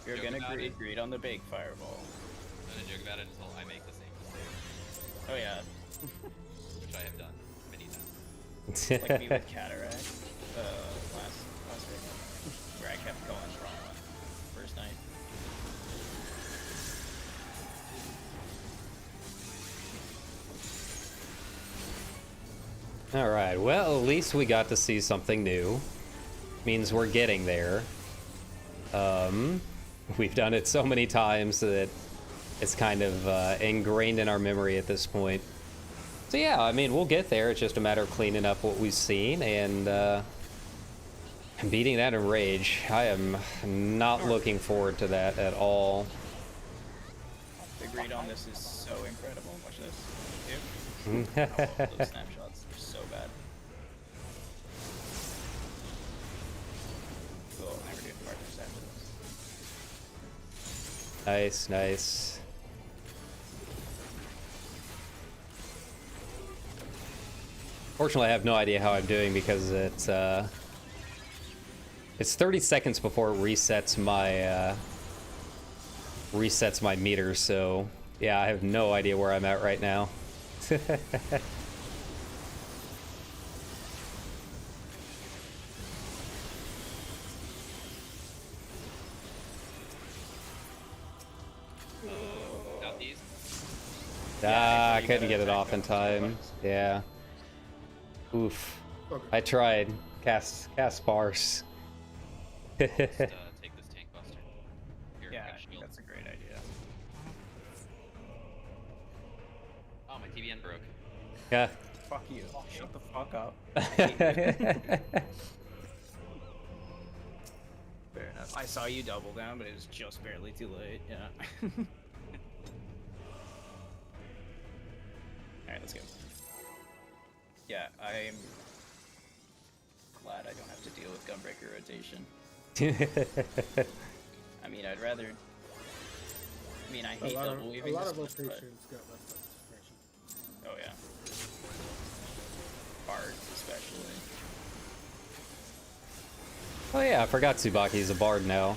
You're Joke gonna about it. greet on the big fireball. I'm gonna joke about it until I make the same mistake, Oh yeah. which I have done many times. Like me with Cataract. Last week. Where I kept going wrong on first night. All right. Well, at least we got to see something new. Means we're getting there. We've done it so many times that it's kind of ingrained in our memory at this point. So yeah, I mean, we'll get there. It's just a matter of cleaning up what we've seen and beating that in Rage. I am not looking forward to that at all. The greet on this is so incredible. Watch this. Dude. Oh, those snapshots are so bad. We'll never do partners after this. Nice, nice. Fortunately, I have no idea how I'm doing because it's 30 seconds before it resets my meter. So yeah, I have no idea where I'm at right now. Southeast. I couldn't get it off in time. Yeah. Oof. Okay. I tried. Cast sparse. Take this tank buster. Here, Yeah, have I think shield. that's a great idea. Oh, my TVN broke. Yeah. Fuck you. Shut the fuck up. I hate you. Fair enough. I saw you double down, but it was just barely too late. Yeah. Alright, let's go. Yeah, I'm glad I don't have to deal with Gunbreaker rotation. I mean, I'd rather. I mean, I hate double A weaving lot this of much, but- rotations got left up. Oh yeah. Bards especially. Oh yeah, I forgot Tsubaki's a bard now.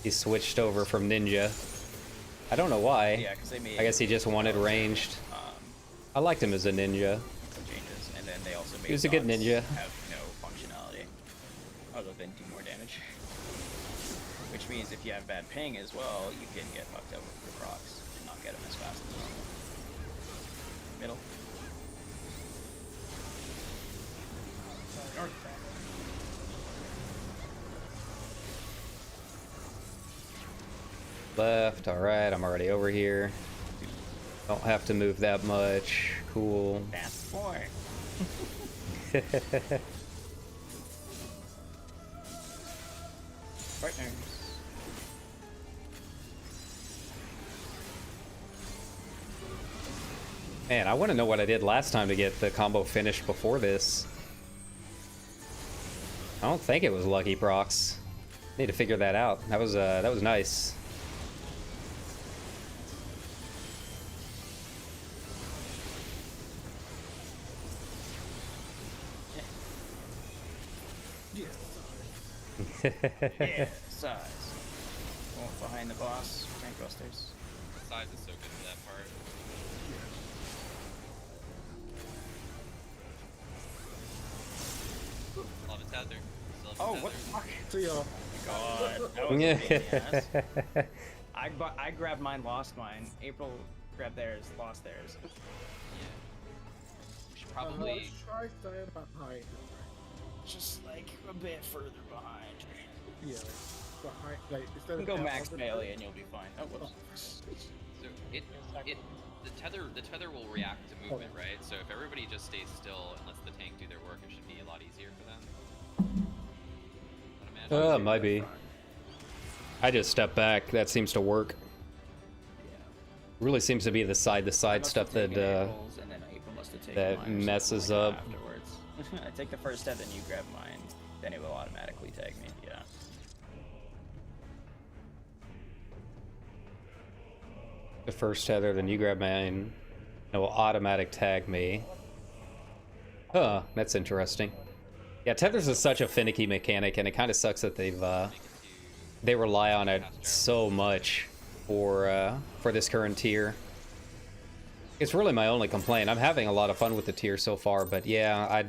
He switched over from ninja. I don't know why. Yeah, because they made. I guess he just wanted ranged. I liked him as a ninja. Some changes, and then they also made. He was a good dogs ninja. Have no functionality other than do more damage. Which means if you have bad ping as well, you can get fucked up with the procs and not get them as fast as normal. Middle. Left, alright, I'm already over here. Don't have to move that much. Cool. That's four. Partners. Man, I want to know what I did last time to get the combo finished before this. I don't think it was lucky procs. Need to figure that out. That was nice. Yeah, size. Oh, behind the boss, tank busters. Size is so good for that part. Love it, Tether. Still have Oh, Tether. what the fuck? See y'all. God, that was a pain in the ass. I grabbed mine, lost mine. April grabbed theirs, lost theirs. Yeah. We should probably. Try staying behind. just like a bit further behind. Yeah, behind, like instead You of can go down max on the melee turret- and you'll be fine. Oh, whoops. So the tether will react to movement, right? So if everybody just stays still and lets the tank do their work, it should be a lot easier for them. I'd imagine. Might be. I just step back. That seems to work. Really seems to be the side stuff that that messes up. Afterwards. I take the first step, then you grab mine. Then it will automatically tag me. Yeah. The first tether, then you grab mine. It will automatic tag me. Huh, that's interesting. Yeah, tethers is such a finicky mechanic, and it kind of sucks that they rely on it so much for this current tier. It's really my only complaint. I'm having a lot of fun with the tier so far, but yeah,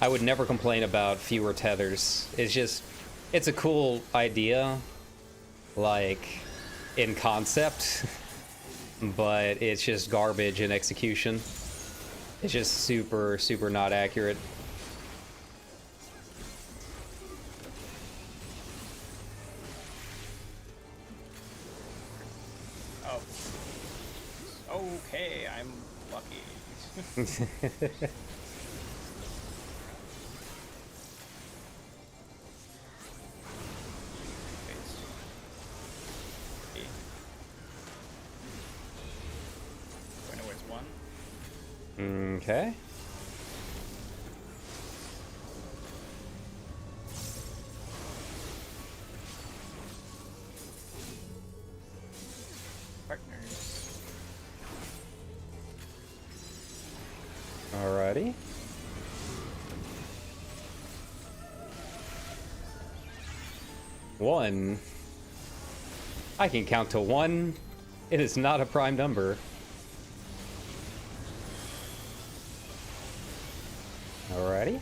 I would never complain about fewer tethers. It's a cool idea, like, in concept, but it's just garbage in execution. It's just super, super not accurate. Oh. Okay, I'm lucky. Going towards one. Okay. Partners. Alrighty. One. I can count to one. It is not a prime number. Alrighty.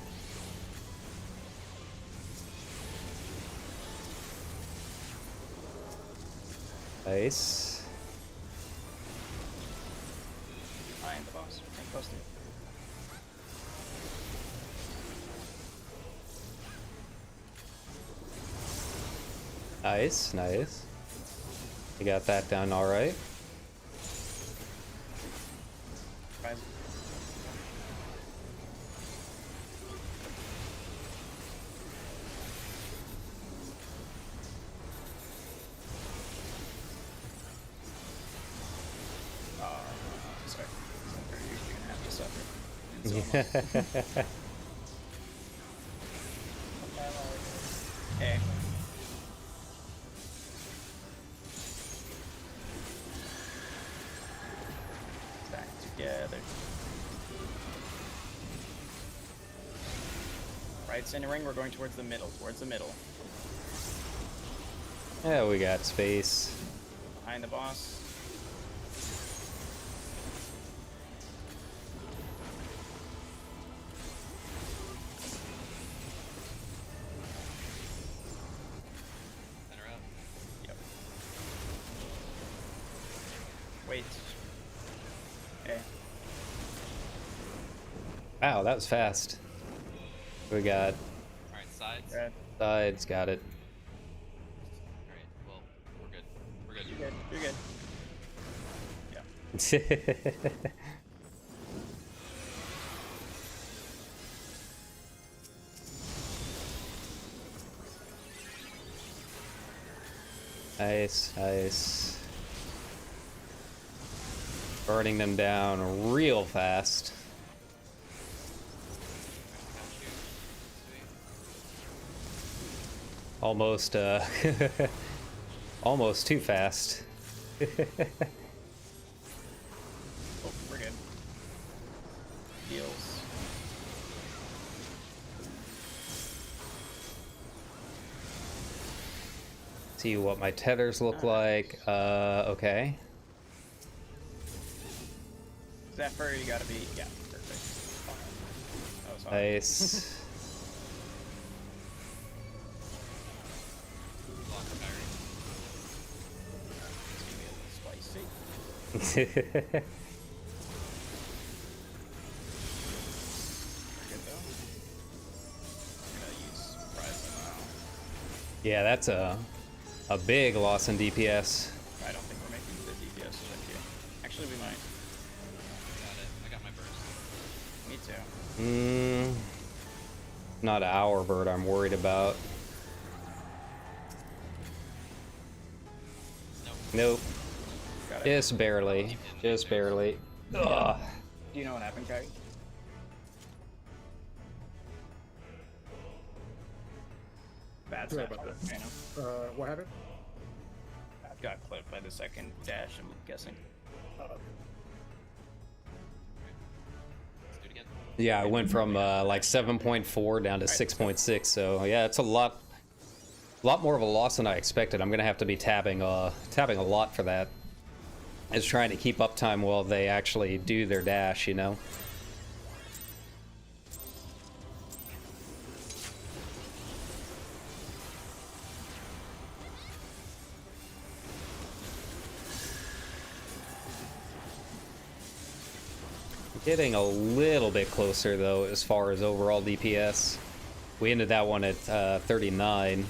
Nice. I am the boss. Tank posted. Nice, nice. You got that done alright. Rise. Sorry. You're gonna have to suffer. And so am I. Hey. Back together. Right center ring, we're going towards the middle. Yeah, we got space. Behind the boss. Center up. Yep. Wait. Okay. Wow, that was fast. We got Alright, sides. Red. sides, got it. Alright, well, we're good. We're good. You're good. You're good. Yeah. Nice, nice. Burning them down real fast. Almost, almost too fast. Oh, we're good. Heals. See what my tethers look like. Okay. Zephyr, you gotta be. Yeah, perfect. That was hard. Nice. Block firing. It's gonna be a little spicy. We're good though. Yeah, that's a big loss in DPS. I don't think we're making the DPS shift here. Actually, we might. Got it. I got my burst. Me too. Not our bird I'm worried about. Nope. Got it. Just barely. Just barely. Ugh. Do you know what happened, Kai? Bad Sorry stuff. about that. You know? What happened? Got clipped by the second dash, I'm guessing. Let's do it again. Yeah, I went from like 7.4 down to 6.6. So yeah, it's a lot more of a loss than I expected. I'm gonna have to be tabbing a lot for that. Is trying to keep uptime while they actually do their dash, you know. Getting a little bit closer though as far as overall DPS. We ended that one at 39.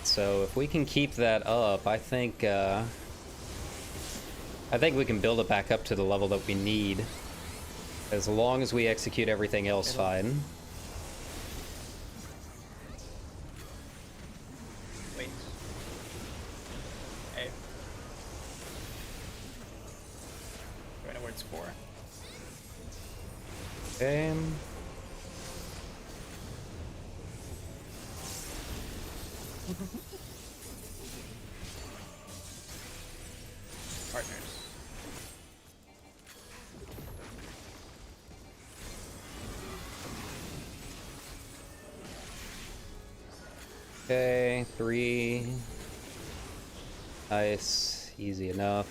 So if we can keep that up, I think we can build it back up to the level that we need. As long as we execute everything else fine. Wait. Hey. Going towards 4. Okay. Partners. Okay, 3. Nice, easy enough.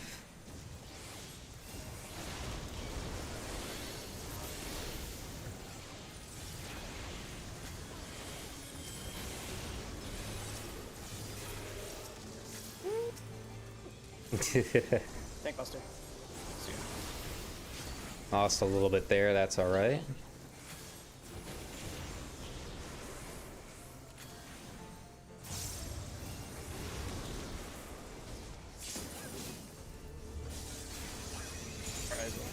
Tank buster. Soon. Lost a little bit there, that's alright. Horizon.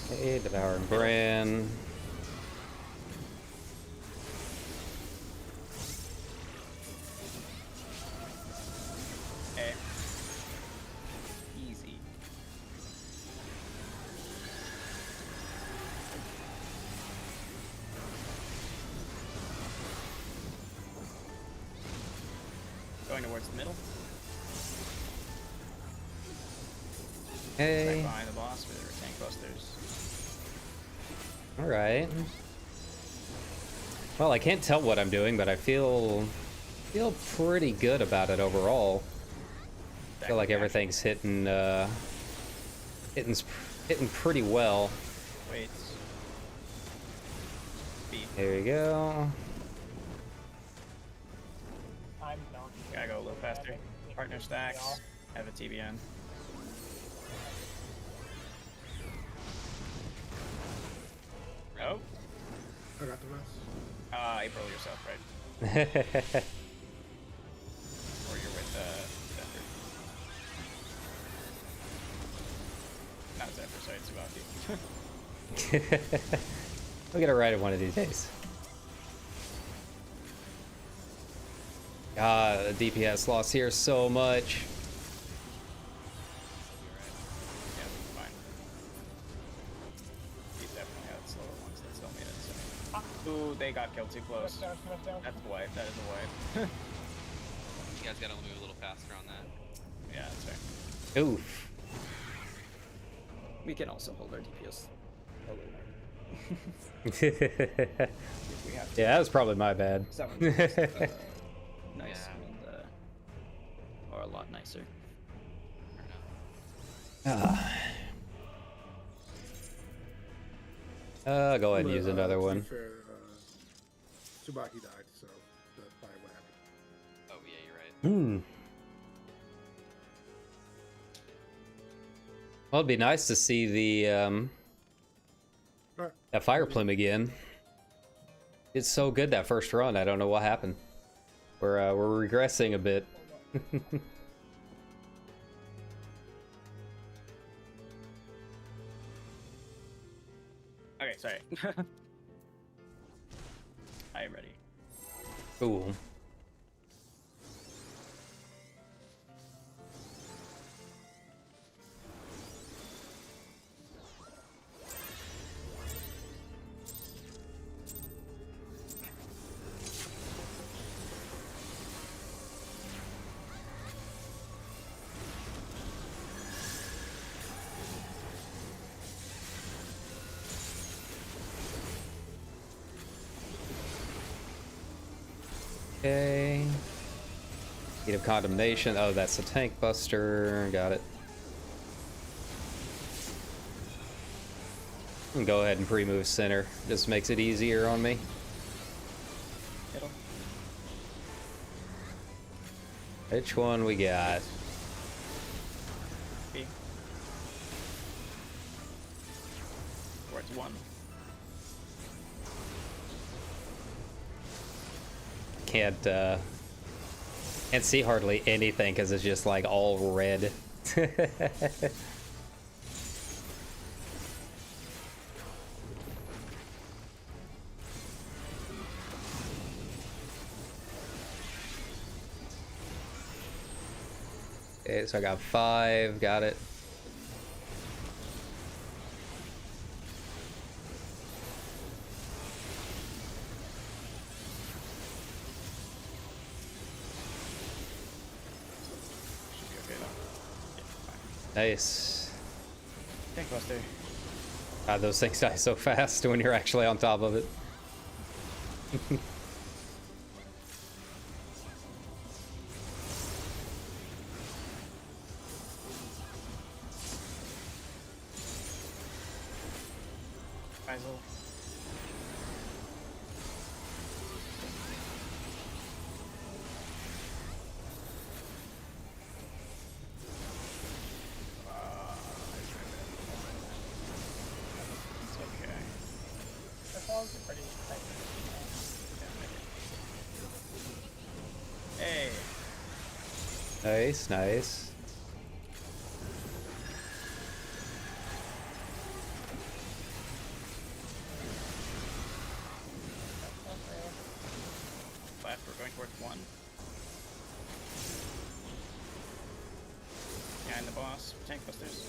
Hey, devouring brand. Hey. Easy. Going towards the middle. Hey. Right behind the boss with our tank busters. Alright. Well, I can't tell what I'm doing, but I feel pretty good about it overall. I feel like everything's hitting pretty well. Wait. B. There you go. I'm done. Gotta go a little faster. Partner stacks. Have a TBN. Oh. I got the rest. April yourself, right? Or you're with Zephyr. Not Zephyr, sorry, Tsubaki. We'll get it right one of these days. God, the DPS loss here so much. Yeah, fine. He's definitely had slower ones that still made it, so. Ooh, they got killed too close. Down. That's a wipe, that is a wipe. You guys gotta move a little faster on that. Yeah, that's fair. Oof. We can also hold our DPS a little more. Yeah, If we have to. that was probably my bad. Someone's nice Yeah. and, or a lot nicer. Fair enough. Go ahead and use But, another to be one. fair, Tsubaki died, so that's probably what happened. Oh yeah, you're right. Hmm. Well, it'd be nice to see the Alright. that fire plume again. It's so good that first run. I don't know what happened. We're regressing a bit. Okay, sorry. I am ready. Cool. Okay. Heat of condemnation. Oh, that's a tank buster. Got it. And go ahead and pre-move center. Just makes it easier on me. Middle. Which one we got? B. Towards 1. Can't see hardly anything because it's just like all red. Okay, so I got 5, got it. Should be okay though. Yeah, fine. Nice. Tank buster. God, those things die so fast when you're actually on top of it. Faisal. It's okay. The falls are pretty tight. Hey. Nice, nice. Left, we're going towards 1. Behind the boss. Tank busters.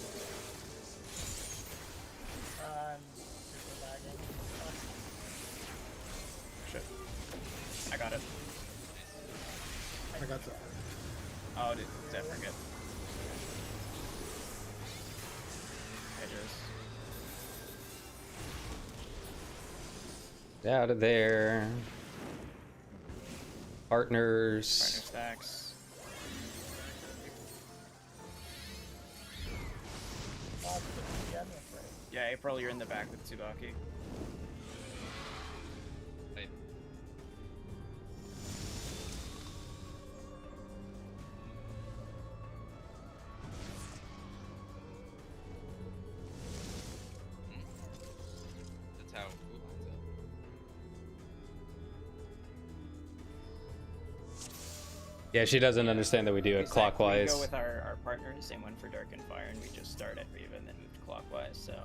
Super lagging. Shit. I got it. I got that. Oh, did I forget? Edges. Out of there. Partner Partners. stacks. Yeah, April, you're in the back with Tsubaki. Right. That's how. Yeah, she doesn't understand that we do it clockwise. We go with our partner, same one for Dark and Fire, and we just start at Riva and then move clockwise. So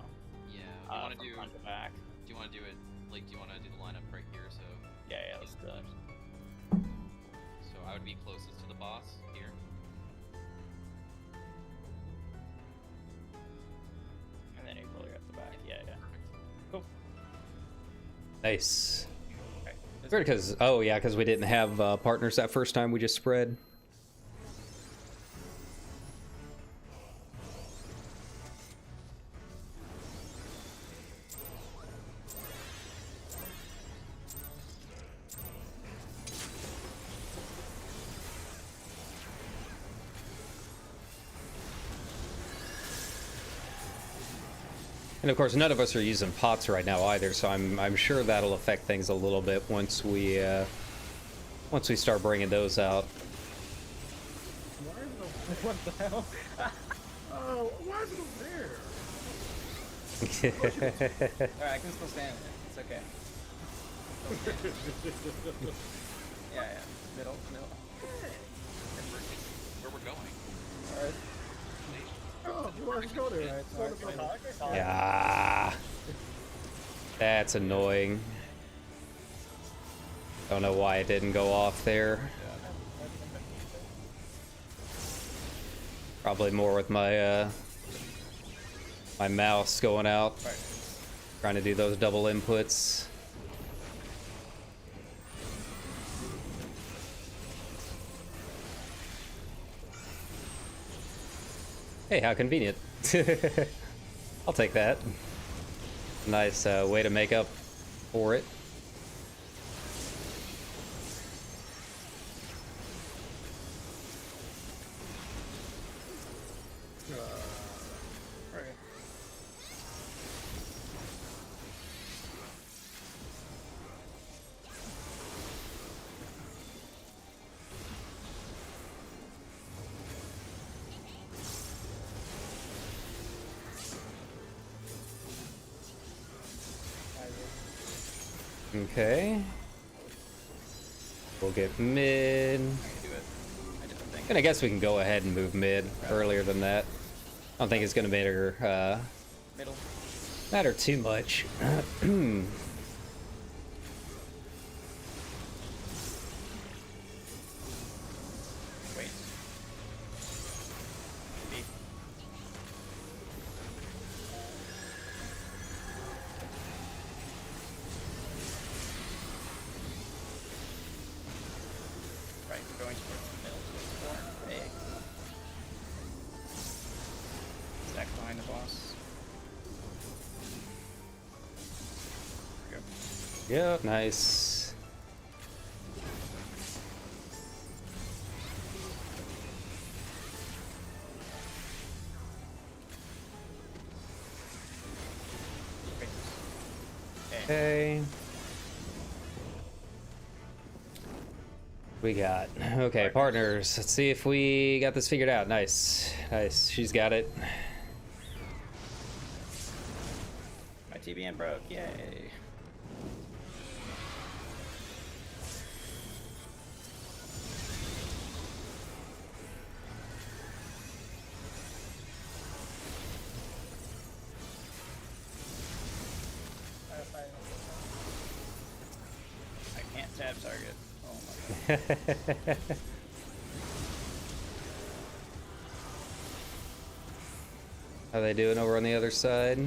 Yeah. Do you want to from do? front to back. Do you want to do it? Like, do you want to do the lineup right here? So. Yeah, let's do it. So I would be closest to the boss here. And then April, you're at the back. Yeah. Perfect. Cool. Nice. Okay. Weird because, oh yeah, because we didn't have partners that first time, we just spread. And of course, none of us are using pots right now either, so I'm sure that'll affect things a little bit once we start bringing those out. Why is the What the hell? Oh, why is it over there? Alright, I can still stand there. It's okay. Yeah. Middle. Where we're going. Alright. Oh, you want to go there? Alright, Go to sorry. the top. Yeah. That's annoying. Don't know why it didn't go off there. Probably more with my my mouse going out, trying to do those double inputs. Hey, how convenient. I'll take that. Nice way to make up for it. Right. Okay. We'll get mid. I can do it. I did the thing. And I guess we can go ahead and move mid earlier than that. I don't think it's gonna Middle. matter too much. Wait. B. Right, we're going towards the middle. Or A. Stack behind the boss. There we go. Yep, nice. Wait. A. Okay. We got okay, partners. Let's see if we got this figured out. Nice. She's got it. My TBN broke. Yay. I can't tab target. Oh my god. How they doing over on the other side?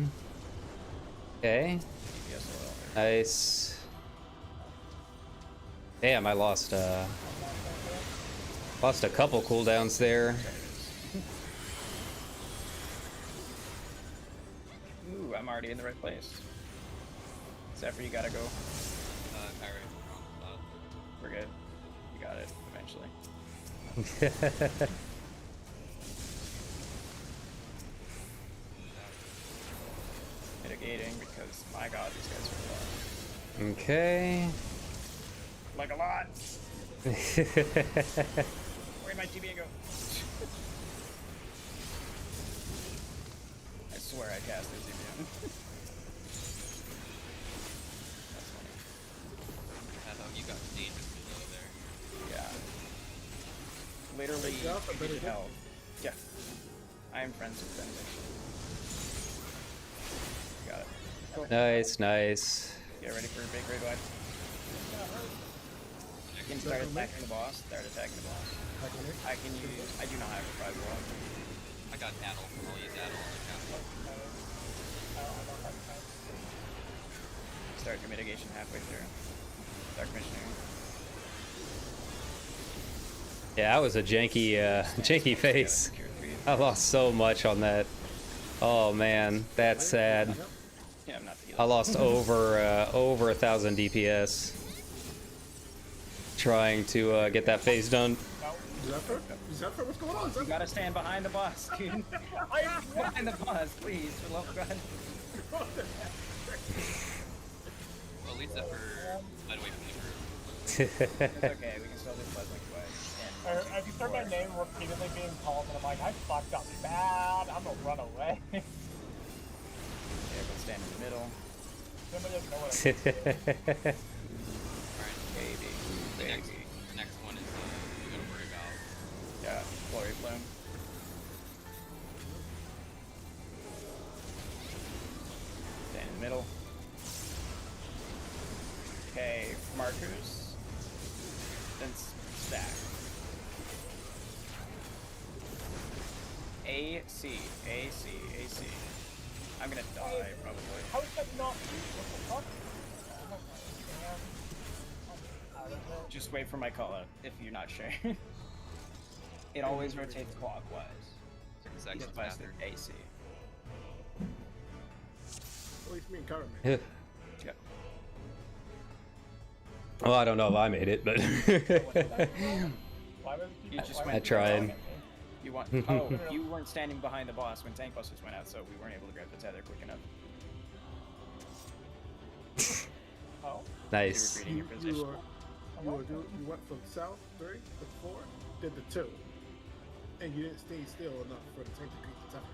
Okay. DPS oil. Nice. Damn, I lost a couple cooldowns there. Ooh, I'm already in the right place. Zephyr, you gotta go. Kyrie, We're good. You got it eventually. Mitigating because my god, these guys are a lot. Okay. Like a lot. Where'd my TBA go? I swear I cast this TBA. That's funny. you got dangerously low there. Yeah. Literally, Good job, I better needed get- help. Yeah. I am friends with them. Got it. Cool. Nice. Get ready for a big raid wipe. You can start attacking the boss. Start attacking the boss. I can use. I do not have a private wall. I got Addle. I'll use Addle on the castle. Start your mitigation halfway through. Dark missionary. Yeah, that was a janky face. I lost so much on that. Oh man, that's sad. Yeah, I'm not the I lost over 1,000 DPS trying to get that phase done. Zephyr? Zephyr, what's going on? You Zephyr? gotta stand behind the boss, dude. Behind the boss, please, for love of God. Well, at least that for light away from the group. It's okay, we can still do Pleasant Way. And I just heard my name repeatedly being called, and I'm like, I fucked up bad. I'm gonna run away. Yeah, go stand in the middle. Somebody doesn't know what I mean. Alright, Baby. the next, Baby. next one is we gotta worry about. Yeah, Glory Plume. Stand in the middle. Okay, markers. Then stack. AC, AC, AC. I'm gonna die, probably. How is that not you? What the fuck? Oh my god. Out of it. Just wait for my call out if you're not sure. It always rotates clockwise. 6 seconds Clockwise after. to AC. At least me and Kyra made it. Yeah. Well, I don't know if I made it, but Why was You just why went I tried. You want? Oh, you weren't standing behind the boss when Tank Busters went out, so we weren't able to grab the tether quick enough. Oh, nice. You were reading your position. You went from south 3 to 4, did the 2, and you didn't stay still enough for the tank to creep the tower.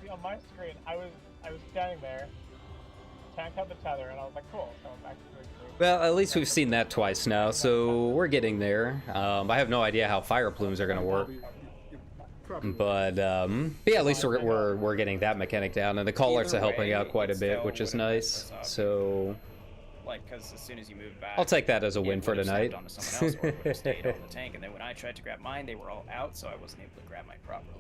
see, on my screen, I was standing there, tank had the tether, and I was like, cool. So I'm back to the group. Well, at least we've seen that twice now, so we're getting there. I have no idea how fire plumes are gonna work, but yeah, at least we're getting that mechanic down, and the call arts are helping out quite a bit, which is nice. So Like, because as soon as you moved back, I'll take that as a win it for would've tonight. snapped onto someone else, or it would've stayed on the tank. And then when I tried to grab mine, they were all out, so I wasn't able to grab mine properly.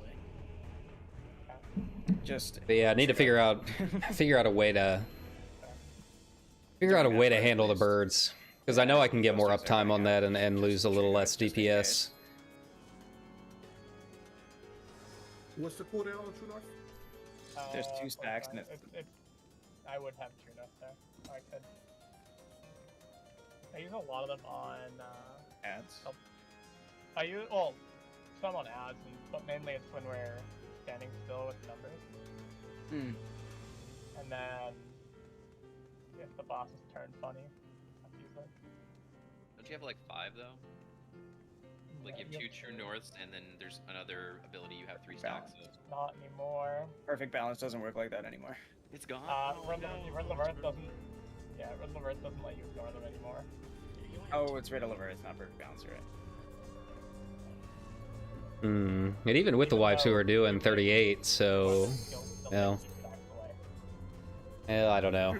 Just But yeah, I need to figure out a way to handle the birds, because I know I can get more uptime on that and lose a little less DPS. What's the cooldown on True North? There's 2 stacks, and I would have True North there. I could. I use a lot of them on. ads. I use some on ads, but mainly it's when we're standing still with numbers. And then if the bosses turn funny, I'll use it. Don't you have like 5 though? Like you have 2 True Norths, and then there's another ability you have 3 stacks of. Not anymore. Perfect balance doesn't work like that anymore. It's gone. Riddle of Earth doesn't. Yeah, Riddle of Earth doesn't let you ignore them anymore. Oh, it's Riddle of Earth, not perfect balance, right? And even with the wives who are doing 38, so well, I don't know.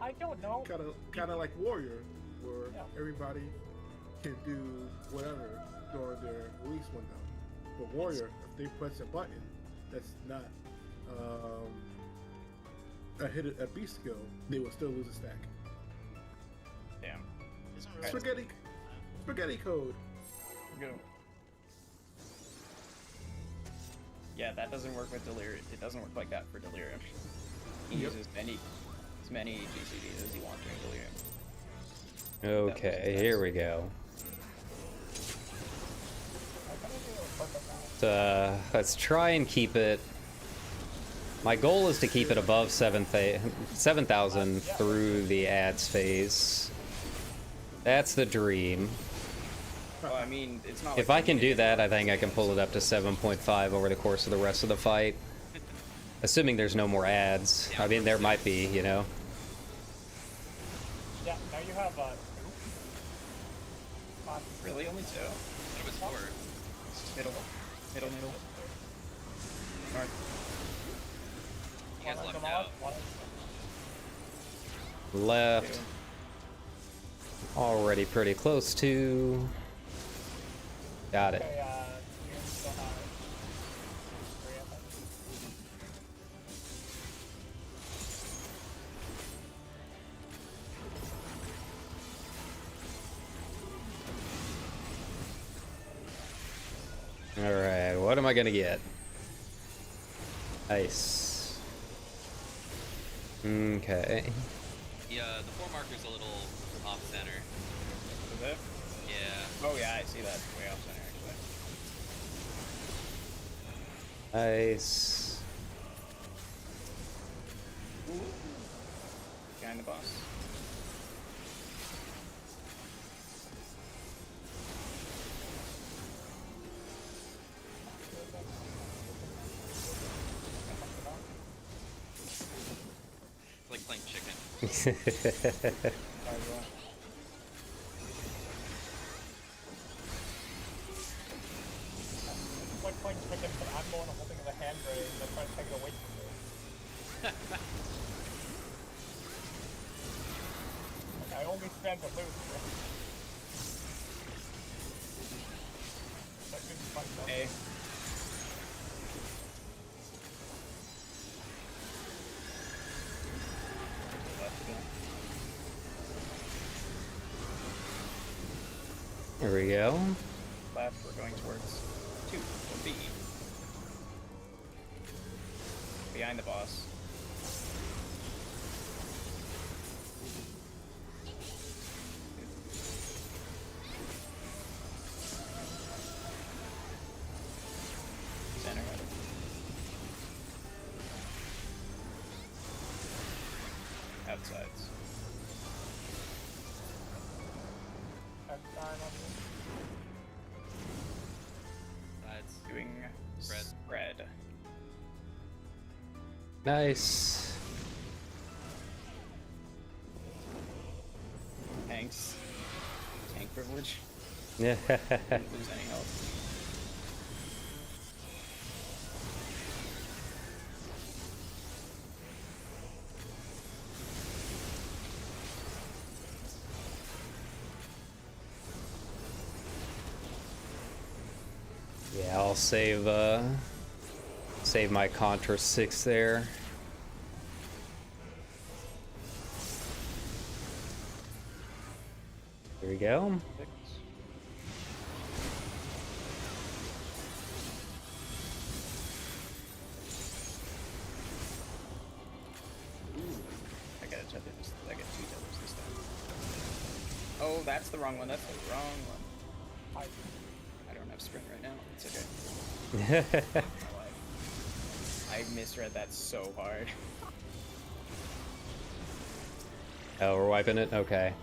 I don't know. Kind of like Warrior, where everybody can do whatever during their release window. But Warrior, if they press a button that's not a beast skill, they will still lose a stack. Damn. Spaghetti code. Go. Yeah, that doesn't work with Delirium. It doesn't work like that for Delirium. He uses as many GCDs as he wants during Delirium. Okay, here we go. Let's try and keep it. My goal is to keep it above 7,000 through the ads phase. That's the dream. Well, I mean, it's not. If like I can do that, I think I can pull it up to 7.5 over the course of the rest of the fight. Assuming there's no more ads. I mean, there might be, you know. Yeah, now you have 2. Really, only 2. It was 4. Middle. North. You guys lucked out. Left. Already pretty close to. Got it. Okay, you still have 3, I think. Alright, what am I gonna get? Nice. Okay. Yeah, the 4 marker's a little off center. Is it? Yeah. Oh yeah, I see that. Way off center, actually. Nice. Behind the boss. It's like playing chicken, but I'm the one holding the hand grenade and they're trying to take it away from me. Like, I only stand to lose, bro. That could be fun, though. Hey. Left again. There we go. Left, we're going towards 2 or B. Behind the boss. Center of it. Outsides. That's fine on me. Sides. Doing Spread. spread. Nice. Tanks. Tank privilege. Yeah. Didn't lose any health. Yeah, I'll save my Contra 6 there. There we go. I gotta tell you this. I get 2 tethers this time. Oh, that's the wrong one. That's the wrong one. I don't have sprint right now. It's okay. My life. I misread that so hard. Oh, we're wiping it? Okay.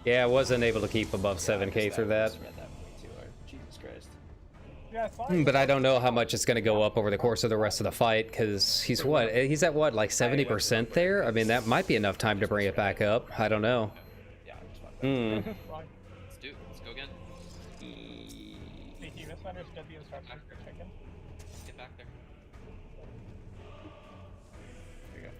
Yeah, I wasn't able to keep above 7k through that. Misread that way too hard. Jesus Christ. Yeah, it's fine. But I don't know how much it's going to go up over the course of the rest of the fight, because he's what? He's at what, like 70% there? I mean, that might be enough time to bring it back up. I don't know. Yeah, I'm just Hmm. Fine. Let's go again. See, he misunderstood the instructions for chicken. Get back there. There you go.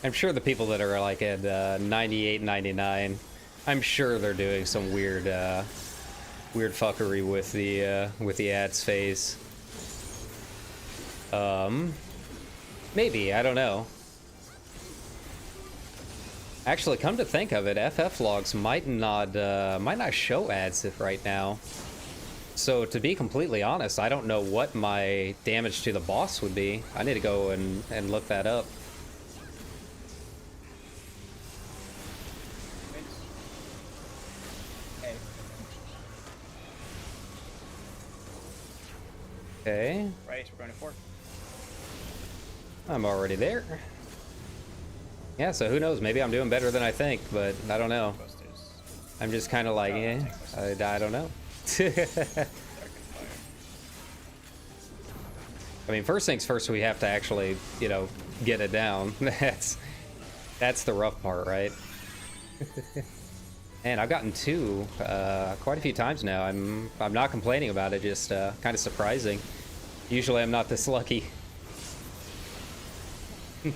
I'm sure the people that are like at 98, 99, I'm sure they're doing some weird, weird fuckery with the ads phase. Maybe, I don't know. Actually, come to think of it, FF logs might not show ads right now. So to be completely honest, I don't know what my damage to the boss would be. I need to go and look that up. Hey. Okay, Right, we're going to 4. I'm already there. Yeah, so who knows? Maybe I'm doing better than I think, but I don't know. Busters. I'm just kind of like, eh, I don't know. Dark and fire. I mean, first things first, we have to actually, you know, get it down. That's the rough part, right? And I've gotten 2 quite a few times now. I'm not complaining about it, just kind of surprising. Usually I'm not this lucky. There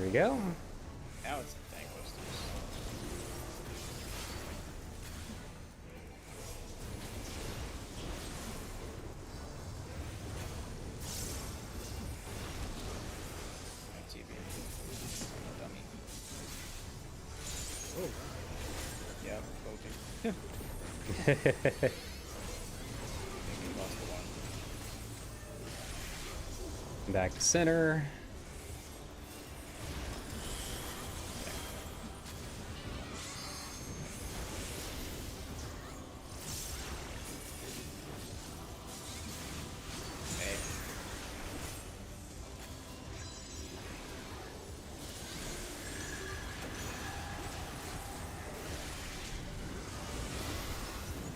we go. Now it's the tank busters. TV. Dummy. Oh, Yeah, voting. Maybe lost the one. Back to center.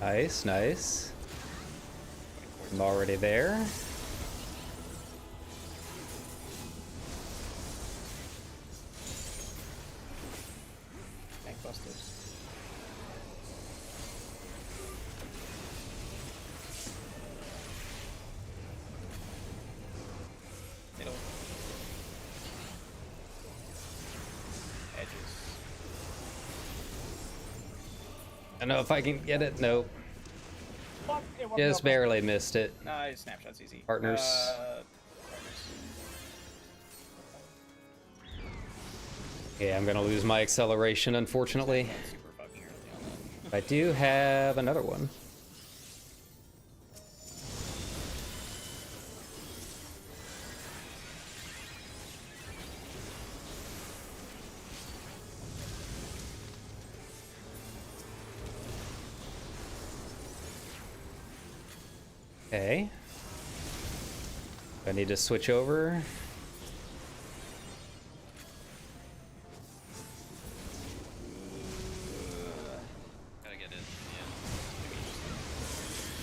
Nice, nice. I'm already there. Gangbusters. Middle. Edges. I don't know if I can get it. Nope. Fuck, it wasn't Just open. barely missed it. Nice, snapshot's easy. Partners. Partners. Yeah, I'm gonna lose my acceleration, unfortunately. Super fucking early on that. I do have another one. Okay. I need to switch over. Gotta get it.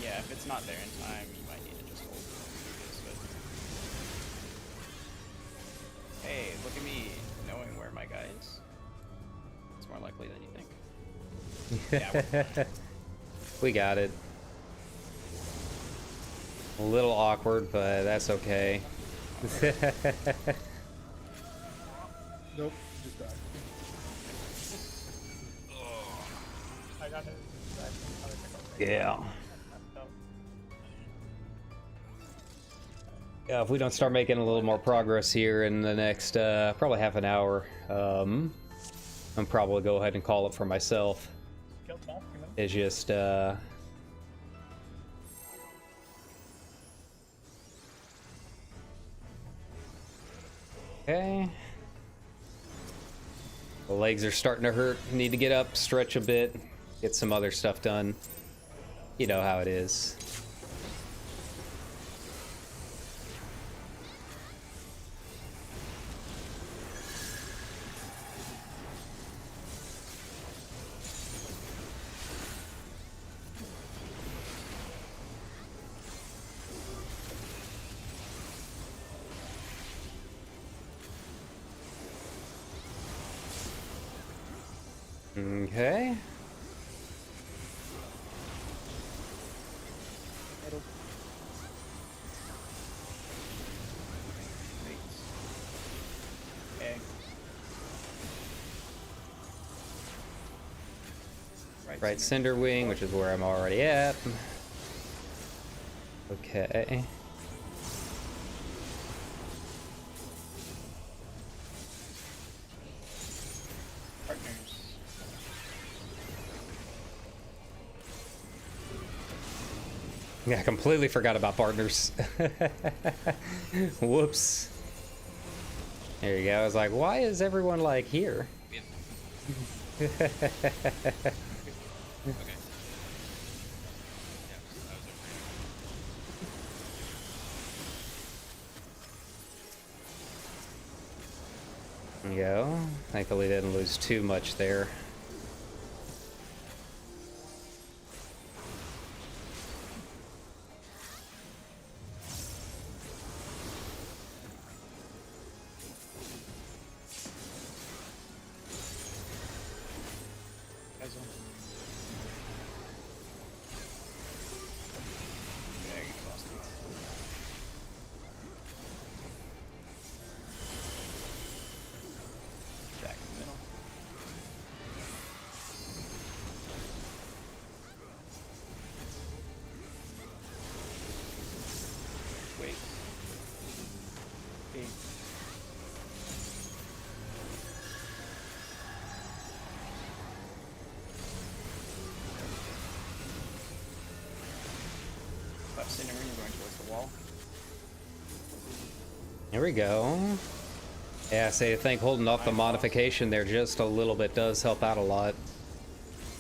Yeah, if it's not there in time, you might need to just hold this, but... Hey, look at me knowing where my guy is. It's more likely than you think. Yeah, We got it. A little awkward, but that's okay. Nope, just died. I got it. Yeah. Yeah, if we don't start making a little more progress here in the next probably half an hour, I'm probably go ahead and call it for myself. Killed that, you know? It's just okay. The legs are starting to hurt. Need to get up, stretch a bit, get some other stuff done. You know how it is. Okay. Okay. Right cinder wing, which is where I'm already at. Okay. Partners. Yeah, I completely forgot about partners. Whoops. There you go. I was like, why is everyone like here? Okay. Yeah, I was There you go. Thankfully didn't lose too much there. Back in the middle. Wait. Big. Left center, you're going towards the wall. Here we go. Yeah, I think holding off the modification there just a little bit does help out a lot.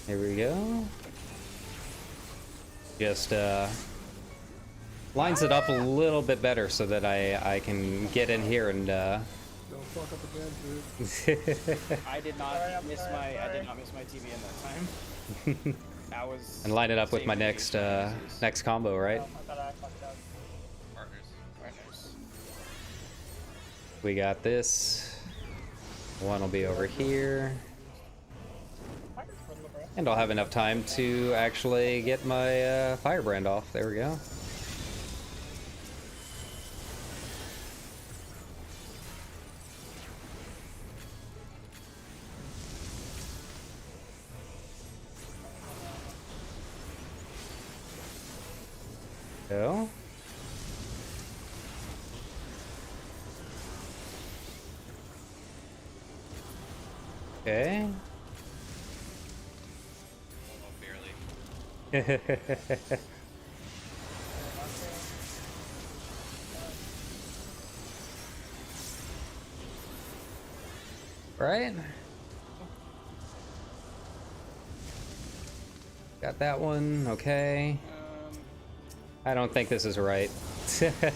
Here we go. Just lines it up a little bit better so that I can get in here and Don't fuck up again, dude. I did not miss my TV in that time. That was. And line it up with same my variation next uses. next combo, right? I thought I fucked up. Partners. Partners. We got this. One will be over here. Partners for LeBron. And I'll have enough time to actually get my Firebrand off. There we go. Go. Okay. Oh, barely. Right? Got that one. Okay. I don't think this is right. Last April.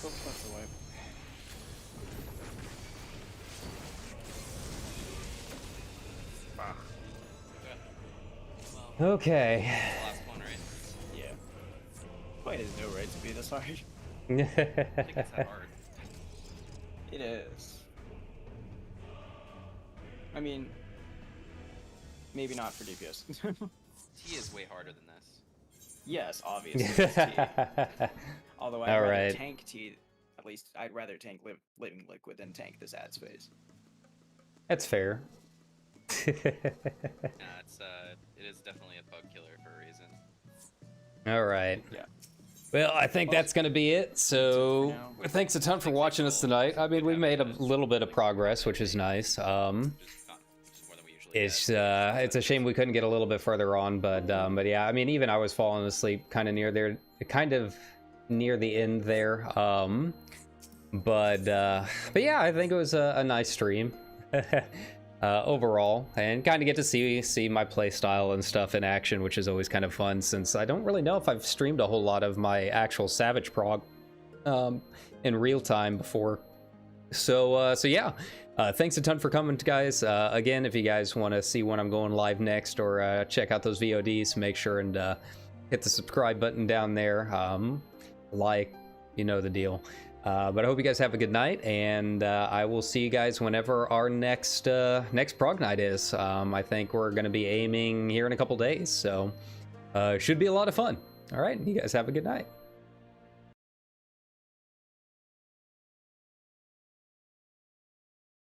Oh, that's a wipe. Well, Okay. the last one, right? Yeah. Fight has no right to be this hard. I think it's that hard. It is. I mean, maybe not for DPS. T is way harder than this. Yes, obviously. It's T. Although I'd rather Alright. tank T. At least I'd rather tank Living Liquid than tank this ad space. That's fair. Yeah, it is definitely a bug killer for a reason. All right. Yeah. Well, I think that's going to be it. So, thanks a ton for watching us tonight. I mean, we made a little bit of progress, which is nice. Which is more than we usually It's a shame we couldn't get a little bit further on, but yeah, I mean, even I was falling asleep kind of near the end there. But yeah, I think it was a nice stream. Overall, and kind of get to see my play style and stuff in action, which is always kind of fun, since I don't really know if I've streamed a whole lot of my actual Savage prog in real time before. So yeah, thanks a ton for coming, guys. Again, if you guys want to see when I'm going live next, or check out those VODs, make sure and hit the subscribe button down there. Like, you know the deal. But I hope you guys have a good night, and I will see you guys whenever our next prog night is. I think we're going to be aiming here in a couple days, so should be a lot of fun. All right, you guys have a good night.